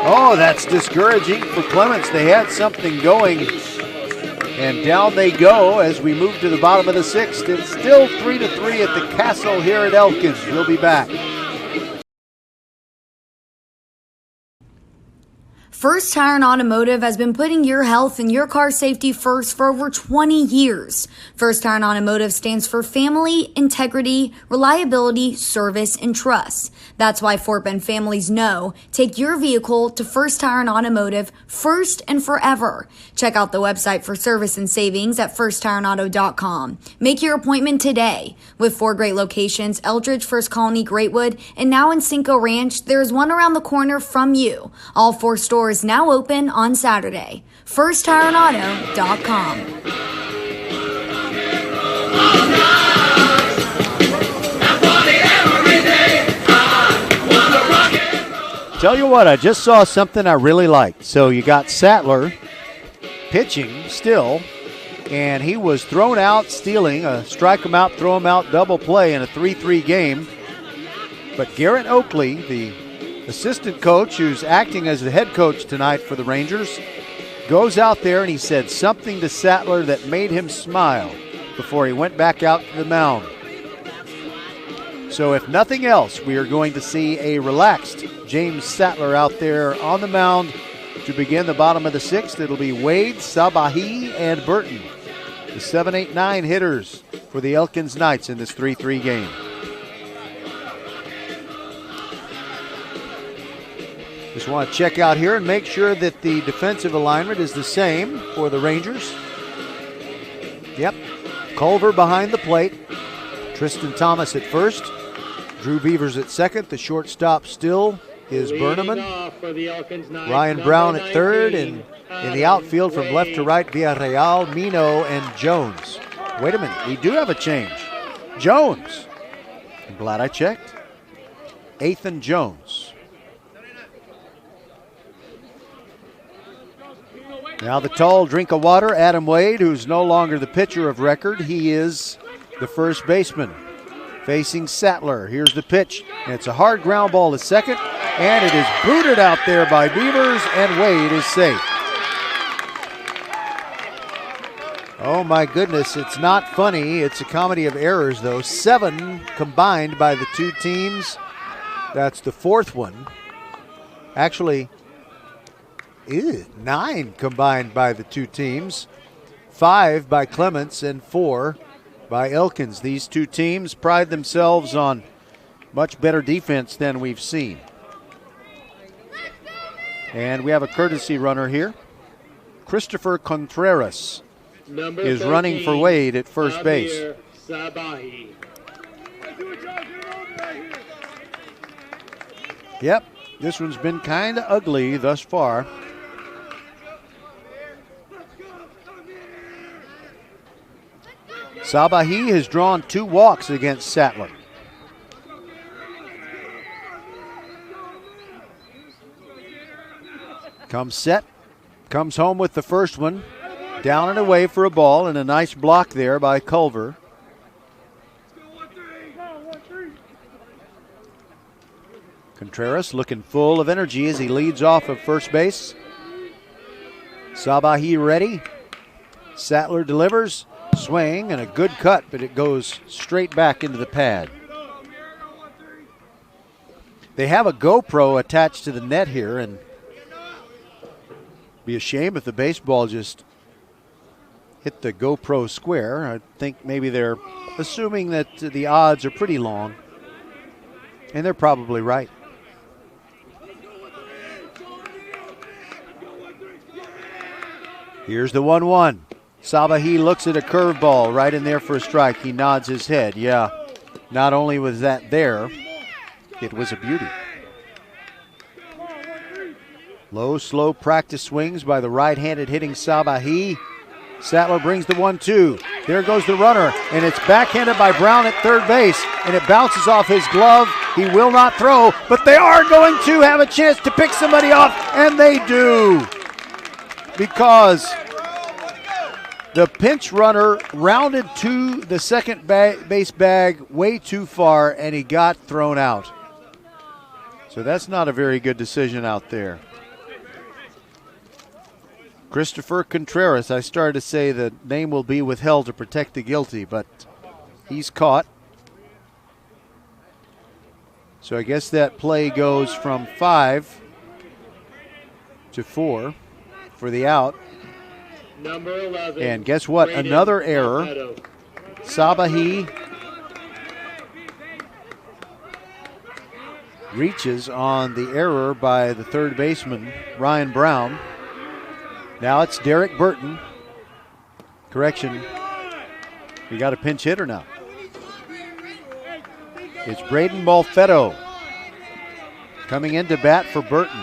A: Oh, that's discouraging for Clements. They had something going, and down they go as we move to the bottom of the 6th. It's still 3-3 at the Castle here at Elkins. We'll be back.
E: First Tire and Automotive has been putting your health and your car safety first for over 20 years. First Tire and Automotive stands for family, integrity, reliability, service, and trust. That's why Fort Bend families know take your vehicle to First Tire and Automotive first and forever. Check out the website for service and savings at firsttireandauto.com. Make your appointment today. With 4 great locations, Eldridge, First Colony, Greatwood, and now in Cinco Ranch, there's one around the corner from you. All 4 stores now open on Saturday. FirstTireandAuto.com.
A: Tell you what, I just saw something I really liked. So you got Sattler pitching still, and he was thrown out stealing a strike him out, throw him out double play in a 3-3 game. But Garrett Oakley, the assistant coach who's acting as the head coach tonight for the Rangers, goes out there and he said something to Sattler that made him smile before he went back out to the mound. So if nothing else, we are going to see a relaxed James Sattler out there on the mound to begin the bottom of the 6th. It'll be Wade, Sabahi, and Burton, the 7, 8, 9 hitters for the Elkins Knights in this 3-3 game. Just want to check out here and make sure that the defensive alignment is the same for the Rangers. Yep, Culver behind the plate. Tristan Thomas at first. Drew Beavers at second. The shortstop still is Berneman. Ryan Brown at third. And in the outfield from left to right, Villarreal, Mino, and Jones. Wait a minute, we do have a change. Jones. I'm glad I checked. Ethan Jones. Now the tall drink of water, Adam Wade, who's no longer the pitcher of record. He is the first baseman facing Sattler. Here's the pitch, and it's a hard ground ball to second, and it is booted out there by Beavers, and Wade is safe. Oh my goodness, it's not funny. It's a comedy of errors, though. 7 combined by the two teams. That's the 4th one. Actually, 9 combined by the two teams. 5 by Clements and 4 by Elkins. These two teams pride themselves on much better defense than we've seen. And we have a courtesy runner here. Christopher Contreras is running for Wade at first base. Yep, this one's been kind of ugly thus far. Sabahi has drawn 2 walks against Sattler. Comes set, comes home with the first one. Down and away for a ball, and a nice block there by Culver. Contreras looking full of energy as he leads off of first base. Sabahi ready. Sattler delivers. Swing and a good cut, but it goes straight back into the pad. They have a GoPro attached to the net here, and be a shame if the baseball just hit the GoPro square. I think maybe they're assuming that the odds are pretty long, and they're probably right. Here's the 1-1. Sabahi looks at a curveball right in there for a strike. He nods his head. Yeah, not only was that there, it was a beauty. Low, slow practice swings by the right-handed hitting Sabahi. Sattler brings the 1-2. There goes the runner, and it's backhanded by Brown at third base, and it bounces off his glove. He will not throw, but they are going to have a chance to pick somebody off, and they do. Because the pinch runner rounded to the second base bag way too far, and he got thrown out. So that's not a very good decision out there. Christopher Contreras, I started to say the name will be withheld to protect the guilty, but he's caught. So I guess that play goes from 5 to 4 for the out.
H: Number 11.
A: And guess what?
H: Brandon
A: Another error.
H: Malfetto.
A: Sabahi reaches on the error by the third baseman, Ryan Brown. Now it's Derek Burton. Correction. We got a pinch hitter now. It's Braden Malfetto coming in to bat for Burton.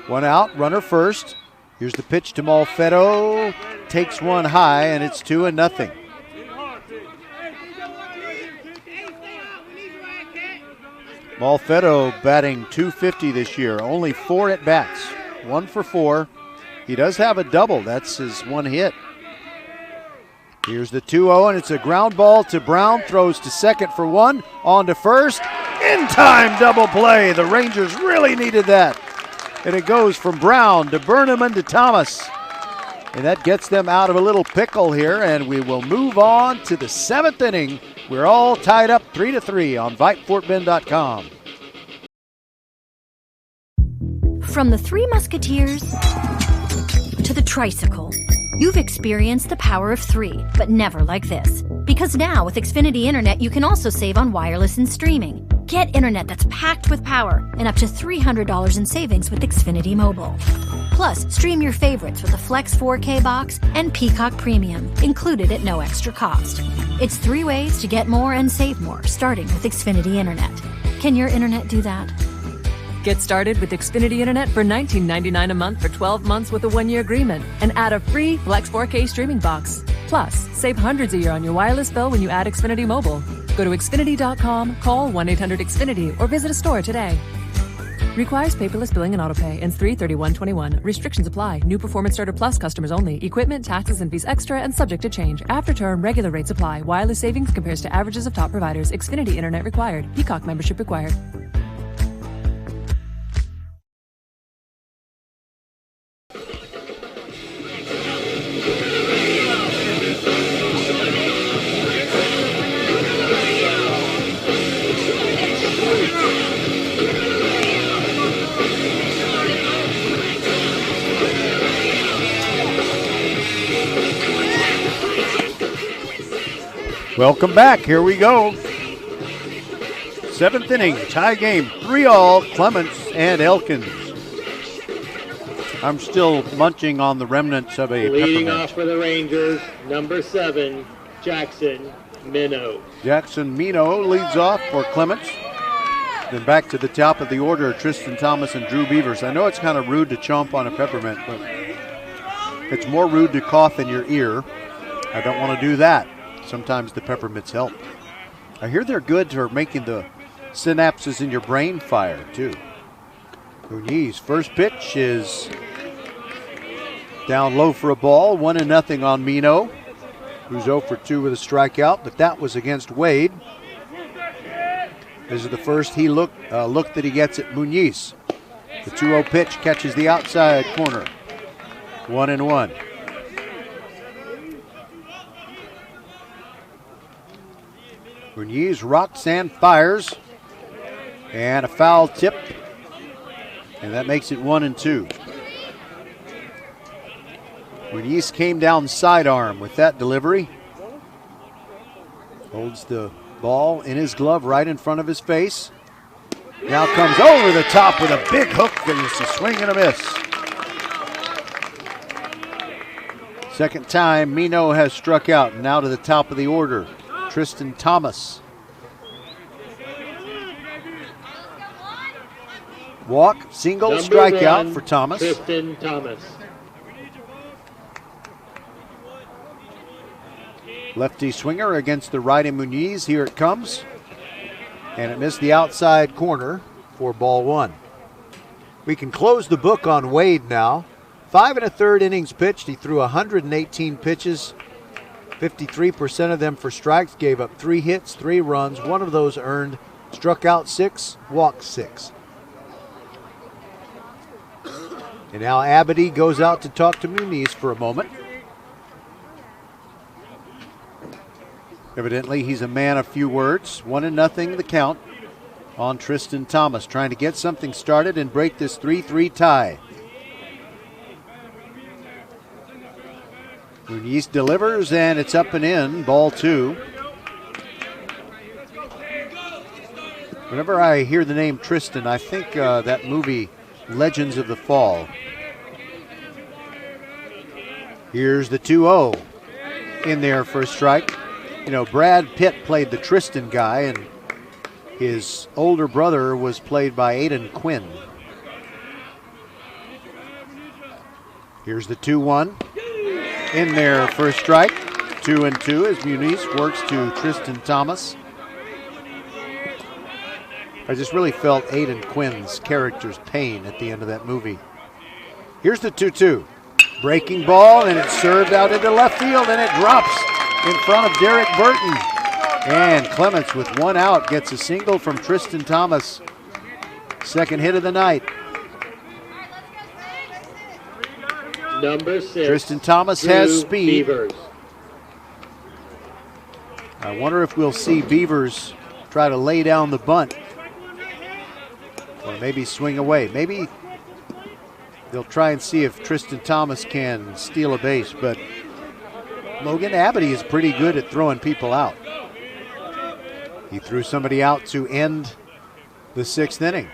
A: One out, runner first. Here's the pitch to Malfetto. Takes one high, and it's 2-0. Malfetto batting .250 this year. Only 4 at-bats. 1 for 4. He does have a double. That's his one hit. Here's the 2-0, and it's a ground ball to Brown. Throws to second for 1. On to first. In-time double play. The Rangers really needed that. And it goes from Brown to Burnham and to Thomas. And that gets them out of a little pickle here, and we will move on to the 7th inning. We're all tied up 3-3 on VypeFortBend.com.
B: From the Three Musketeers to the tricycle, you've experienced the power of 3, but never like this. Because now with Xfinity Internet, you can also save on wireless and streaming. Get internet that's packed with power and up to $300 in savings with Xfinity Mobile. Plus, stream your favorites with a Flex 4K box and Peacock Premium, included at no extra cost. It's 3 ways to get more and save more, starting with Xfinity Internet. Can your internet do that?
C: Get started with Xfinity Internet for $19.99 a month for 12 months with a 1-year agreement and add a free Flex 4K streaming box. Plus, save hundreds a year on your wireless bill when you add Xfinity Mobile. Go to Xfinity.com, call 1-800-XFINITY, or visit a store today. Requires paperless billing and autopay. Ends 3/31/21. Restrictions apply. New Performance Starter Plus customers only. Equipment, taxes, and fees extra and subject to change. After term, regular rates apply. Wireless savings compares to averages of top providers. Xfinity Internet required. Peacock membership required.
A: Welcome back. Here we go. 7th inning, tie game, 3-all, Clements and Elkins. I'm still munching on the remnants of a
H: Leading
A: peppermint.
H: off for the Rangers, number 7, Jackson Minnow.
A: Jackson Minnow leads off for Clements. Then back to the top of the order, Tristan Thomas and Drew Beavers. I know it's kind of rude to chomp on a peppermint, but It's more rude to cough in your ear. I don't want to do that. Sometimes the peppermints help. I hear they're good for making the synapses in your brain fire, too. Muniz, first pitch is down low for a ball. 1-0 on Mino, who's 0 for 2 with a strikeout, but that was against Wade. This is the first look that he gets at Muniz. The 2-0 pitch catches the outside corner. 1-1. Muniz rocks and fires. And a foul tip. And that makes it 1-2. Muniz came down sidearm with that delivery. Holds the ball in his glove right in front of his face. Now comes over the top with a big hook, and it's a swing and a miss. Second time Mino has struck out. Now to the top of the order, Tristan Thomas. Walk, single, strikeout for Thomas.
H: Tristan Thomas.
A: Lefty swinger against the righty Muniz. Here it comes. And it missed the outside corner for ball 1. We can close the book on Wade now. 5 1/3 innings pitched. He threw 118 pitches, 53% of them for strikes, gave up 3 hits, 3 runs, 1 of those earned, struck out 6, walked 6. And now Abity goes out to talk to Muniz for a moment. Evidently, he's a man of few words. 1-0 the count on Tristan Thomas, trying to get something started and break this 3-3 tie. Muniz delivers, and it's up and in, ball 2. Whenever I hear the name Tristan, I think that movie Legends of the Fall. Here's the 2-0 in there for a strike. You know, Brad Pitt played the Tristan guy, and his older brother was played by Aidan Quinn. Here's the 2-1 in there for a strike. 2-2 as Muniz works to Tristan Thomas. I just really felt Aidan Quinn's character's pain at the end of that movie. Here's the 2-2. Breaking ball, and it's served out into left field, and it drops in front of Derek Burton. And Clements, with 1 out, gets a single from Tristan Thomas. Second hit of the night.
H: Number 6.
A: Tristan Thomas has speed.
H: Beavers.
A: I wonder if we'll see Beavers try to lay down the bunt. Or maybe swing away. Maybe they'll try and see if Tristan Thomas can steal a base, but Logan Abity is pretty good at throwing people out. He threw somebody out to end the 6th inning.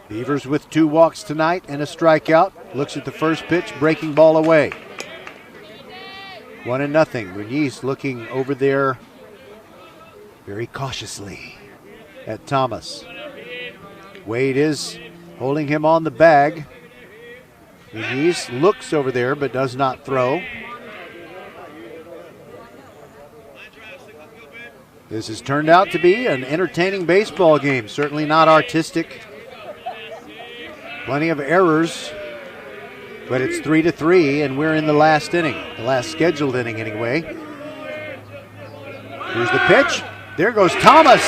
A: Beavers with 2 walks tonight and a strikeout. Looks at the first pitch, breaking ball away. 1-0. Muniz looking over there very cautiously at Thomas. Wade is holding him on the bag. Muniz looks over there but does not throw. This has turned out to be an entertaining baseball game. Certainly not artistic. Plenty of errors. But it's 3-3 and we're in the last inning. The last scheduled inning anyway. Here's the pitch. There goes Thomas.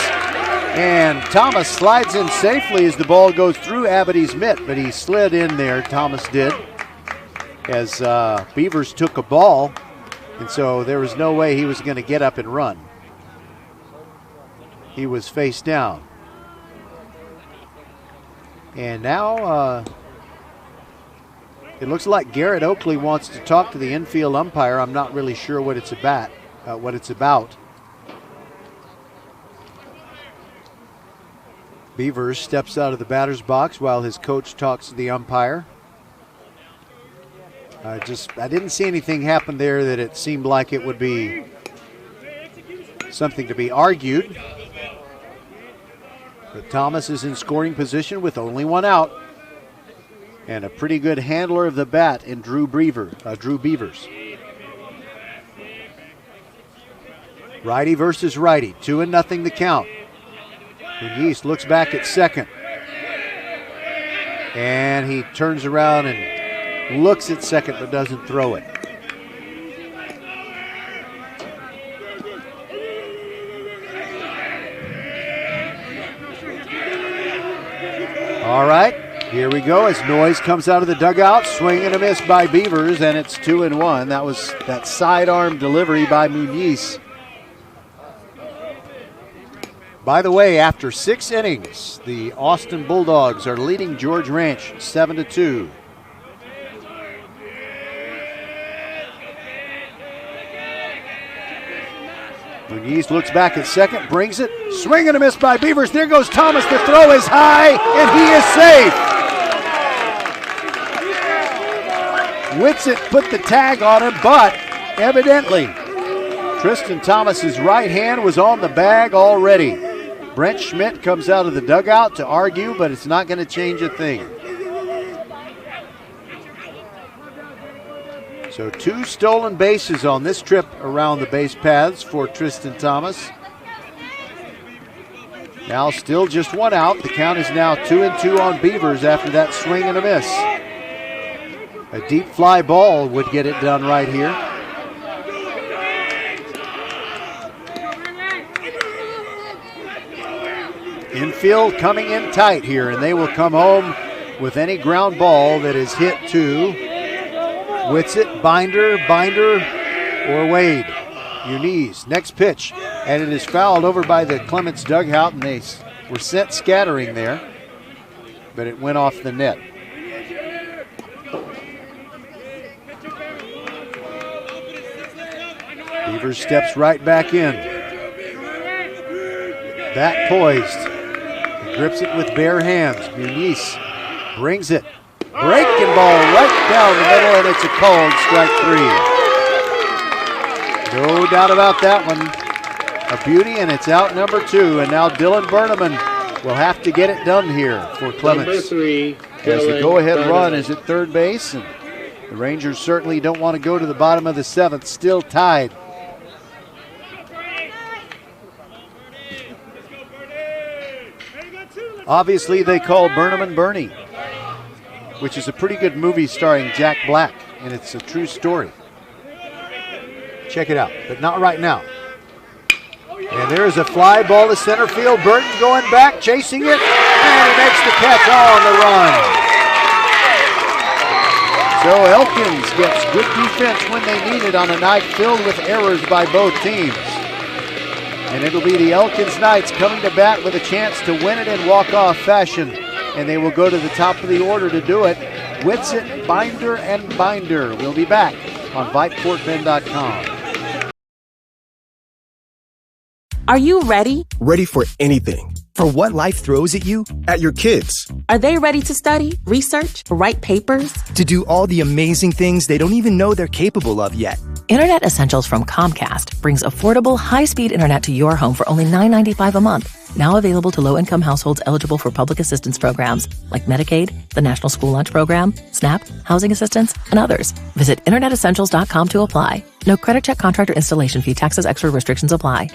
A: And Thomas slides in safely as the ball goes through Abity's mitt, but he slid in there, Thomas did, as Beavers took a ball, and so there was no way he was going to get up and run. He was face down. And now it looks like Garrett Oakley wants to talk to the infield umpire. I'm not really sure what it's about. Beavers steps out of the batter's box while his coach talks to the umpire. I didn't see anything happen there that it seemed like it would be something to be argued. But Thomas is in scoring position with only 1 out. and a pretty good handler of the bat in Drew Beavers. Righty versus righty, 2-0 the count. Muniz looks back at second. And he turns around and looks at second but doesn't throw it. All right, here we go as Noyes comes out of the dugout. Swing and a miss by Beavers, and it's 2-1. That was that sidearm delivery by Muniz. By the way, after 6 innings, the Austin Bulldogs are leading George Ranch 7-2. Muniz looks back at second, brings it. Swing and a miss by Beavers. There goes Thomas. The throw is high, and he is safe. Whitsitt put the tag on him, but evidently Tristan Thomas's right hand was on the bag already. Brent Schmidt comes out of the dugout to argue, but it's not going to change a thing. So 2 stolen bases on this trip around the base paths for Tristan Thomas. Now still just 1 out. The count is now 2-2 on Beavers after that swing and a miss. A deep fly ball would get it done right here. Infield coming in tight here, and they will come home with any ground ball that is hit to Whitsitt, Binder, or Wade. Muniz, next pitch, and it is fouled over by the Clements dugout, and they were sent scattering there, but it went off the net. Beavers steps right back in. Bat poised. He grips it with bare hands. Muniz brings it. Breaking ball right down the middle, and it's a called strike 3. No doubt about that one. A beauty, and it's out number 2. And now Dylan Berneman will have to get it done here for Clements.
H: Number 3,
A: as the go-ahead run is at third base, and the Rangers certainly don't want to go to the bottom of the 7th, still tied. Obviously, they call Berneman Bernie, which is a pretty good movie starring Jack Black, and it's a true story. Check it out, but not right now. And there's a fly ball to center field. Burton going back, chasing it, and he makes the catch on the run. So Elkins gets good defense when they need it on a night filled with errors by both teams. And it'll be the Elkins Knights coming to bat with a chance to win it in walk-off fashion. And they will go to the top of the order to do it. Whitsitt, Binder, and Binder. We'll be back on VypeFortBend.com.
J: Are you ready?
K: Ready for anything. For what life throws at you, at your kids.
J: Are they ready to study, research, write papers?
K: To do all the amazing things they don't even know they're capable of yet.
C: Internet Essentials from Comcast brings affordable, high-speed internet to your home for only $9.95 a month. Now available to low-income households eligible for public assistance programs like Medicaid, the National School Lunch Program, SNAP, housing assistance, and others. Visit InternetEssentials.com to apply. No credit check, contract, or installation fee. Taxes, extra restrictions apply.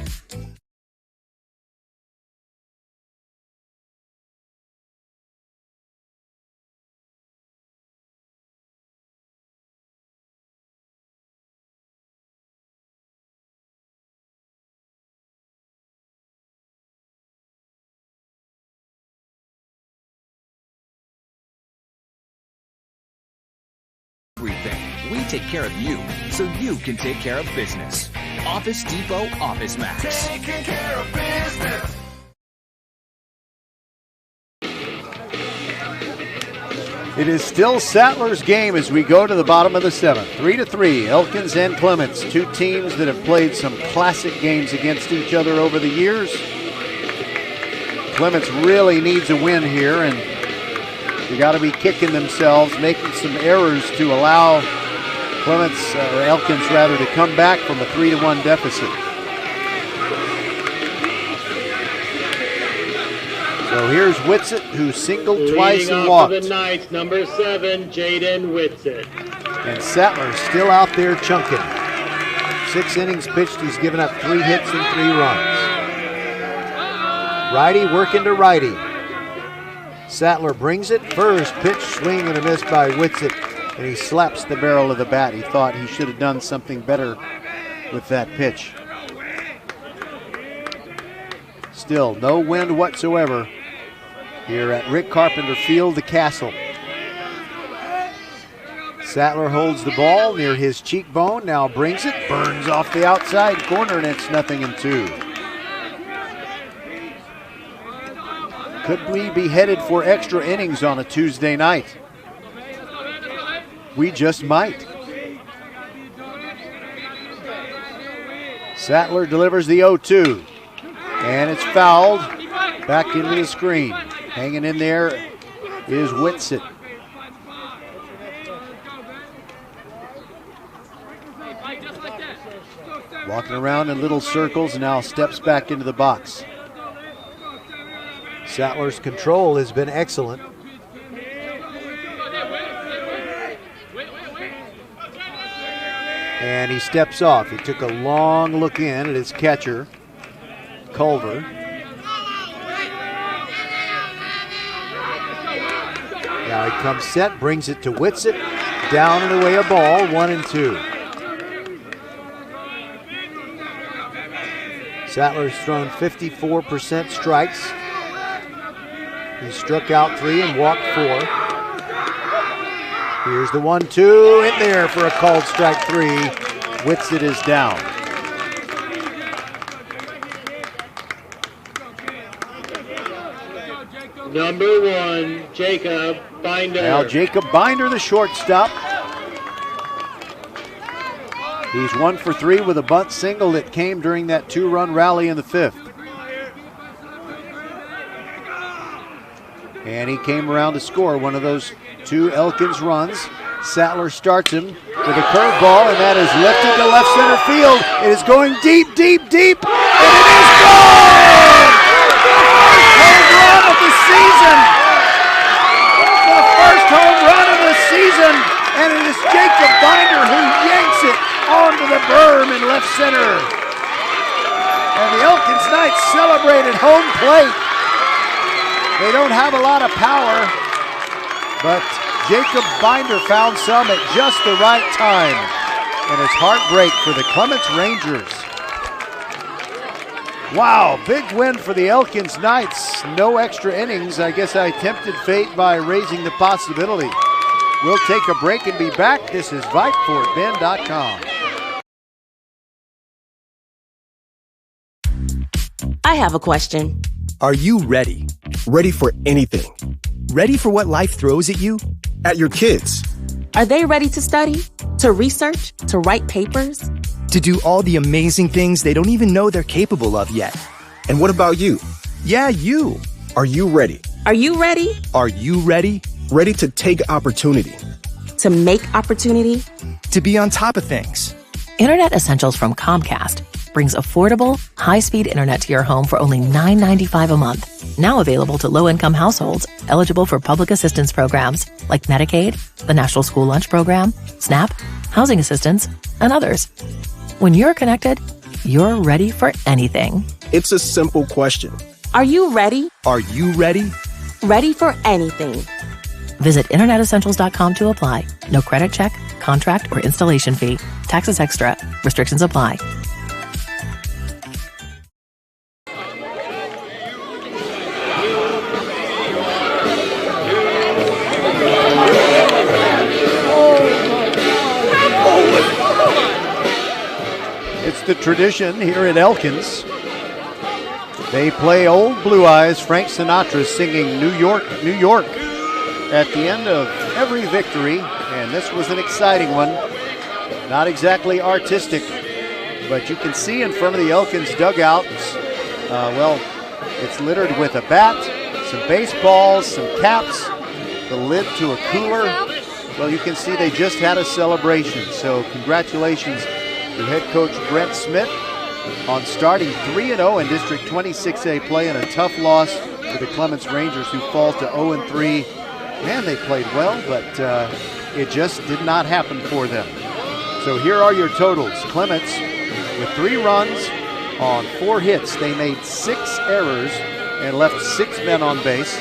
I: Everything. We take care of you, so you can take care of business. Office Depot Office Max. Taking care of business.
A: It is still Sattler's game as we go to the bottom of the 7th. 3-3, Elkins and Clements, 2 teams that have played some classic games against each other over the years. Clements really needs a win here, and they got to be kicking themselves, making some errors to allow Clements, or Elkins rather, to come back from a 3-1 deficit. So So here's Whitsitt, who singled twice
H: Leading
A: and
H: off
A: walked.
H: for the Knights, number 7, Jaden Whitsitt.
A: And Sattler still out there chunking. 6 innings pitched, he's given up 3 hits and 3 runs. Righty working to righty. Sattler brings it. First pitch, swing and a miss by Whitsitt, and he slaps the barrel of the bat. He thought he should have done something better with that pitch. Still no wind whatsoever here at Rick Carpenter Field, the Castle. Sattler holds the ball near his cheekbone, now brings it, burns off the outside corner, and it's 0-2. Could we be headed for extra innings on a Tuesday night? We just might. Sattler delivers the 0-2, and it's fouled back into the screen. Hanging in there is Whitsitt. Walking around in little circles and now steps back into the box. Sattler's control has been excellent. And he steps off. He took a long look in at his catcher, Culver. Now he comes set, brings it to Whitsitt. Down and away a ball, 1-2. Sattler's thrown 54% strikes. He struck out 3 and walked 4. Here's the 1-2 in there for a called strike 3. Whitsitt is down.
H: Number 1, Jacob Binder.
A: Now Jacob Binder, the shortstop. He's 1 for 3 with a bunt single that came during that 2-run rally in the 5th. And he came around to score one of those 2 Elkins runs. Sattler starts him with a curveball, and that is lifted to left center field. It is going deep, deep, deep, and it is gone! First home run of the season! The first home run of the season, and it is Jacob Binder who yanks it onto the berm in left center. And the Elkins Knights celebrate at home plate. They don't have a lot of power, but Jacob Binder found some at just the right time. And it's heartbreak for the Clements Rangers. Wow, big win for the Elkins Knights. No extra innings. I guess I tempted fate by raising the possibility. We'll take a break and be back. This is VypeFortBend.com.
J: I have a question.
K: Are you ready? Ready for anything? Ready for what life throws at you? At your kids?
J: Are they ready to study, to research, to write papers?
K: To do all the amazing things they don't even know they're capable of yet? And what about you? Yeah, you. Are you ready?
J: Are you ready?
K: Are you ready? Ready to take opportunity.
J: To make opportunity?
K: To be on top of things.
C: Internet Essentials from Comcast brings affordable, high-speed internet to your home for only $9.95 a month. Now available to low-income households eligible for public assistance programs like Medicaid, the National School Lunch Program, SNAP, housing assistance, and others. When you're connected, you're ready for anything.
K: It's a simple question.
J: Are you ready?
K: Are you ready?
J: Ready for anything.
C: Visit InternetEssentials.com to apply. No credit check, contract, or installation fee. Taxes extra. Restrictions apply.
A: It's the tradition here at Elkins. They play Old Blue Eyes, Frank Sinatra singing New York, New York at the end of every victory, and this was an exciting one. Not exactly artistic, but you can see in front of the Elkins dugouts, it's littered with a bat, some baseballs, some caps, the lid to a cooler. Well, you can see they just had a celebration, so congratulations to head coach Brent Smith on starting 3-0 in District 26A play in a tough loss for the Clements Rangers, who fall to 0-3. Man, they played well, but it just did not happen for them. So here are your totals. Clements with 3 runs on 4 hits. They made 6 errors and left 6 men on base.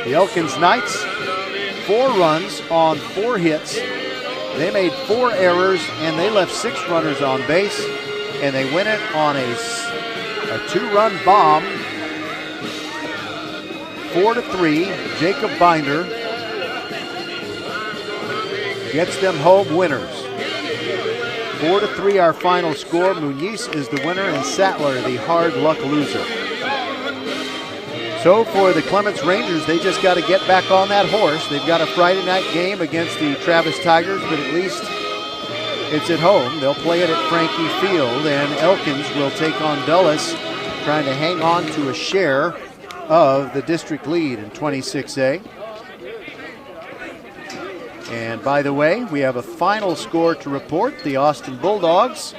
A: The Elkins Knights, 4 runs on 4 hits. They made 4 errors and they left 6 runners on base, and they win it on a 2-run bomb. 4-3. Jacob Binder gets them home winners. 4-3 our final score. Muniz is the winner and Sattler the hard luck loser. So for the Clements Rangers, they just got to get back on that horse. They've got a Friday night game against the Travis Tigers, but at least it's at home. They'll play it at Frankie Field, and Elkins will take on Dulles, trying to hang on to a share of the district lead in 26A. And by the way, we have a final score to report. The Austin Bulldogs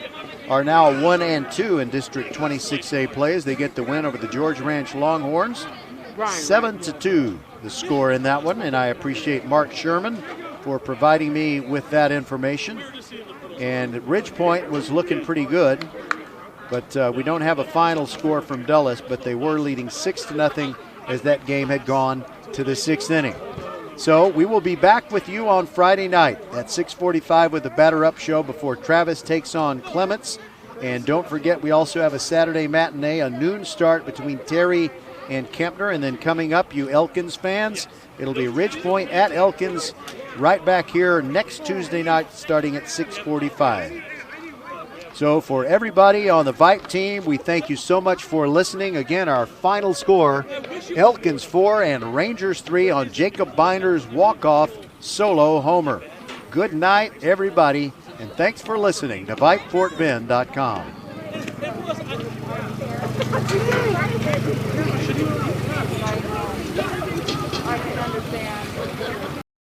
A: are now 1-2 in District 26A play as they get the win over the George Ranch Longhorns. 7-2 the score in that one, and I appreciate Mark Sherman for providing me with that information. And Ridge Point was looking pretty good, but we don't have a final score from Dulles, but they were leading 6-0 as that game had gone to the 6th inning. So we will be back with you on Friday night at 6:45 with the Batter Up Show before Travis takes on Clements. And don't forget, we also have a Saturday matinee, a noon start between Terry and Kempner. And then coming up, you Elkins fans, it'll be Ridge Point at Elkins right back here next Tuesday night starting at 6:45. So for everybody on the Vype team, we thank you so much for listening. Again, our final score, Elkins 4 and Rangers 3 on Jacob Binder's walk-off solo homer. Good night, everybody, and thanks for listening to VypeFortBend.com.